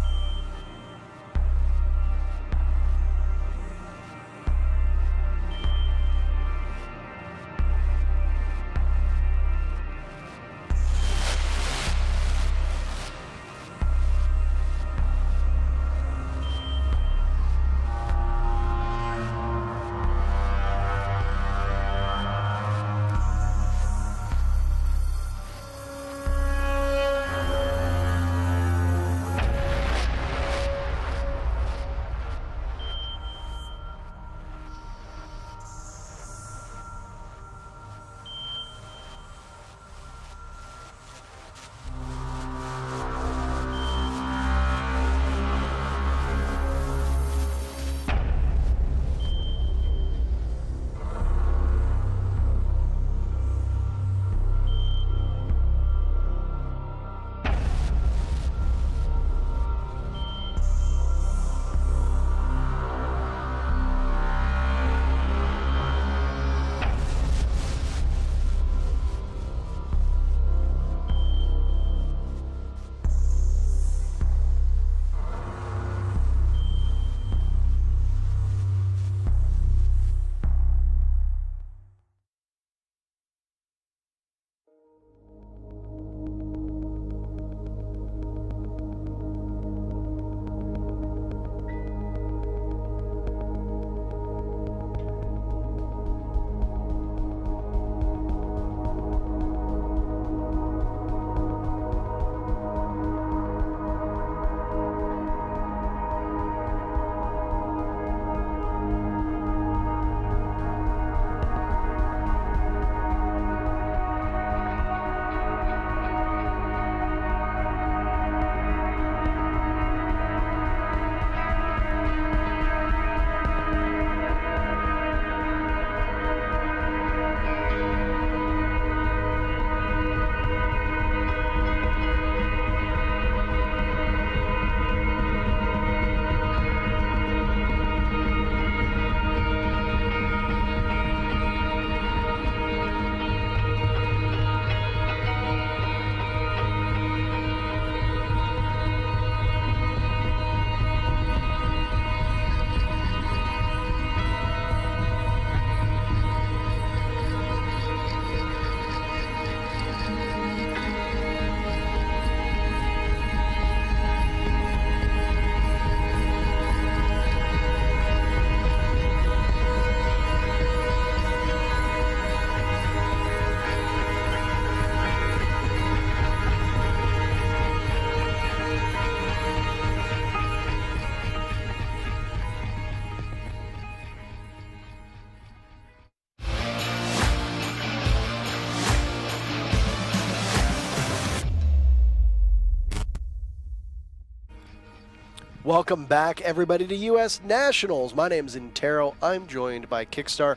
Welcome back, everybody, to U.S. Nationals. My name is Intero. I'm joined by Kickstar.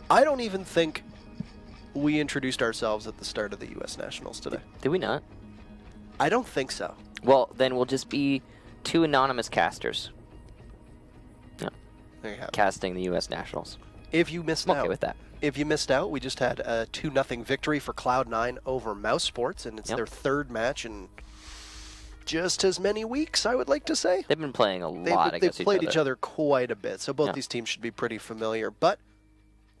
I don't even think we introduced ourselves at the start of the U.S. Nationals today. Did we not? I don't think so. Well, then we'll just be 2 anonymous casters. Yeah. There you have it. Casting the U.S. Nationals. If you missed I'm out, okay with that. If you missed out, we just had a 2-0 victory for Cloud9 over Mouse Sports, and it's Yep. their 3rd match in just as many weeks, I would like to say. They've been playing a lot They've against played each each other quite a bit, so both Yeah. these teams should be pretty familiar. But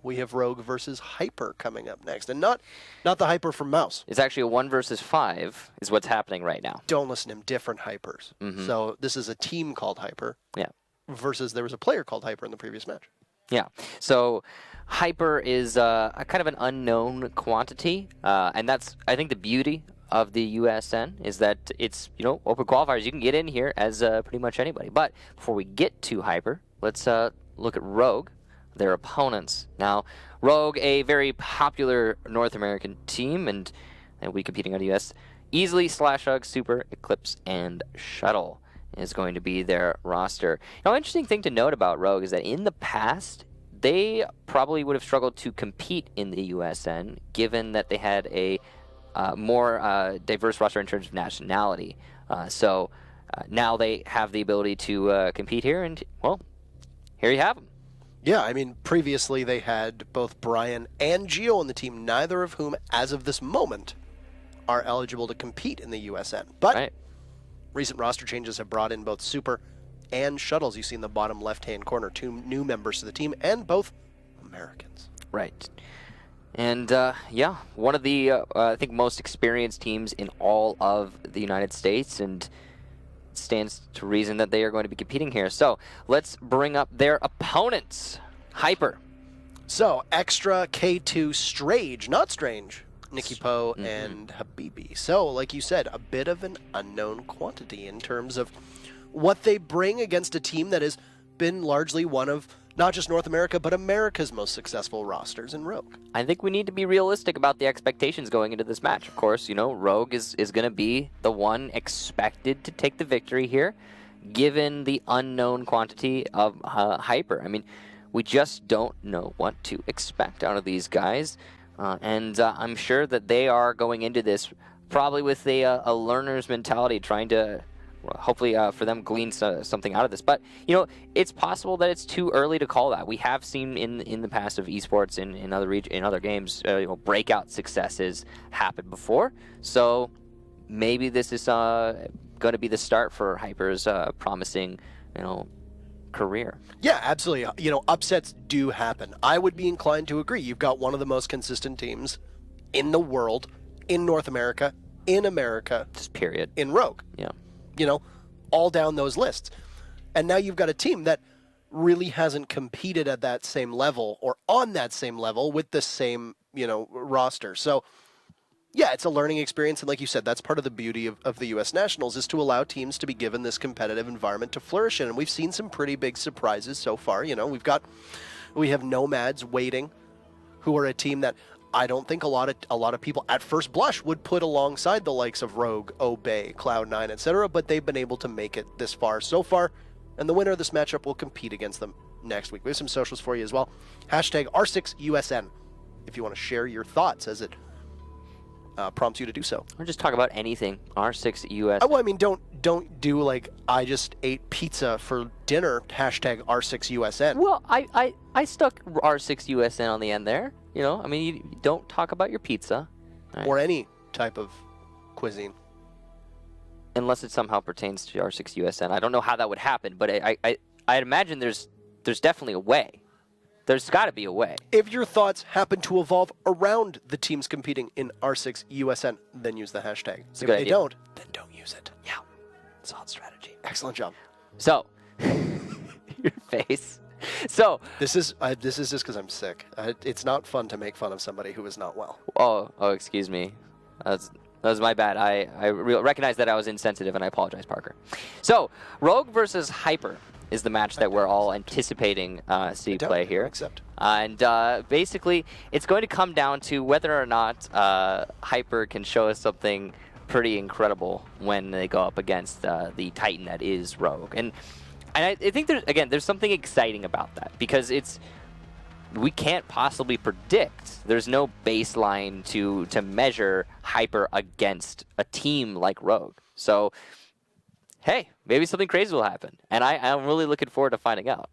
we have Rogue versus Hyper coming up next. And not the Hyper from Mouse. It's actually a 1 versus 5 is what's happening right now. Don't listen to him, different Hypers. Mhm. So this is a team called Hyper. Yeah. Versus there was a player called Hyper in the previous match. Yeah. So Hyper is a kind of an unknown quantity, and that's, I think, the beauty of the USN is that it's, open qualifiers. You can get in here as pretty much anybody. But before we get to Hyper, let's look at Rogue, their opponents. Now, Rogue, a very popular North American team, and we competing on the US. Easily, Slash Hug, Super, Eclipse, and Shuttle is going to be their roster. Now, interesting thing to note about Rogue is that in the past, they probably would have struggled to compete in the USN, given that they had a more diverse roster in terms of nationality. So now they have the ability to compete here, and, well, here you have them. Yeah, I mean, previously they had both Brian and Gio on the team, neither of whom, as of this moment, are eligible to compete in the USN. But Right. recent roster changes have brought in both Super and Shuttles. You see in the bottom left-hand corner, 2 new members to the team, and both Americans. Right. And, yeah, one of the, I think, most experienced teams in all of the United States, and it stands to reason that they are going to be competing here. So let's bring up their opponents. Hyper. So, Extra, K2, Strage, not Strange, Nikki Poe, and Habibi. So, like you said, a bit of an unknown quantity in terms of what they bring against a team that has been largely one of not just North America, but America's most successful rosters in Rogue. I think we need to be realistic about the expectations going into this match. Of course, Rogue is going to be the one expected to take the victory here, given the unknown quantity of Hyper. I mean, we just don't know what to expect out of these guys, and I'm sure that they are going into this probably with a learner's mentality, trying to hopefully for them glean something out of this. But it's possible that it's too early to call that. We have seen in the past of esports in other games breakout successes happen before. So maybe this is going to be the start for Hyper's promising career. Yeah, absolutely. Upsets do happen. I would be inclined to agree. You've got one of the most consistent teams in the world, in North America, in America, Just period. in Rogue. Yeah. All down those lists. And now you've got a team that really hasn't competed at that same level or on that same level with the same, roster. So, yeah, it's a learning experience. And like you said, that's part of the beauty of the U.S. Nationals is to allow teams to be given this competitive environment to flourish in. And we've seen some pretty big surprises so far. We have Nomads waiting, who are a team that I don't think a lot of people at first blush would put alongside the likes of Rogue, Obey, Cloud9, etc., but they've been able to make it this far so far, and the winner of this matchup will compete against them next week. We have some socials for you as well. Hashtag R6USN if you want to share your thoughts as it prompts you to do so. Or just talk about anything. R6US. Well, I mean, don't do like I just ate pizza for dinner. Hashtag R6USN. Well, I stuck R6USN on the end there. I mean, you don't talk about your pizza. Right? Or any type of cuisine. Unless it somehow pertains to R6USN. I don't know how that would happen, but I'd imagine there's definitely a way. There's got to be a way. If your thoughts happen to evolve around the teams competing in R6USN, then use the hashtag. It's a If good they idea. don't, then don't use it. Yeah. Solid strategy. Excellent job. So, your face. So, This is just because I'm sick. It's not fun to make fun of somebody who is not well. oh, excuse me. That was my bad. I recognize that I was insensitive, and I apologize, Parker. So, Rogue versus Hyper is the match that we're all anticipating see play here. Except. And basically, it's going to come down to whether or not Hyper can show us something pretty incredible when they go up against the Titan that is Rogue. And I think there's something exciting about that, because we can't possibly predict. There's no baseline to measure Hyper against a team like Rogue. So, hey, maybe something crazy will happen, and I'm really looking forward to finding out.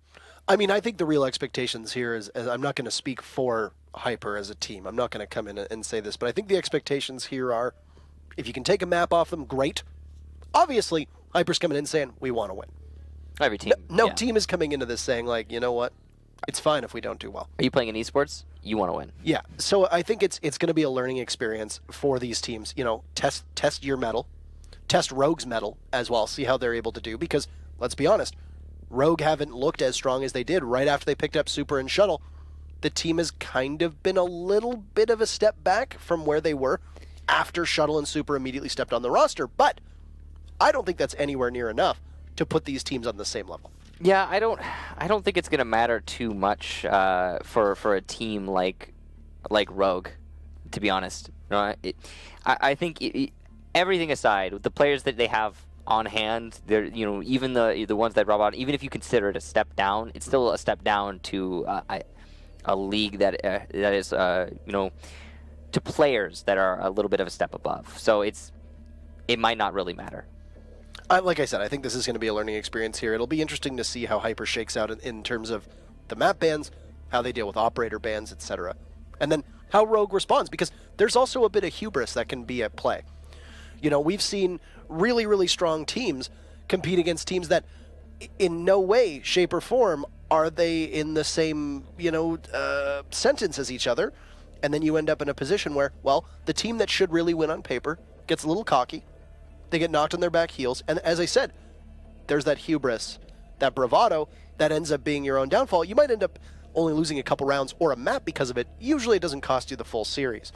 I mean, I think the real expectations here is I'm not going to speak for Hyper as a team. I'm not going to come in and say this, but I think the expectations here are, if you can take a map off them, great. Obviously, Hyper's coming in saying, we want to win. Every team. No yeah. team is coming into this saying, like, you know what? It's fine if we don't do well. Are you playing in esports? You want to win. Yeah, so I think it's going to be a learning experience for these teams. You know, test your metal, test Rogue's metal as well, see how they're able to do. Because let's be honest, Rogue haven't looked as strong as they did right after they picked up Super and Shuttle. The team has kind of been a little bit of a step back from where they were after Shuttle and Super immediately stepped on the roster. But I don't think that's anywhere near enough to put these teams on the same level. Yeah, I don't think it's going to matter too much for a team like Rogue, to be honest. I think everything aside, the players that they have on hand, they're even the ones that drop out, even if you consider it a step down, it's still a step down to a league that is to players that are a little bit of a step above. So it might not really matter. Like I said, I think this is going to be a learning experience here. It'll be interesting to see how Hyper shakes out in terms of the map bans, how they deal with operator bans, etc. And then how Rogue responds, because there's also a bit of hubris that can be at play. You know, we've seen really, really strong teams compete against teams that in no way, shape, or form are they in the same, sentence as each other. And then you end up in a position where, well, the team that should really win on paper gets a little cocky. They get knocked on their back heels. And as I said, there's that hubris, that bravado that ends up being your own downfall. You might end up only losing a couple rounds or a map because of it. Usually it doesn't cost you the full series.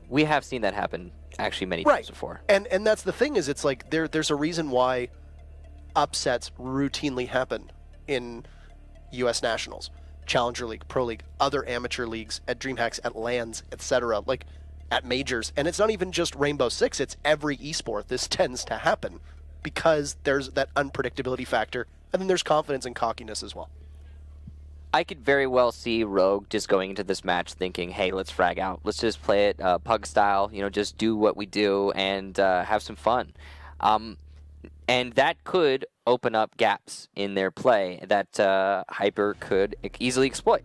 We have seen that happen actually many times before. And that's the thing is it's like there's a reason why upsets routinely happen in U.S. Nationals, Challenger League, Pro League, other amateur leagues, at DreamHacks, at LANs, etc. Like at majors, and it's not even just Rainbow Six, it's every esport this tends to happen because there's that unpredictability factor, and then there's confidence and cockiness as well. I could very well see Rogue just going into this match thinking, hey, let's frag out. Let's just play it pug style, just do what we do and have some fun. And that could open up gaps in their play that Hyper could easily exploit.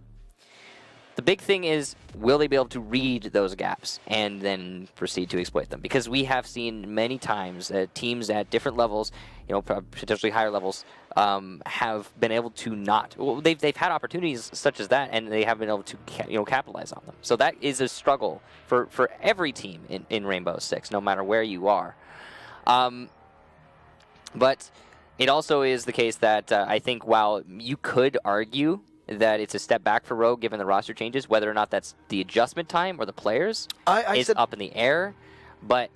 The big thing is, will they be able to read those gaps and then proceed to exploit them? Because we have seen many times teams at different levels, potentially higher levels, have been able to not. Well, they've had opportunities such as that, and they have been able to capitalize on them. So that is a struggle for every team in Rainbow Six, no matter where you are. But it also is the case that I think while you could argue that it's a step back for Rogue given the roster changes, whether or not that's the adjustment time or the players is up in the air. But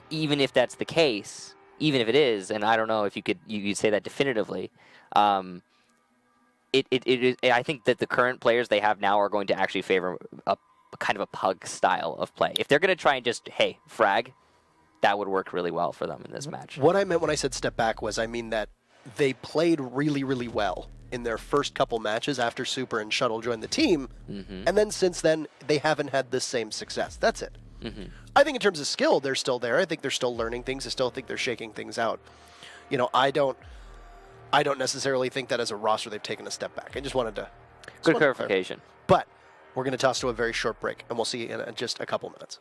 even if that's the case, even if it is, and I don't know if you could say that definitively, I think that the current players they have now are going to actually favor a kind of a pug style of play. If they're going to try and just, hey, frag, that would work really well for them in this match. What I meant when I said step back was I mean that they played really, really well in their first couple matches after Super and Shuttle joined the team, and then since then, they haven't had the same success. That's it. I think in terms of skill, they're still there. I think they're still learning things. I still think they're shaking things out. I don't necessarily think that as a roster they've taken a step back. I just wanted to... Good clarification. But we're going to toss to a very short break, and we'll see you in just a couple minutes.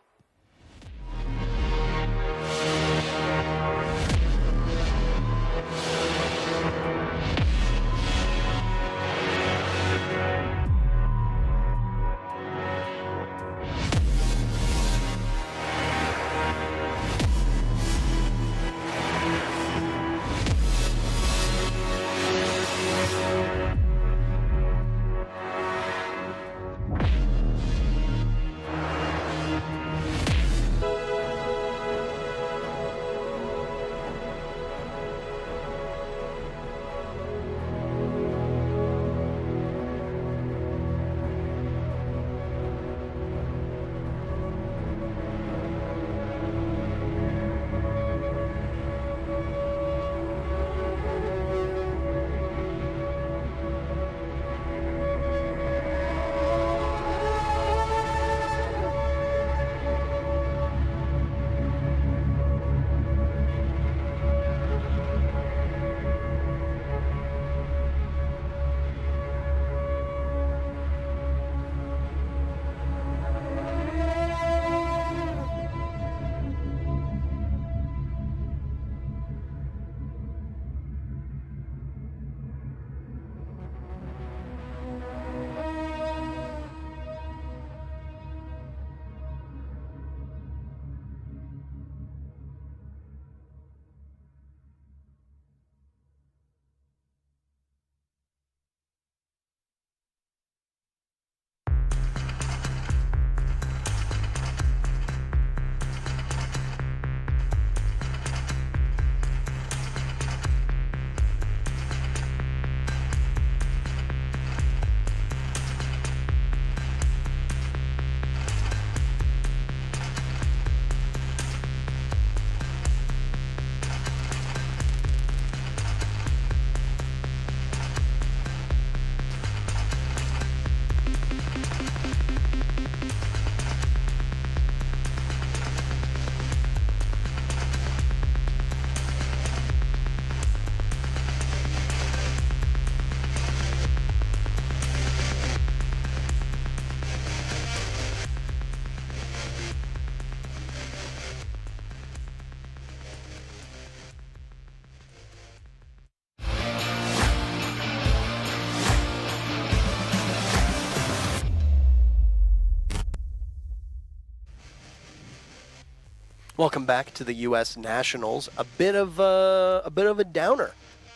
Welcome back to the U.S. Nationals. A bit of a downer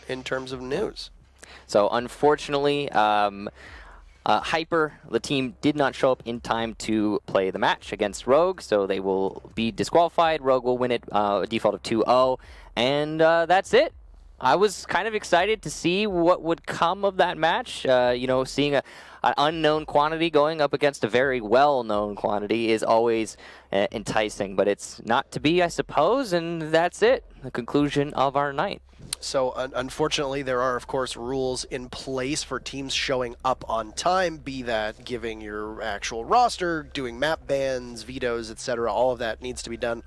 in terms of news. So unfortunately, Hyper, the team, did not show up in time to play the match against Rogue, so they will be disqualified. Rogue will win it a default of 2-0, and that's it. I was kind of excited to see what would come of that match. Seeing an unknown quantity going up against a very well-known quantity is always enticing, but it's not to be, I suppose, and that's it. The conclusion of our night. So unfortunately, there are, of course, rules in place for teams showing up on time, be that giving your actual roster, doing map bans, vetoes, etc. All of that needs to be done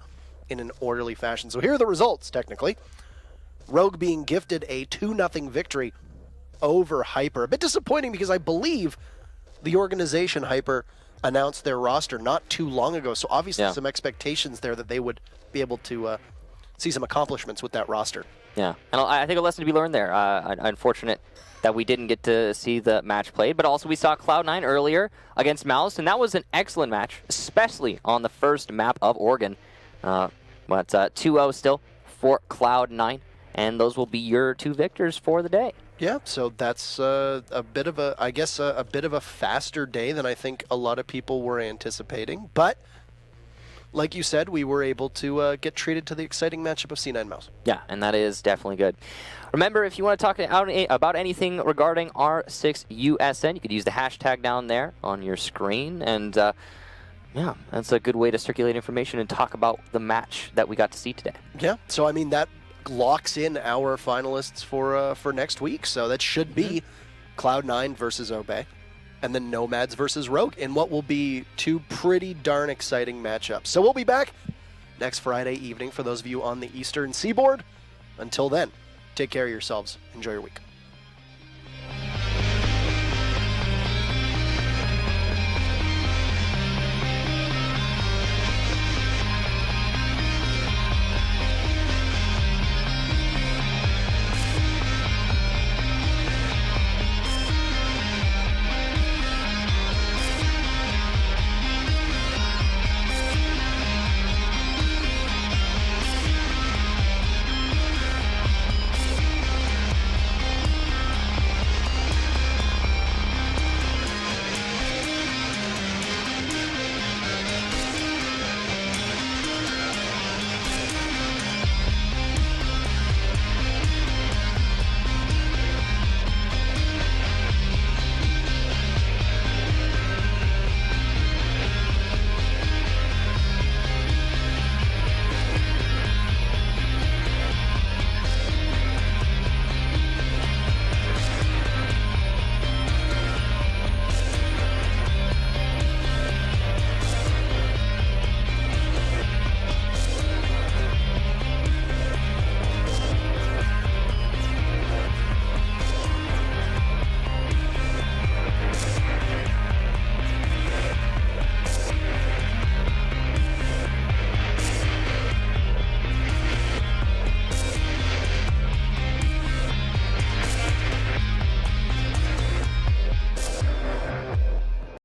in an orderly fashion. So here are the results, technically. Rogue being gifted a 2-0 victory over Hyper. A bit disappointing because I believe the organization Hyper announced their roster not too long ago, so obviously some expectations there that they would be able to see some accomplishments with that roster. Yeah, and I think a lesson to be learned there. Unfortunate that we didn't get to see the match played, but also we saw Cloud9 earlier against Mouse, and that was an excellent match, especially on the first map of Oregon. But 2-0 still for Cloud9, and those will be your 2 victors for the day. Yeah, so that's a bit of a bit of a faster day than I think a lot of people were anticipating, but like you said, we were able to get treated to the exciting matchup of C9 Mouse. Yeah, and that is definitely good. Remember, if you want to talk about anything regarding R6USN, you could use the hashtag down there on your screen. And yeah, that's a good way to circulate information and talk about the match that we got to see today. Yeah, so I mean, that locks in our finalists for next week. So that should be Cloud9 versus Obey, and then Nomads versus Rogue in what will be 2 pretty darn exciting matchups. So we'll be back next Friday evening for those of you on the Eastern Seaboard. Until then, take care of yourselves. Enjoy your week.